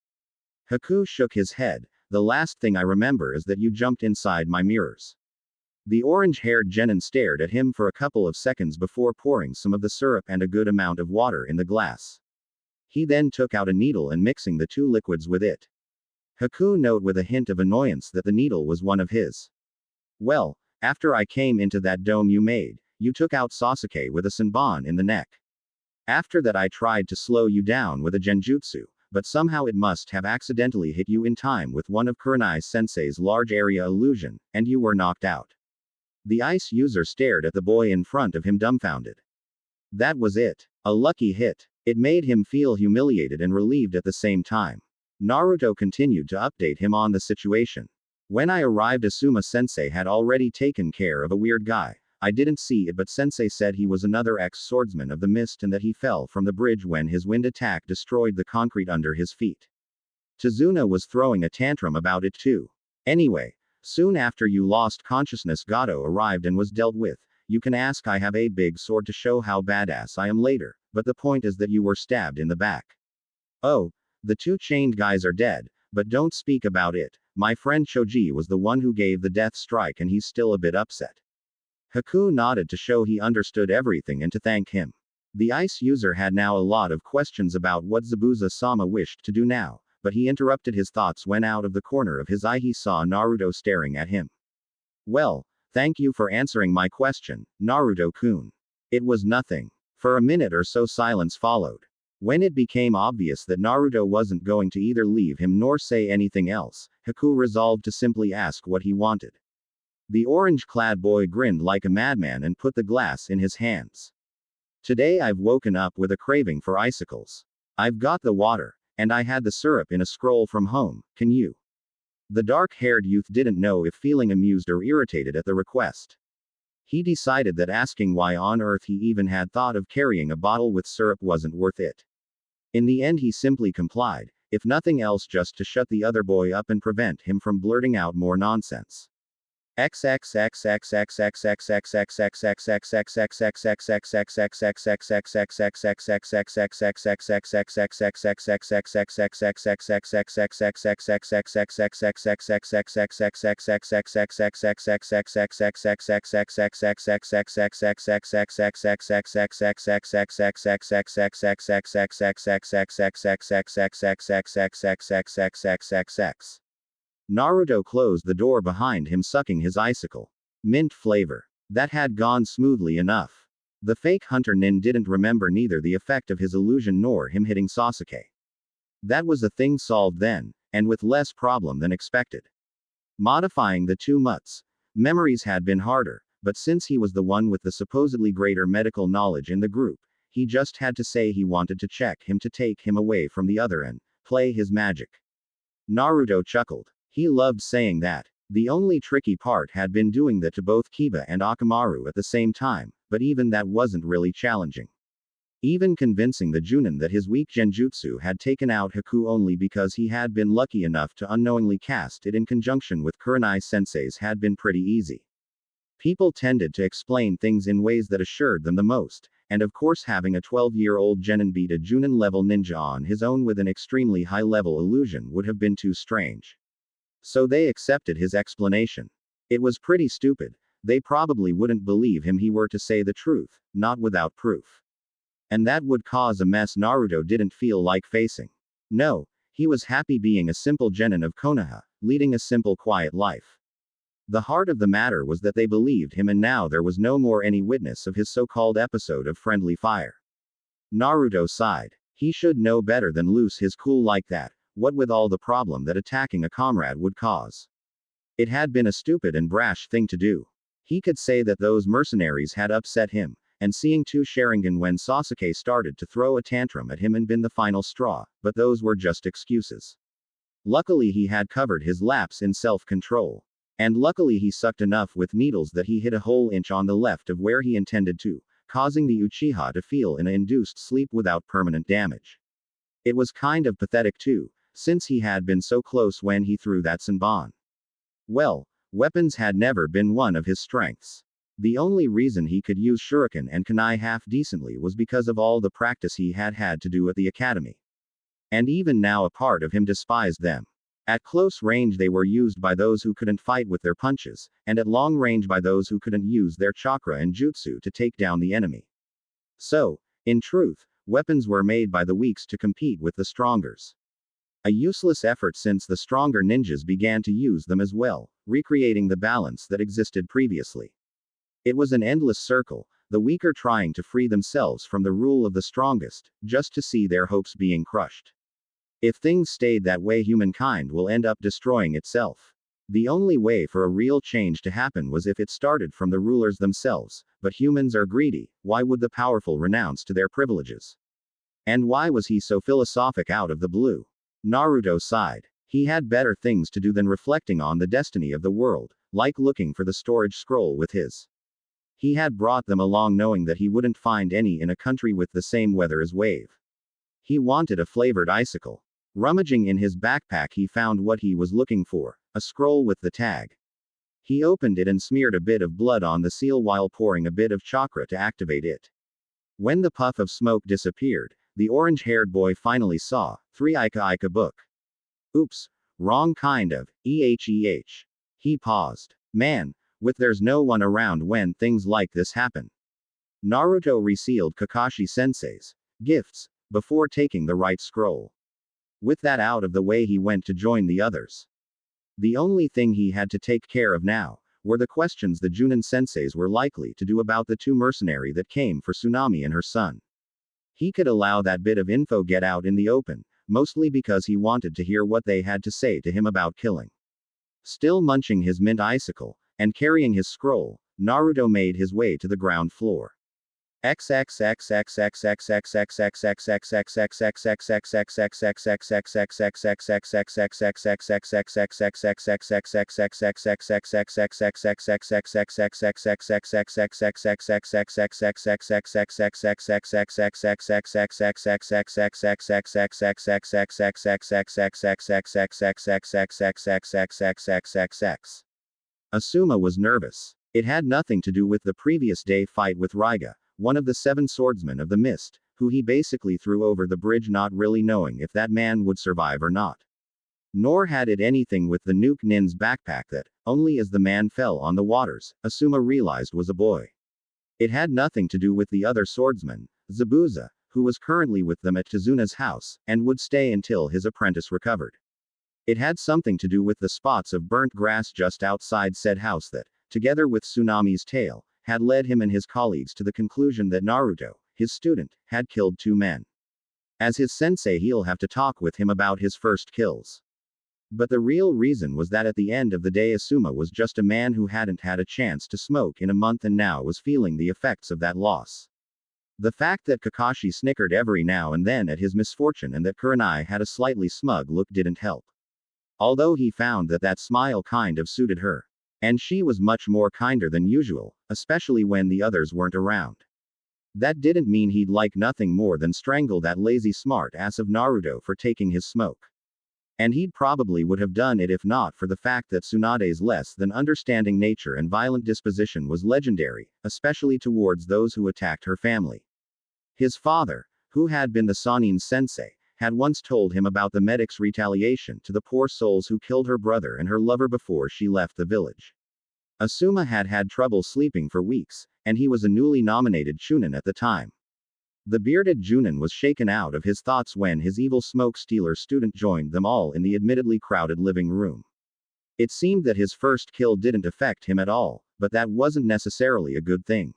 Haku shook his head. The last thing I remember is that you jumped inside my mirrors. The orange-haired genin stared at him for a couple of seconds before pouring some of the syrup and a good amount of water in the glass. He then took out a needle and mixing the 2 liquids with it. Haku noted with a hint of annoyance that the needle was one of his. Well, after I came into that dome you made, you took out Sasuke with a senbon in the neck. After that I tried to slow you down with a genjutsu, but somehow it must have accidentally hit you in time with one of Kurenai-sensei's large area illusion, and you were knocked out. The ice user stared at the boy in front of him dumbfounded. That was it. A lucky hit. It made him feel humiliated and relieved at the same time. Naruto continued to update him on the situation. When I arrived, Asuma-sensei had already taken care of a weird guy. I didn't see it, but Sensei said he was another ex-swordsman of the mist and that he fell from the bridge when his wind attack destroyed the concrete under his feet. Tazuna was throwing a tantrum about it too. Anyway, soon after you lost consciousness, Gato arrived and was dealt with. You can ask, I have a big sword to show how badass I am later, but the point is that you were stabbed in the back. Oh, the two chained guys are dead, but don't speak about it. My friend Choji was the one who gave the death strike and he's still a bit upset. Haku nodded to show he understood everything and to thank him. The ice user had now a lot of questions about what Zabuza-sama wished to do now, but he interrupted his thoughts when out of the corner of his eye he saw Naruto staring at him. Well, thank you for answering my question, Naruto-kun. It was nothing. For a minute or so silence followed. When it became obvious that Naruto wasn't going to either leave him nor say anything else, Haku resolved to simply ask what he wanted. The orange-clad boy grinned like a madman and put the glass in his hands. Today I've woken up with a craving for icicles. I've got the water, and I had the syrup in a scroll from home, can you? The dark-haired youth didn't know if feeling amused or irritated at the request. He decided that asking why on earth he even had thought of carrying a bottle with syrup wasn't worth it. In the end he simply complied, if nothing else just to shut the other boy up and prevent him from blurting out more nonsense. Naruto closed the door behind him, sucking his icicle. Mint flavor. That had gone smoothly enough. The fake hunter nin didn't remember neither the effect of his illusion nor him hitting Sasuke. That was a thing solved then, and with less problem than expected. Modifying the two mutts. Memories had been harder, but since he was the one with the supposedly greater medical knowledge in the group, he just had to say he wanted to check him to take him away from the other and play his magic. Naruto chuckled. He loved saying that. The only tricky part had been doing that to both Kiba and Akamaru at the same time, but even that wasn't really challenging. Even convincing the Junin that his weak genjutsu had taken out Haku only because he had been lucky enough to unknowingly cast it in conjunction with Kurenai Sensei's had been pretty easy. People tended to explain things in ways that assured them the most, and of course having a 12-year-old genin beat a Junin-level ninja on his own with an extremely high-level illusion would have been too strange. So they accepted his explanation. It was pretty stupid. They probably wouldn't believe him he were to say the truth, not without proof. And that would cause a mess Naruto didn't feel like facing. No, he was happy being a simple genin of Konoha, leading a simple quiet life. The heart of the matter was that they believed him and now there was no more any witness of his so-called episode of friendly fire. Naruto sighed. He should know better than lose his cool like that. What with all the problem that attacking a comrade would cause. It had been a stupid and brash thing to do. He could say that those mercenaries had upset him, and seeing two Sharingan when Sasuke started to throw a tantrum at him and been the final straw, but those were just excuses. Luckily he had covered his lapse in self-control. And luckily he sucked enough with needles that he hit a whole inch on the left of where he intended to, causing the Uchiha to feel an induced sleep without permanent damage. It was kind of pathetic too, since he had been so close when he threw that Senbon. Well, weapons had never been one of his strengths. The only reason he could use shuriken and kunai half decently was because of all the practice he had had to do at the academy. And even now a part of him despised them. At close range they were used by those who couldn't fight with their punches, and at long range by those who couldn't use their chakra and jutsu to take down the enemy. So, in truth, weapons were made by the weaks to compete with the strongers. A useless effort since the stronger ninjas began to use them as well, recreating the balance that existed previously. It was an endless circle, the weaker trying to free themselves from the rule of the strongest, just to see their hopes being crushed. If things stayed that way, humankind will end up destroying itself. The only way for a real change to happen was if it started from the rulers themselves, but humans are greedy. Why would the powerful renounce to their privileges? And why was he so philosophic out of the blue? Naruto sighed. He had better things to do than reflecting on the destiny of the world, like looking for the storage scroll with his He had brought them along knowing that he wouldn't find any in a country with the same weather as Wave. He wanted a flavored icicle. Rummaging in his backpack, he found what he was looking for, a scroll with the tag. He opened it and smeared a bit of blood on the seal while pouring a bit of chakra to activate it. When the puff of smoke disappeared, the orange-haired boy finally saw 3 Ika book. Oops, wrong kind of, EHEH. He paused. Man, with there's no one around when things like this happen. Naruto resealed Kakashi-sensei's gifts before taking the right scroll. With that out of the way, he went to join the others. The only thing he had to take care of now were the questions the Junin senseis were likely to do about the 2 mercenary that came for Tsunami and her son. He could allow that bit of info get out in the open, mostly because he wanted to hear what they had to say to him about killing. Still munching his mint icicle, and carrying his scroll, Naruto made his way to the ground floor. Asuma was nervous. It had nothing to do with the previous day fight with Raiga, one of the 7 swordsmen of the mist, who he basically threw over the bridge not really knowing if that man would survive or not. Nor had it anything with the Nuke Nin's backpack that, only as the man fell on the waters, Asuma realized was a boy. It had nothing to do with the other swordsman, Zabuza, who was currently with them at Tazuna's house, and would stay until his apprentice recovered. It had something to do with the spots of burnt grass just outside said house that, together with Tsunami's tale, had led him and his colleagues to the conclusion that Naruto, his student, had killed 2 men. As his sensei, he'll have to talk with him about his first kills. But the real reason was that at the end of the day, Asuma was just a man who hadn't had a chance to smoke in a month and now was feeling the effects of that loss. The fact that Kakashi snickered every now and then at his misfortune and that Kurenai had a slightly smug look didn't help. Although he found that that smile kind of suited her. And she was much more kinder than usual, especially when the others weren't around. That didn't mean he'd like nothing more than strangle that lazy smart ass of Naruto for taking his smoke. And he'd probably would have done it if not for the fact that Tsunade's less than understanding nature and violent disposition was legendary, especially towards those who attacked her family. His father, who had been the Sanin sensei, had once told him about the medic's retaliation to the poor souls who killed her brother and her lover before she left the village. Asuma had had trouble sleeping for weeks, and he was a newly nominated Chunin at the time. The bearded Junin was shaken out of his thoughts when his evil smoke stealer student joined them all in the admittedly crowded living room. It seemed that his first kill didn't affect him at all, but that wasn't necessarily a good thing.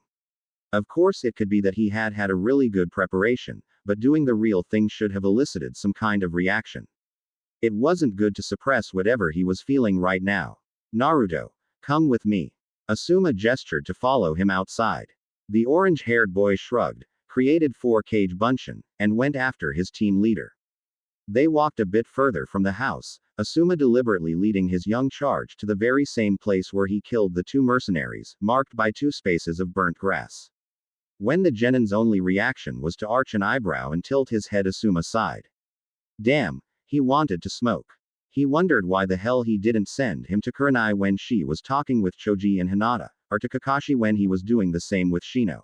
Of course, it could be that he had had a really good preparation, but doing the real thing should have elicited some kind of reaction. It wasn't good to suppress whatever he was feeling right now. Naruto, come with me. Asuma gestured to follow him outside. The orange-haired boy shrugged, created 4-cage bunshin, and went after his team leader. They walked a bit further from the house, Asuma deliberately leading his young charge to the very same place where he killed the 2 mercenaries, marked by 2 spaces of burnt grass. When the genin's only reaction was to arch an eyebrow and tilt his head, Asuma sighed. Damn, he wanted to smoke. He wondered why the hell he didn't send him to Kurenai when she was talking with Choji and Hinata, or to Kakashi when he was doing the same with Shino.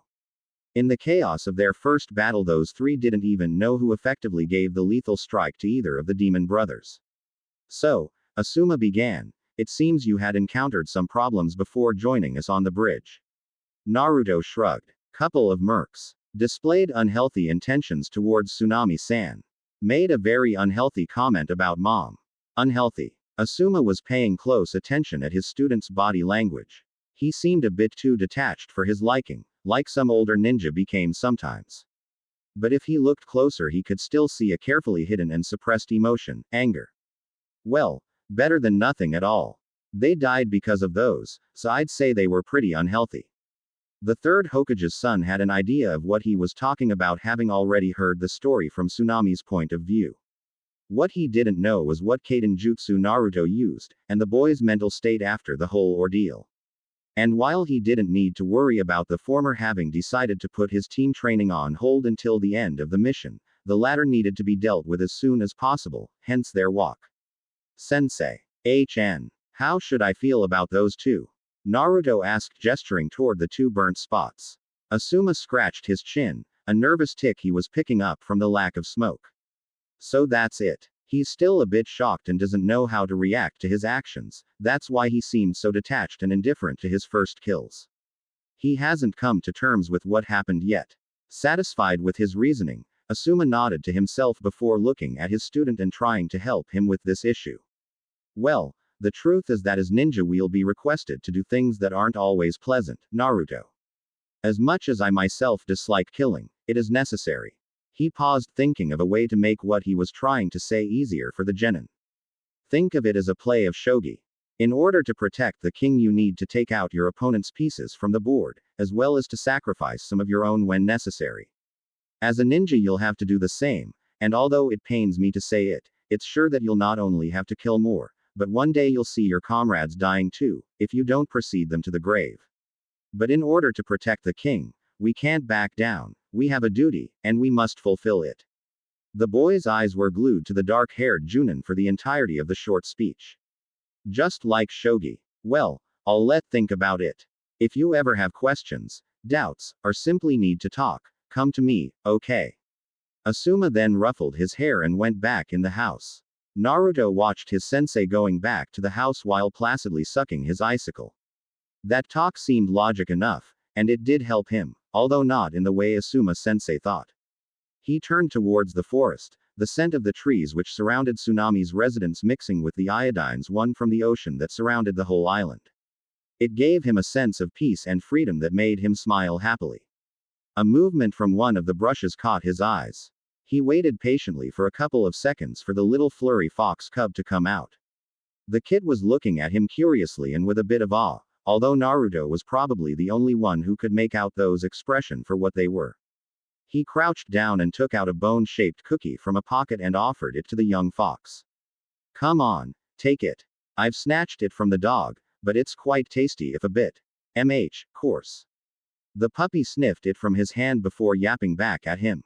In the chaos of their first battle, those 3 didn't even know who effectively gave the lethal strike to either of the demon brothers. So, Asuma began, it seems you had encountered some problems before joining us on the bridge. Naruto shrugged. Couple of mercs. Displayed unhealthy intentions towards Tsunami-san. Made a very unhealthy comment about mom. Unhealthy. Asuma was paying close attention at his student's body language. He seemed a bit too detached for his liking, like some older ninja became sometimes. But if he looked closer, he could still see a carefully hidden and suppressed emotion, anger. Well, better than nothing at all. They died because of those, so I'd say they were pretty unhealthy. The 3rd Hokage's son had an idea of what he was talking about, having already heard the story from Tsunami's point of view. What he didn't know was what Kaden Jutsu Naruto used, and the boy's mental state after the whole ordeal. And while he didn't need to worry about the former having decided to put his team training on hold until the end of the mission, the latter needed to be dealt with as soon as possible, hence their walk. Sensei. HN. How should I feel about those two? Naruto asked, gesturing toward the two burnt spots. Asuma scratched his chin, a nervous tick he was picking up from the lack of smoke. So that's it. He's still a bit shocked and doesn't know how to react to his actions, that's why he seemed so detached and indifferent to his first kills. He hasn't come to terms with what happened yet. Satisfied with his reasoning, Asuma nodded to himself before looking at his student and trying to help him with this issue. Well, the truth is that as ninja we'll be requested to do things that aren't always pleasant, Naruto. As much as I myself dislike killing, it is necessary. He paused, thinking of a way to make what he was trying to say easier for the genin. Think of it as a play of shogi. In order to protect the king you need to take out your opponent's pieces from the board, as well as to sacrifice some of your own when necessary. As a ninja you'll have to do the same, and although it pains me to say it, it's sure that you'll not only have to kill more, but one day you'll see your comrades dying too, if you don't precede them to the grave. But in order to protect the king, we can't back down, we have a duty, and we must fulfill it. The boy's eyes were glued to the dark-haired Junin for the entirety of the short speech. Just like shogi. Well, I'll think about it. If you ever have questions, doubts, or simply need to talk, come to me, okay? Asuma then ruffled his hair and went back in the house. Naruto watched his sensei going back to the house while placidly sucking his icicle. That talk seemed logic enough, and it did help him, although not in the way Asuma sensei thought. He turned towards the forest, the scent of the trees which surrounded Tsunami's residence mixing with the iodines won from the ocean that surrounded the whole island. It gave him a sense of peace and freedom that made him smile happily. A movement from one of the brushes caught his eyes. He waited patiently for a couple of seconds for the little furry fox cub to come out. The kid was looking at him curiously and with a bit of awe, although Naruto was probably the only one who could make out those expressions for what they were. He crouched down and took out a bone-shaped cookie from a pocket and offered it to the young fox. Come on, take it. I've snatched it from the dog, but it's quite tasty if a bit. Course. The puppy sniffed it from his hand before yapping back at him.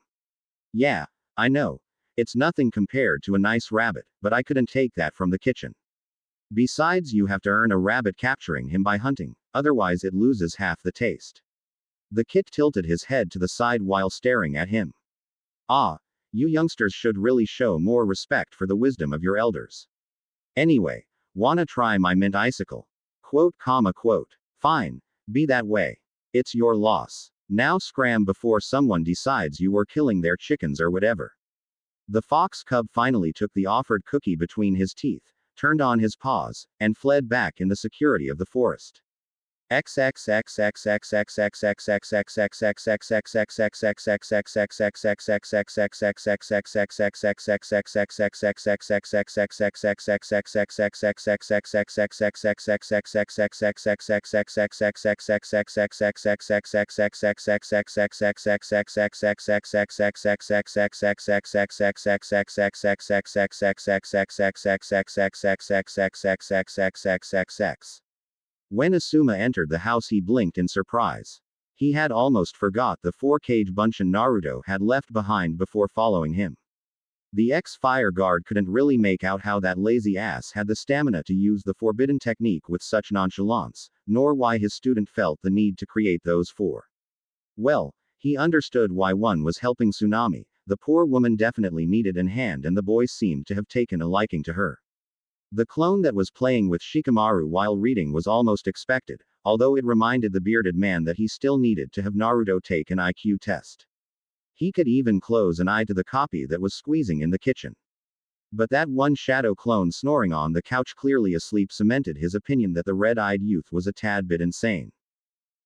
Yeah, I know. It's nothing compared to a nice rabbit, but I couldn't take that from the kitchen. Besides, you have to earn a rabbit capturing him by hunting, otherwise it loses half the taste. The kid tilted his head to the side while staring at him. Ah, you youngsters should really show more respect for the wisdom of your elders. Anyway, wanna try my mint icicle? Quote. Fine, be that way. It's your loss. Now scram before someone decides you were killing their chickens or whatever. The fox cub finally took the offered cookie between his teeth, turned on his paws, and fled back in the security of the forest. When Asuma entered the house he blinked in surprise. He had almost forgot the 4-cage bunchen Naruto had left behind before following him. The ex-fire guard couldn't really make out how that lazy ass had the stamina to use the forbidden technique with such nonchalance, nor why his student felt the need to create those 4. Well, he understood why one was helping Tsunami. The poor woman definitely needed a hand and the boy seemed to have taken a liking to her. The clone that was playing with Shikamaru while reading was almost expected, although it reminded the bearded man that he still needed to have Naruto take an IQ test. He could even close an eye to the copy that was squeezing in the kitchen. But that one shadow clone snoring on the couch clearly asleep cemented his opinion that the red-eyed youth was a tad bit insane.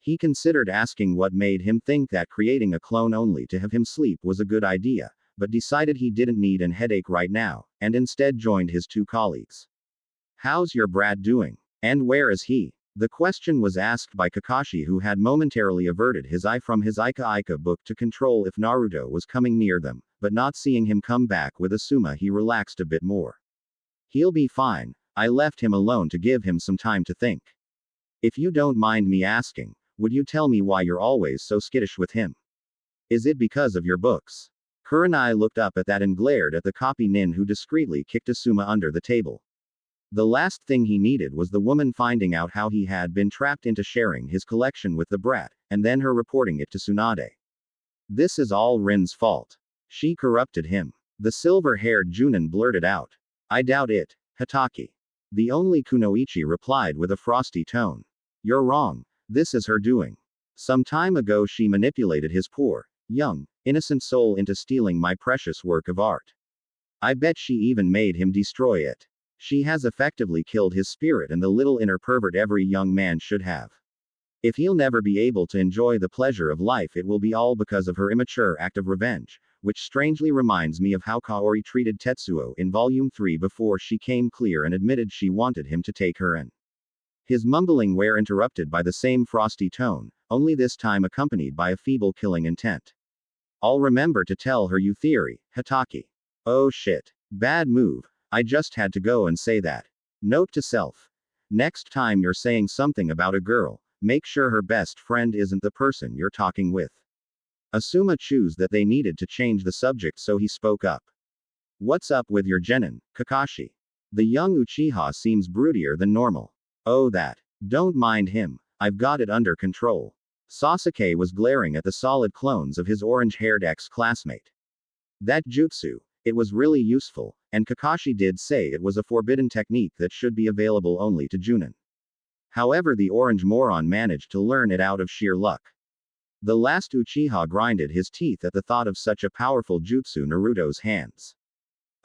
He considered asking what made him think that creating a clone only to have him sleep was a good idea, but decided he didn't need an headache right now, and instead joined his 2 colleagues. How's your brat doing? And where is he? The question was asked by Kakashi, who had momentarily averted his eye from his Ika book to control if Naruto was coming near them, but not seeing him come back with Asuma he relaxed a bit more. He'll be fine, I left him alone to give him some time to think. If you don't mind me asking, would you tell me why you're always so skittish with him? Is it because of your books? Kurenai looked up at that and glared at the copy nin who discreetly kicked Asuma under the table. The last thing he needed was the woman finding out how he had been trapped into sharing his collection with the brat, and then her reporting it to Tsunade. This is all Rin's fault. She corrupted him. The silver-haired Junin blurted out. I doubt it, Hitaki. The only Kunoichi replied with a frosty tone. You're wrong. This is her doing. Some time ago she manipulated his poor, young, innocent soul into stealing my precious work of art. I bet she even made him destroy it. She has effectively killed his spirit and the little inner pervert every young man should have. If he'll never be able to enjoy the pleasure of life, it will be all because of her immature act of revenge, which strangely reminds me of how Kaori treated Tetsuo in Volume 3 before she came clear and admitted she wanted him to take her in. His mumbling were interrupted by the same frosty tone, only this time accompanied by a feeble killing intent. I'll remember to tell her you theory, Hitaki. Oh shit. Bad move. I just had to go and say that. Note to self. Next time you're saying something about a girl, make sure her best friend isn't the person you're talking with. Asuma chose that they needed to change the subject, so he spoke up. What's up with your genin, Kakashi? The young Uchiha seems broodier than normal. Oh that. Don't mind him, I've got it under control. Sasuke was glaring at the solid clones of his orange-haired ex-classmate. That jutsu, it was really useful, and Kakashi did say it was a forbidden technique that should be available only to Junin. However, the orange moron managed to learn it out of sheer luck. The last Uchiha grinded his teeth at the thought of such a powerful jutsu in Naruto's hands.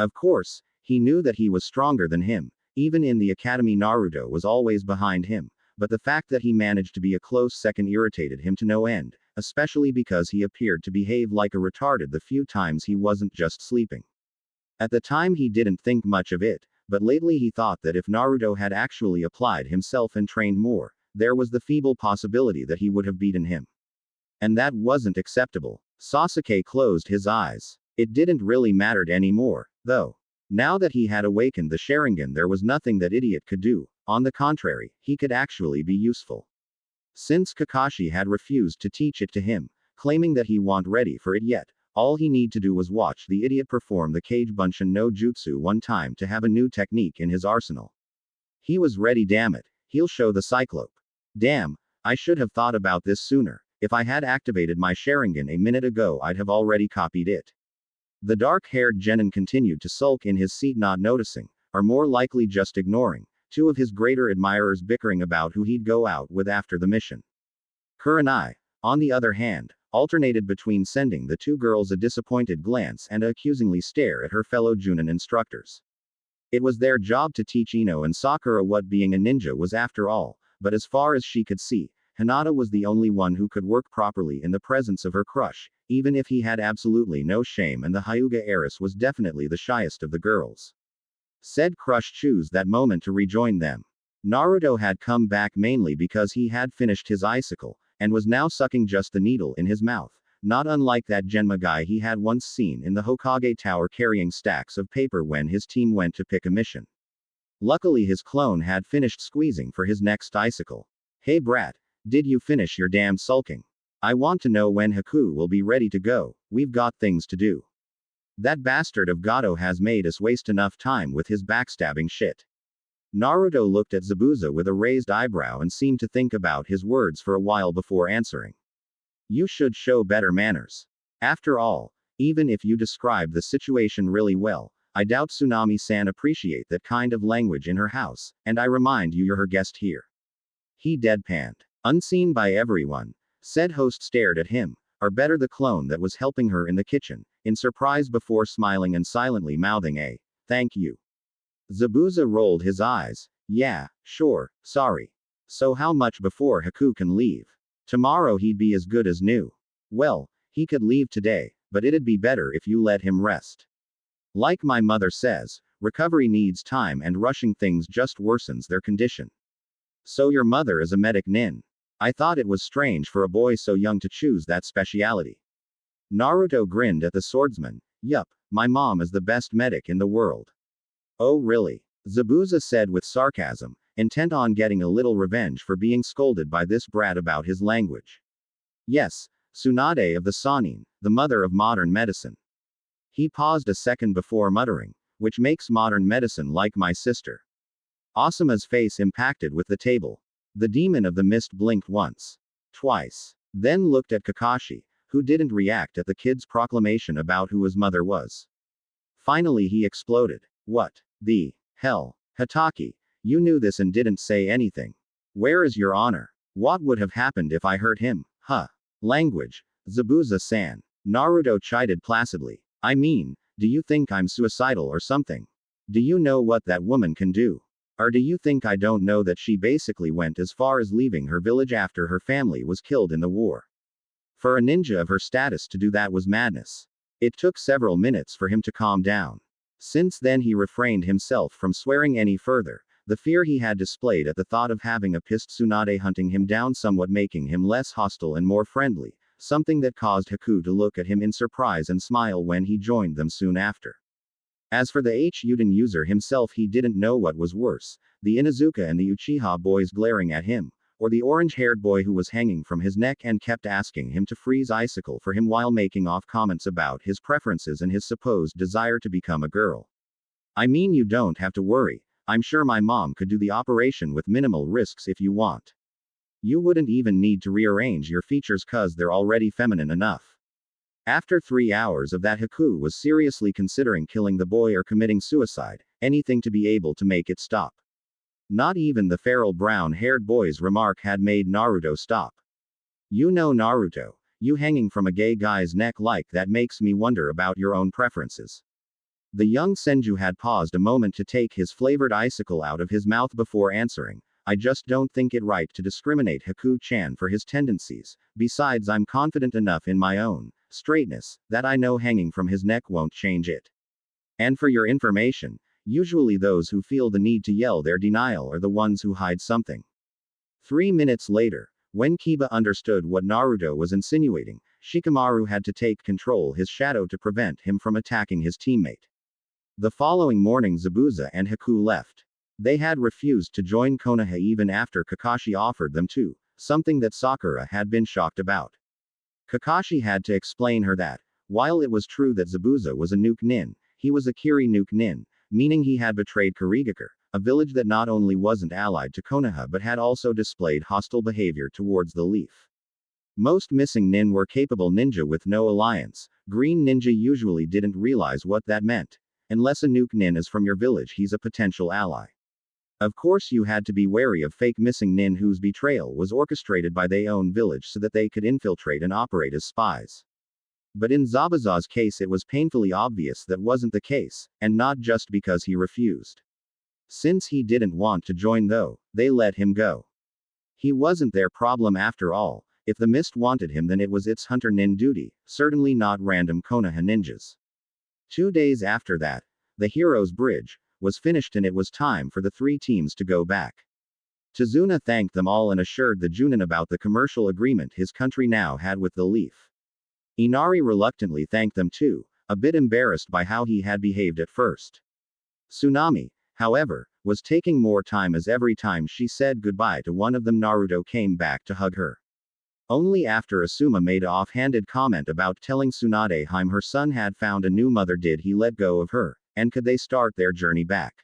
Of course, he knew that he was stronger than him. Even in the academy, Naruto was always behind him, but the fact that he managed to be a close second irritated him to no end, especially because he appeared to behave like a retarded the few times he wasn't just sleeping. At the time he didn't think much of it, but lately he thought that if Naruto had actually applied himself and trained more, there was the feeble possibility that he would have beaten him. And that wasn't acceptable. Sasuke closed his eyes. It didn't really matter anymore, though. Now that he had awakened the Sharingan, there was nothing that idiot could do. On the contrary, he could actually be useful. Since Kakashi had refused to teach it to him, claiming that he wasn't ready for it yet, all he needed to do was watch the idiot perform the Kage Bunshin no Jutsu one time to have a new technique in his arsenal. He was ready, damn it. He'll show the Cyclope. Damn, I should have thought about this sooner. If I had activated my Sharingan a minute ago, I'd have already copied it. The dark-haired genin continued to sulk in his seat, not noticing, or more likely just ignoring, two of his greater admirers bickering about who he'd go out with after the mission. Kurenai, on the other hand, alternated between sending the two girls a disappointed glance and a accusingly stare at her fellow Junin instructors. It was their job to teach Ino and Sakura what being a ninja was after all, but as far as she could see, Hinata was the only one who could work properly in the presence of her crush, even if he had absolutely no shame, and the Hyuga heiress was definitely the shyest of the girls. Said crush chose that moment to rejoin them. Naruto had come back mainly because he had finished his icicle, and was now sucking just the needle in his mouth, not unlike that Genma guy he had once seen in the Hokage Tower carrying stacks of paper when his team went to pick a mission. Luckily his clone had finished squeezing for his next icicle. Hey brat, did you finish your damn sulking? I want to know when Haku will be ready to go, we've got things to do. That bastard of Gato has made us waste enough time with his backstabbing shit. Naruto looked at Zabuza with a raised eyebrow and seemed to think about his words for a while before answering. You should show better manners. After all, even if you describe the situation really well, I doubt Tsunami-san appreciate that kind of language in her house, and I remind you you're her guest here. He deadpanned. Unseen by everyone, said host stared at him, or better the clone that was helping her in the kitchen, in surprise before smiling and silently mouthing a, thank you. Zabuza rolled his eyes. Yeah, sure, sorry. So how much before Haku can leave? Tomorrow he'd be as good as new. Well, he could leave today, but it'd be better if you let him rest. Like my mother says, recovery needs time and rushing things just worsens their condition. So your mother is a medic nin. I thought it was strange for a boy so young to choose that speciality. Naruto grinned at the swordsman. Yup, my mom is the best medic in the world. Oh really? Zabuza said with sarcasm, intent on getting a little revenge for being scolded by this brat about his language. Yes, Tsunade of the Sanin, the mother of modern medicine. He paused a second before muttering, which makes modern medicine like my sister. Asuma's face impacted with the table. The demon of the mist blinked once. Twice. Then looked at Kakashi, who didn't react at the kid's proclamation about who his mother was. Finally he exploded. What the hell? Hataki, you knew this and didn't say anything. Where is your honor? What would have happened if I hurt him? Huh. Language. Zabuza-san. Naruto chided placidly. I mean, do you think I'm suicidal or something? Do you know what that woman can do? Or do you think I don't know that she basically went as far as leaving her village after her family was killed in the war? For a ninja of her status to do that was madness. It took several minutes for him to calm down. Since then he refrained himself from swearing any further, the fear he had displayed at the thought of having a pissed Tsunade hunting him down somewhat making him less hostile and more friendly, something that caused Haku to look at him in surprise and smile when he joined them soon after. As for the H-Uden user himself, he didn't know what was worse, the Inuzuka and the Uchiha boys glaring at him, or the orange-haired boy who was hanging from his neck and kept asking him to freeze icicle for him while making off comments about his preferences and his supposed desire to become a girl. I mean, you don't have to worry, I'm sure my mom could do the operation with minimal risks if you want. You wouldn't even need to rearrange your features cause they're already feminine enough. After 3 hours of that, Haku was seriously considering killing the boy or committing suicide, anything to be able to make it stop. Not even the feral brown-haired boy's remark had made Naruto stop. You know, Naruto, you hanging from a gay guy's neck like that makes me wonder about your own preferences. The young Senju had paused a moment to take his flavored icicle out of his mouth before answering, I just don't think it right to discriminate Haku-chan for his tendencies, besides I'm confident enough in my own straightness that I know hanging from his neck won't change it. And for your information, usually those who feel the need to yell their denial are the ones who hide something. 3 minutes later, when Kiba understood what Naruto was insinuating, Shikamaru had to take control his shadow to prevent him from attacking his teammate. The following morning Zabuza and Haku left. They had refused to join Konoha even after Kakashi offered them to, something that Sakura had been shocked about. Kakashi had to explain her that, while it was true that Zabuza was a nuke nin, he was a Kiri nuke nin, meaning he had betrayed Kurigakure, a village that not only wasn't allied to Konoha but had also displayed hostile behavior towards the Leaf. Most missing nin were capable ninja with no alliance. Green ninja usually didn't realize what that meant. Unless a nuke nin is from your village, he's a potential ally. Of course, you had to be wary of fake missing nin whose betrayal was orchestrated by their own village so that they could infiltrate and operate as spies. But in Zabuza's case, it was painfully obvious that wasn't the case, and not just because he refused. Since he didn't want to join though, they let him go. He wasn't their problem after all. If the mist wanted him, then it was its hunter nin duty, certainly not random Konoha ninjas. 2 days after that, the Hero's Bridge was finished and it was time for the 3 teams to go back. Tazuna thanked them all and assured the Junin about the commercial agreement his country now had with the Leaf. Inari reluctantly thanked them too, a bit embarrassed by how he had behaved at first. Tsunami, however, was taking more time as every time she said goodbye to one of them Naruto came back to hug her. Only after Asuma made an offhanded comment about telling Tsunade her son had found a new mother did he let go of her, and could they start their journey back.